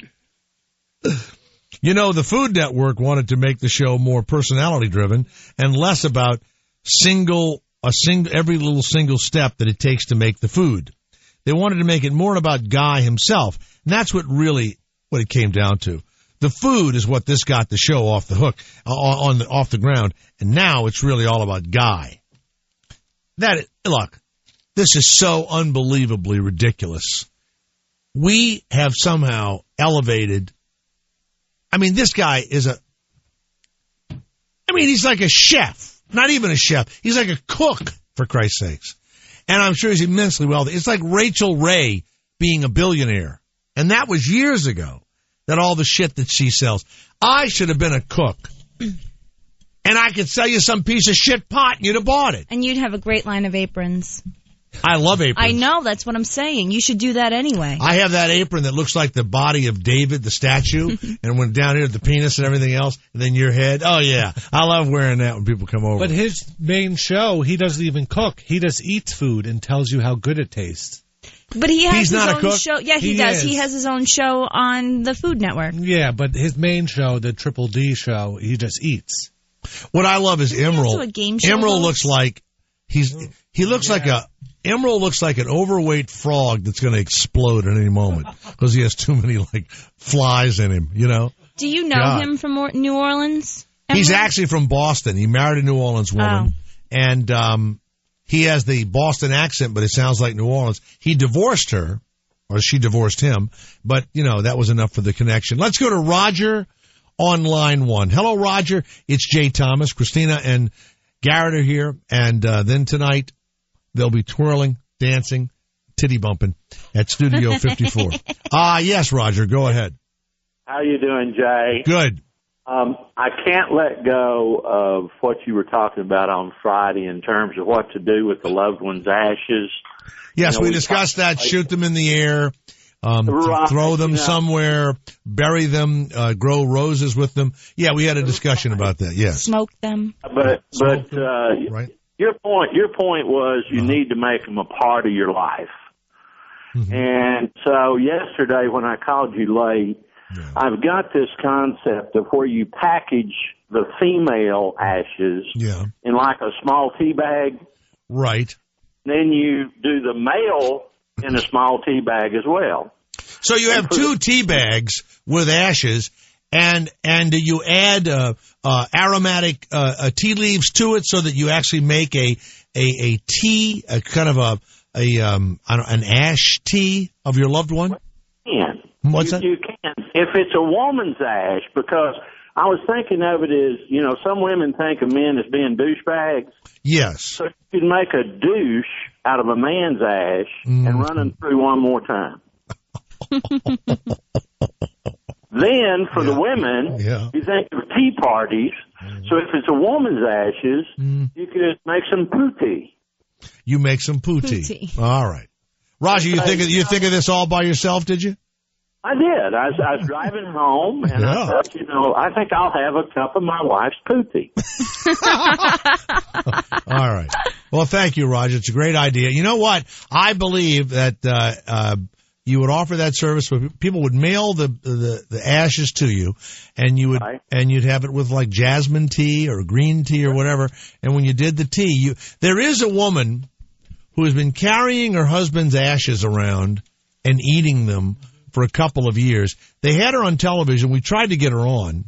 The Food Network wanted to make the show more personality-driven and less about every little single step that it takes to make the food. They wanted to make it more about Guy himself, and that's what it came down to. The food is what this got the show off the hook, off the ground, and now it's really all about Guy. Look, this is so unbelievably ridiculous. We have somehow elevated. This guy is he's like a chef. Not even a chef. He's like a cook for Christ's sakes. And I'm sure he's immensely wealthy. It's like Rachel Ray being a billionaire. And that was years ago, that all the shit that she sells. I should have been a cook. And I could sell you some piece of shit pot and you'd have bought it. And you'd have a great line of aprons. I love aprons. I know, that's what I'm saying. You should do that anyway. I have that apron that looks like the body of David, the statue, and went down here the penis and everything else, and then your head. Oh, yeah. I love wearing that when people come over. But his main show, he doesn't even cook. He just eats food and tells you how good it tastes. But he has He's his not a own cook? show. Yeah, he does. is. He has his own show on the Food Network. Yeah, but his main show, the Triple D show, he just eats. What I love is Emerald. also a game show Emerald host? looks like Emerald looks like an overweight frog that's going to explode at any moment because he has too many like flies in him, you know. Do you know him from New Orleans? He's Emerald? actually from Boston. He married a New Orleans woman, and he has the Boston accent, but it sounds like New Orleans. He divorced her, or she divorced him, but you know that was enough for the connection. Let's go to Roger on line 1. Hello, Roger. It's Jay Thomas, Kristina, and Garrett are here, and then tonight they'll be twirling, dancing, titty bumping at Studio 54. Yes, Roger, go ahead. How you doing, Jay? Good. I can't let go of what you were talking about on Friday in terms of what to do with the loved one's ashes. Yes, we discussed that. Shoot them in the air, throw them somewhere, bury them, grow roses with them. Yeah, we had a discussion about that. Yes. Smoke them. But right. Your point was you need to make them a part of your life. Mm-hmm. And so yesterday when I called you late, I've got this concept of where you package the female ashes in like a small tea bag. Right. Then you do the male in a small tea bag as well. So you have 2 tea bags with ashes, and do you add aromatic tea leaves to it so that you actually make a tea, a kind of an ash tea of your loved one? What's that? You can. If it's a woman's ash, because I was thinking of it as, you know, some women think of men as being douchebags. Yes. So you can make a douche out of a man's ash and run them through one more time. Then for the women, you think of tea parties. So if it's a woman's ashes, you could make some poo tea. You make some poo tea. All right. Roger, you think of this all by yourself, did you? I did. I was driving home, and I thought, you know, I think I'll have a cup of my wife's poo tea. All right. Well, thank you, Roger. It's a great idea. You know what? I believe that you would offer that service where people would mail the ashes to you, and you would and you'd have it with like jasmine tea or green tea or whatever. And when you did the tea, there is a woman who has been carrying her husband's ashes around and eating them for a couple of years. They had her on television. We tried to get her on.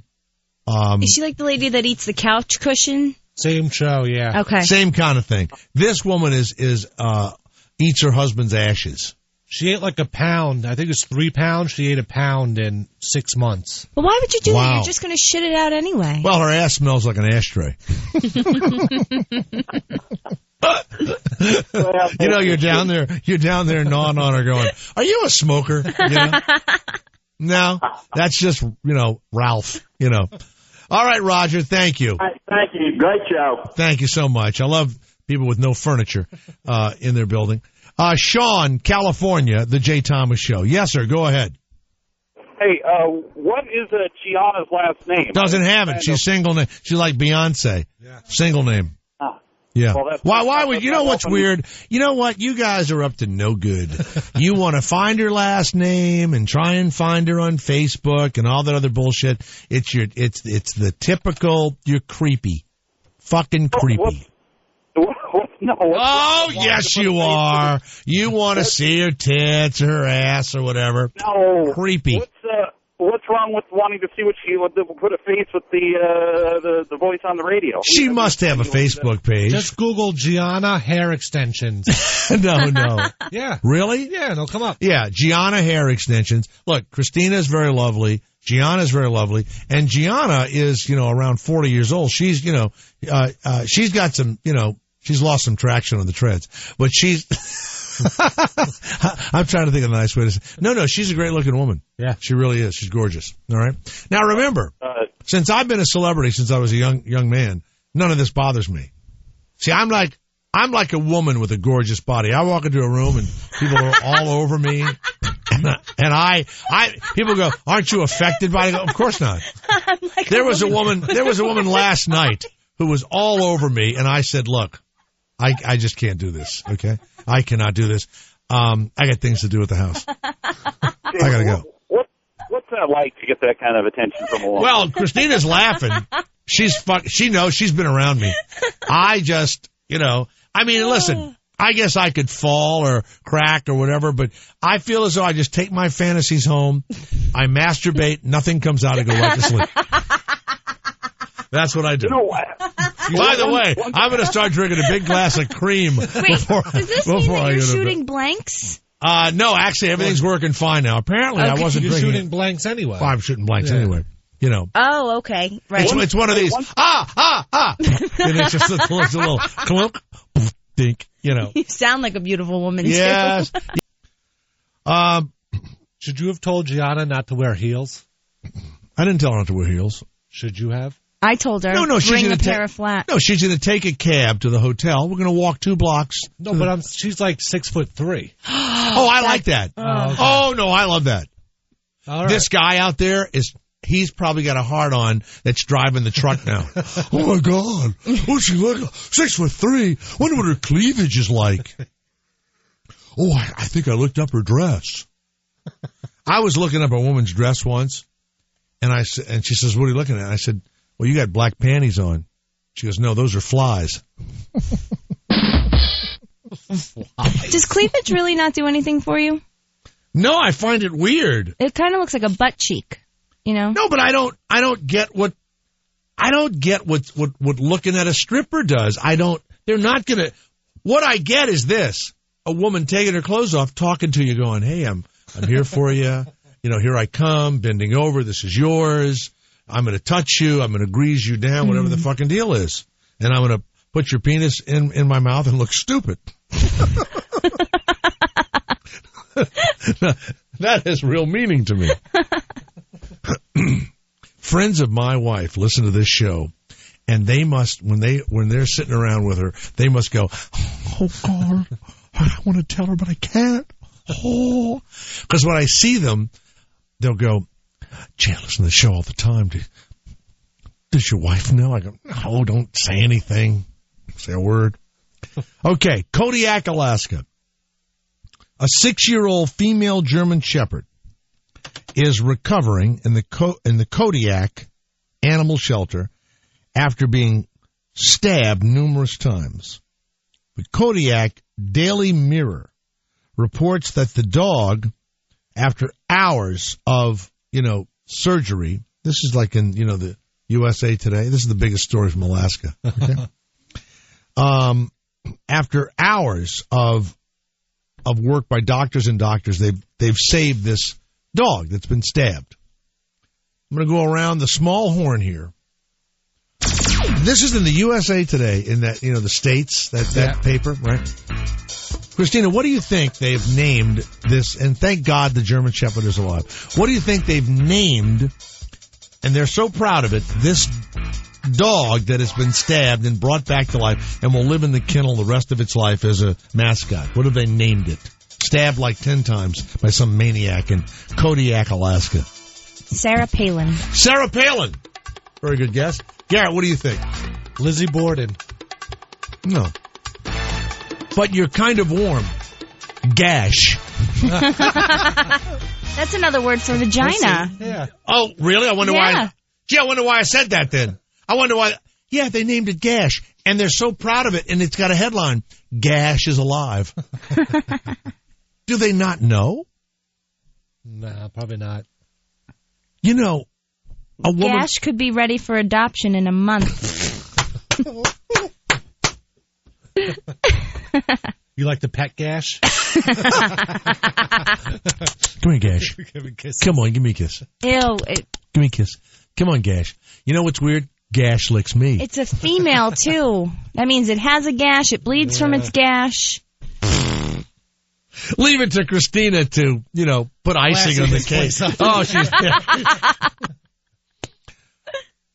Is she like the lady that eats the couch cushion? Same show, yeah. Okay. Same kind of thing. This woman is eats her husband's ashes. She ate like a pound. I think it's 3 pounds. She ate a pound in 6 months. Well, why would you do that? You're just going to shit it out anyway. Well, her ass smells like an ashtray. You know, you're down there gnawing on her going, are you a smoker? You know? No, that's just, you know, Ralph, you know. All right, Roger, thank you. Thank you. Great show. Thank you so much. I love people with no furniture in their building. Sean, California, the Jay Thomas Show. Yes, sir, go ahead. Hey, what is Gianna's last name? Doesn't have it. She's single name. She's like Beyonce. Yeah. Single name. Yeah. Well, why would you know what's weird? You know what? You guys are up to no good. You want to find her last name and try and find her on Facebook and all that other bullshit. It's the typical. You're creepy, fucking creepy. Oh yes, you are. You want to see her tits, or her ass, or whatever. No, creepy. What's wrong with wanting to see what she would put a face with the voice on the radio? She must have a Facebook page. Just Google Gianna hair extensions. No. Yeah. Really? Yeah, they'll come up. Yeah, Gianna hair extensions. Look, Christina's very lovely. Gianna's very lovely. And Gianna is, around 40 years old. She's, she's got some, She's lost some traction on the treads. But she's... I'm trying to think of a nice way to say. No, she's a great-looking woman. Yeah. She really is. She's gorgeous. All right? Now, remember, since I've been a celebrity since I was a young man, none of this bothers me. See, I'm like a woman with a gorgeous body. I walk into a room and people are all over me. And I people go, aren't you affected by it? I go, of course not. There was a woman last night who was all over me, and I said, look, I just can't do this, okay? I cannot do this. I got things to do at the house. I gotta go. What's that like to get that kind of attention from a woman? Well, Christina's laughing. She knows, she's been around me. I just, listen, I guess I could fall or crack or whatever, but I feel as though I just take my fantasies home, I masturbate, nothing comes out, I go right to sleep. That's what I do. By the way, I'm going to start drinking a big glass of cream. Wait, does this mean that you're shooting blanks? No, actually, everything's working fine now. Apparently, I wasn't You're drinking. shooting blanks anyway. Well, I'm shooting blanks anyway. Oh, okay. Right. It's one of these. And it's just a little clunk, dink, You sound like a beautiful woman, yes. Too. Should you have told Gianna not to wear heels? I didn't tell her not to wear heels. Should you have? I told her, no, she's bring gonna a pair of flats. No, she's going to take a cab to the hotel. We're going to walk 2 blocks. No, but she's like 6'3". Oh, I like that. Oh, no, I love that. All right. This guy out there he's probably got a hard-on that's driving the truck now. Oh, my God. What's she look? 6'3". Wonder what her cleavage is like. Oh, I think I looked up her dress. I was looking up a woman's dress once, and she says, what are you looking at? I said, well, you got black panties on. She goes, no, those are flies. Does cleavage really not do anything for you? No, I find it weird. It kind of looks like a butt cheek, No, but I don't get what looking at a stripper does. They're not going to, what I get is this, a woman taking her clothes off, talking to you going, hey, I'm here for you. Here I come, bending over. This is yours. I'm going to touch you. I'm going to grease you down, whatever the fucking deal is. And I'm going to put your penis in my mouth and look stupid. That has real meaning to me. Friends of my wife listen to this show, and they must, when they're sitting around with her, they must go, oh, God, I want to tell her, but I can't. Oh, because when I see them, they'll go, gee, I listen to the show all the time. Does your wife know? I go, no, don't say anything. Say a word. Okay, Kodiak, Alaska. A 6-year-old female German Shepherd is recovering in the Kodiak animal shelter after being stabbed numerous times. The Kodiak Daily Mirror reports that the dog, after hours of surgery. This is like in, the USA Today. This is the biggest story from Alaska. Okay? After hours of work by doctors, they've saved this dog that's been stabbed. I'm going to go around the small horn here. This is in the USA Today, in that, the States, that paper, right? Christina, what do you think they've named this? And thank God the German Shepherd is alive. What do you think they've named, and they're so proud of it, this dog that has been stabbed and brought back to life and will live in the kennel the rest of its life as a mascot? What have they named it? Stabbed like 10 times by some maniac in Kodiak, Alaska. Sarah Palin. Sarah Palin. Very good guess. Garrett, what do you think? Lizzie Borden. No. But you're kind of warm. Gash. That's another word for vagina. Yeah. Oh, really? I wonder why. Gee, I wonder why I said that then. I wonder why. Yeah, they named it Gash, and they're so proud of it, and it's got a headline, Gash is alive. Do they not know? Nah, probably not. A woman... Gash could be ready for adoption in a month. You like the pet Gash? Come here, Gash. Come on, give me a kiss. Ew. Give me a kiss. Come on, Gash. You know what's weird? gash licks me. It's a female, too. That means it has a gash. It bleeds from its gash. Leave it to Christina to, put icing on the cake. Oh, she's...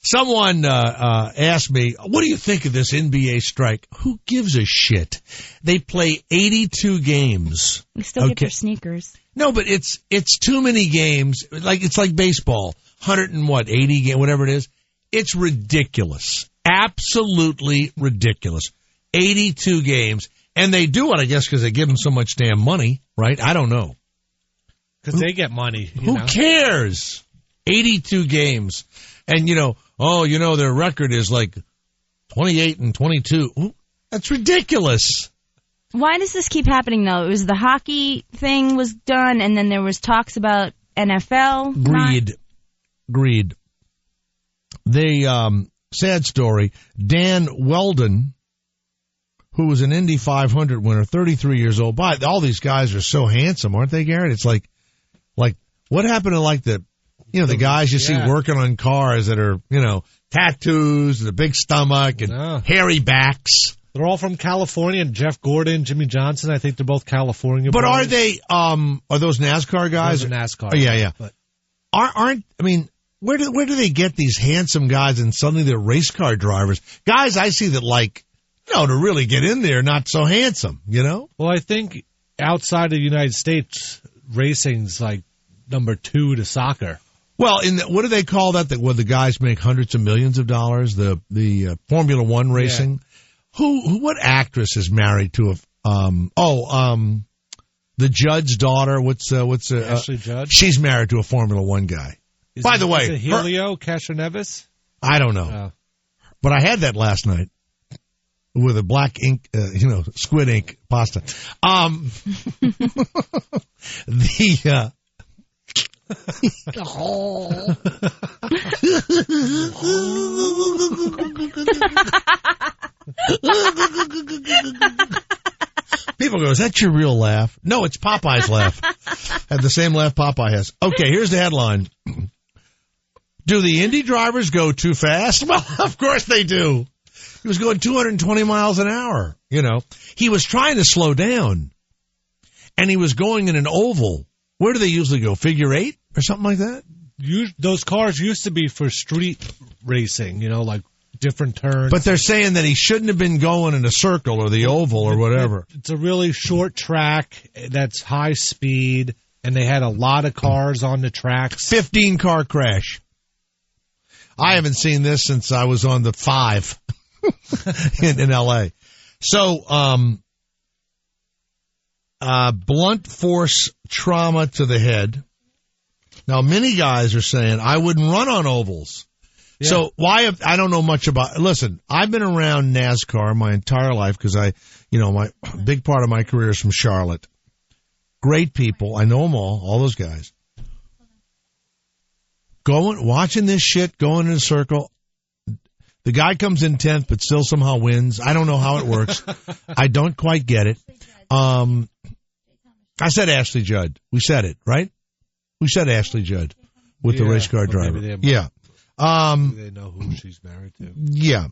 Someone asked me, what do you think of this NBA strike? Who gives a shit? They play 82 games. We still get their sneakers. No, but it's too many games. It's like baseball. 180 games, whatever it is. It's ridiculous. Absolutely ridiculous. 82 games. And they do it, I guess, because they give them so much damn money, right? I don't know. Because they get money. Who cares? 82 games. And, their record is like 28-22. That's ridiculous. Why does this keep happening, though? It was the hockey thing was done, and then there was talks about NFL. Greed. Sad story, Dan Weldon, who was an Indy 500 winner, 33 years old. But all these guys are so handsome, aren't they, Garrett? It's like what happened to the guys you see working on cars that are, tattoos, and a big stomach, and hairy backs. They're all from California. And Jeff Gordon, Jimmy Johnson, I think they're both California. But boys. are they? Are those NASCAR guys? Those are NASCAR. Oh, yeah. But Where do they get these handsome guys and suddenly they're race car drivers? Guys I see that to really get in there, not so handsome, Well, I think outside of the United States, racing's like number 2 to soccer. Well, what do they call that? Where the guys make hundreds of millions of dollars? The Formula One racing. Yeah. What actress is married to the Judd's daughter? What's Ashley Judd? She's married to a Formula One guy. By the way, is it Helio Castroneves? I don't know, but I had that last night with a black ink, squid ink pasta. People go, is that your real laugh? No, it's Popeye's laugh. Had the same laugh Popeye has. Okay, here's the headline. Do the Indy drivers go too fast? Well, of course they do. He was going 220 miles an hour, He was trying to slow down, and he was going in an oval. Where do they usually go, figure 8 or something like that? Those cars used to be for street racing, like different turns. But they're saying that he shouldn't have been going in a circle or the oval or whatever. It's a really short track that's high speed, and they had a lot of cars on the tracks. 15-car crash. I haven't seen this since I was on the 5 in L.A. So, blunt force trauma to the head. Now, many guys are saying, I wouldn't run on ovals. Yeah. So I don't know much about, listen, I've been around NASCAR my entire life because my big part of my career is from Charlotte. Great people. I know them all those guys. Watching this shit, going in a circle. The guy comes in 10th, but still somehow wins. I don't know how it works. I don't quite get it. I said Ashley Judd. We said it, right? We said Ashley Judd with the race car driver. Yeah. Maybe they know who she's married to. Yeah.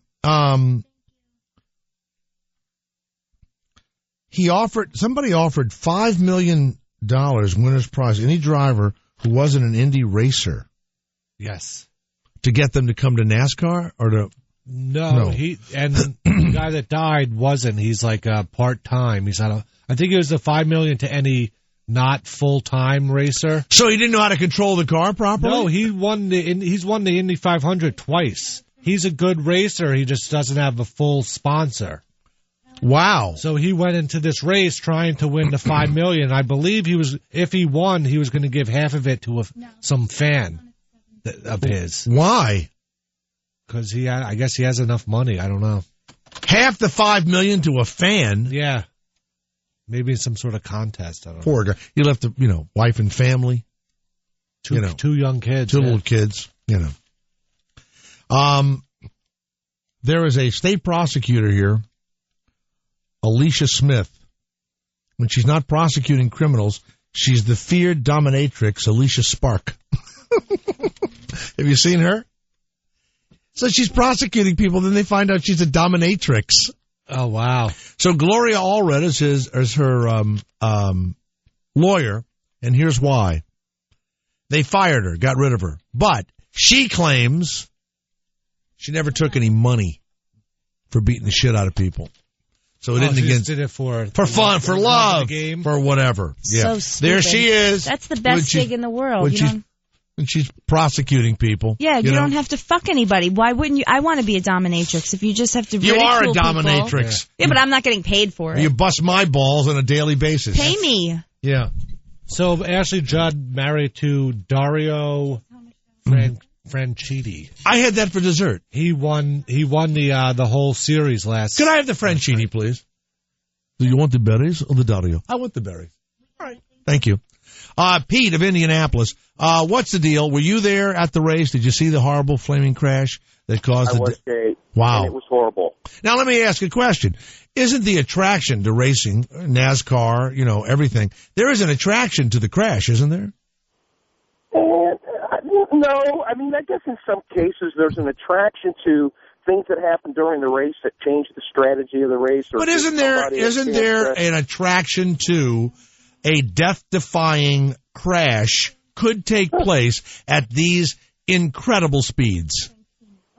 Somebody offered $5 million winner's prize, any driver who wasn't an Indy racer. Yes. To get them to come to NASCAR or to... No. The guy that died wasn't. He's like part-time. I think it was the $5 million to any not full-time racer. So he didn't know how to control the car properly? No, he's won the Indy 500 twice. He's a good racer. He just doesn't have a full sponsor. Wow. So he went into this race trying to win the $5 million. I believe if he won, he was going to give half of it to some fan of his. Why? Because I guess he has enough money. I don't know. Half the $5 million to a fan? Yeah. Maybe some sort of contest. I don't know. Poor guy. He left wife and family. Two young kids. Two little kids, There is a state prosecutor here, Alicia Smith. When she's not prosecuting criminals, she's the feared dominatrix, Alicia Spark. Have you seen her? So she's prosecuting people. Then they find out she's a dominatrix. Oh, wow. So Gloria Allred is her lawyer, and here's why. They fired her, got rid of her. But she claims she never took any money for beating the shit out of people. So it she didn't did it for fun, for love, for whatever. Yeah. So stupid. There she is. That's the best gig in the world. And she's prosecuting people. Yeah, you don't have to fuck anybody. Why wouldn't you? I want to be a dominatrix. If you just have to ridicule You are a people. dominatrix. Yeah, but I'm not getting paid for it. You bust my balls on a daily basis. Pay me. Yeah. So Ashley Judd married to Dario Franchitti. I had that for dessert. He won the whole series last. Could I have the Franchitti, please? Do you want the berries or the Dario? I want the berries. All right. Thank you. Pete of Indianapolis, what's the deal? Were you there at the race? Did you see the horrible flaming crash that caused Wow. And it was horrible. Now, let me ask a question. Isn't the attraction to racing, NASCAR, everything, there is an attraction to the crash, isn't there? No. I mean, I guess in some cases there's an attraction to things that happen during the race that change the strategy of the race. But isn't there an attraction to a death-defying crash could take place at these incredible speeds?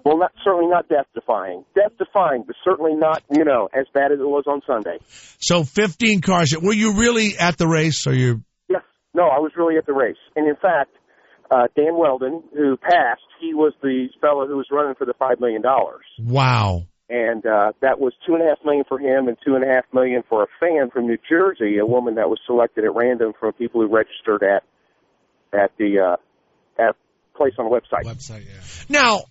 Well, certainly not death-defying. Death-defying, but certainly not, as bad as it was on Sunday. So 15 cars. Were you really at the race? Or you? Yes. No, I was really at the race. And in fact, Dan Weldon, who passed, he was the fellow who was running for the $5 million. Wow. And that was $2.5 million for him and $2.5 million for a fan from New Jersey, a woman that was selected at random from people who registered at the place on the website. Now,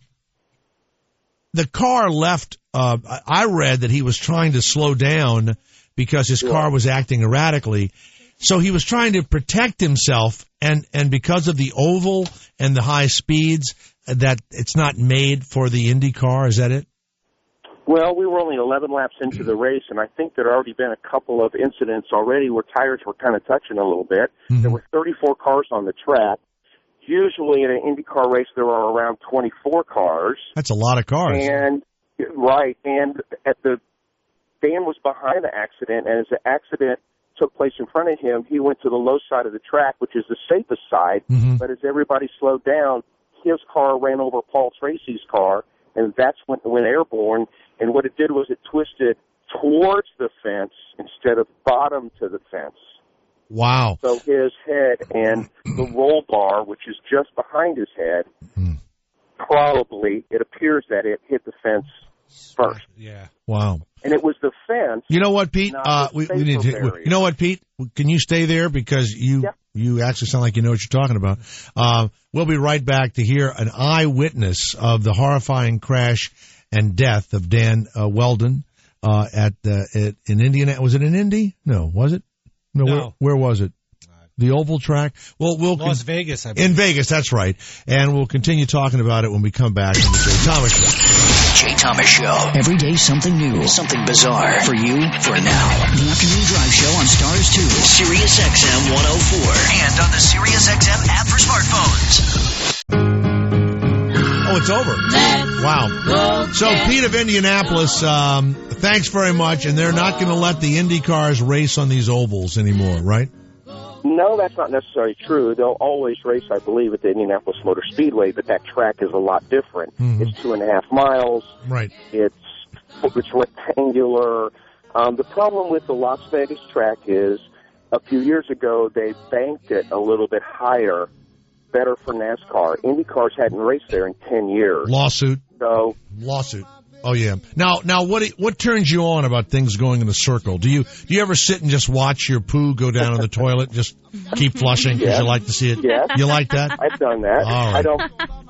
the car left. I read that he was trying to slow down because his car was acting erratically. So he was trying to protect himself, and because of the oval and the high speeds, that it's not made for the Indy car. Is that it? Well, we were only 11 laps into the race, and I think there had already been a couple of incidents already where tires were kind of touching a little bit. Mm-hmm. There were 34 cars on the track. Usually in an IndyCar race, there are around 24 cars. That's a lot of cars. And Dan was behind the accident, and as the accident took place in front of him, he went to the low side of the track, which is the safest side. Mm-hmm. But as everybody slowed down, his car ran over Paul Tracy's car, and that's when it went airborne. And what it did was it twisted towards the fence instead of bottom to the fence. Wow. So his head and the roll bar, which is just behind his head, probably, it appears that it hit the fence first. Yeah. Wow. And it was the fence. You know what, Pete? We need to. You know what, Pete? Can you stay there because you actually sound like you know what you're talking about. We'll be right back to hear an eyewitness of the horrifying crash and death of Dan Weldon in Indiana. Was it in Indy? No, was it? No. Where was it? The oval track? Well, Las Vegas, I believe. In Vegas, that's right. And we'll continue talking about it when we come back to the Jay Thomas Show. Jay Thomas Show. Every day something new, something bizarre. For you, for now. The Afternoon Drive Show on Stars 2, Sirius XM 104, and on the Sirius XM app for smartphones. Oh, it's over. Wow. So, Pete of Indianapolis, thanks very much. And they're not going to let the Indy cars race on these ovals anymore, right? No, that's not necessarily true. They'll always race, I believe, at the Indianapolis Motor Speedway, but that track is a lot different. Mm-hmm. It's 2.5 miles. Right. It's rectangular. The problem with the Las Vegas track is a few years ago they banked it a little bit higher, better for NASCAR. Indy cars hadn't raced there in 10 years. Lawsuit. Oh yeah. Now, what turns you on about things going in a circle? Do you ever sit and just watch your poo go down in the toilet, just keep flushing because you like to see it? Yes. You like that? I've done that. All right.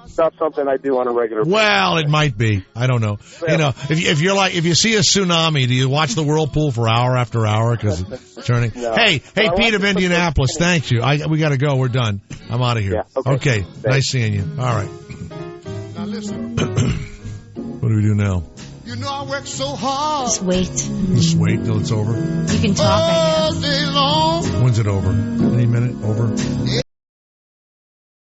It's not something I do on a regular basis. Well, it might be. I don't know. Well, if you see a tsunami, do you watch the whirlpool for hour after hour because it's turning? No. Hey, Pete of Indianapolis, thank you. We got to go. We're done. I'm out of here. Yeah, okay. Nice seeing you. All right. Now listen. What do we do now? You know I work so hard. Just wait. Just wait till it's over. You can talk, I guess. All day long. When's it over? Any minute? Over?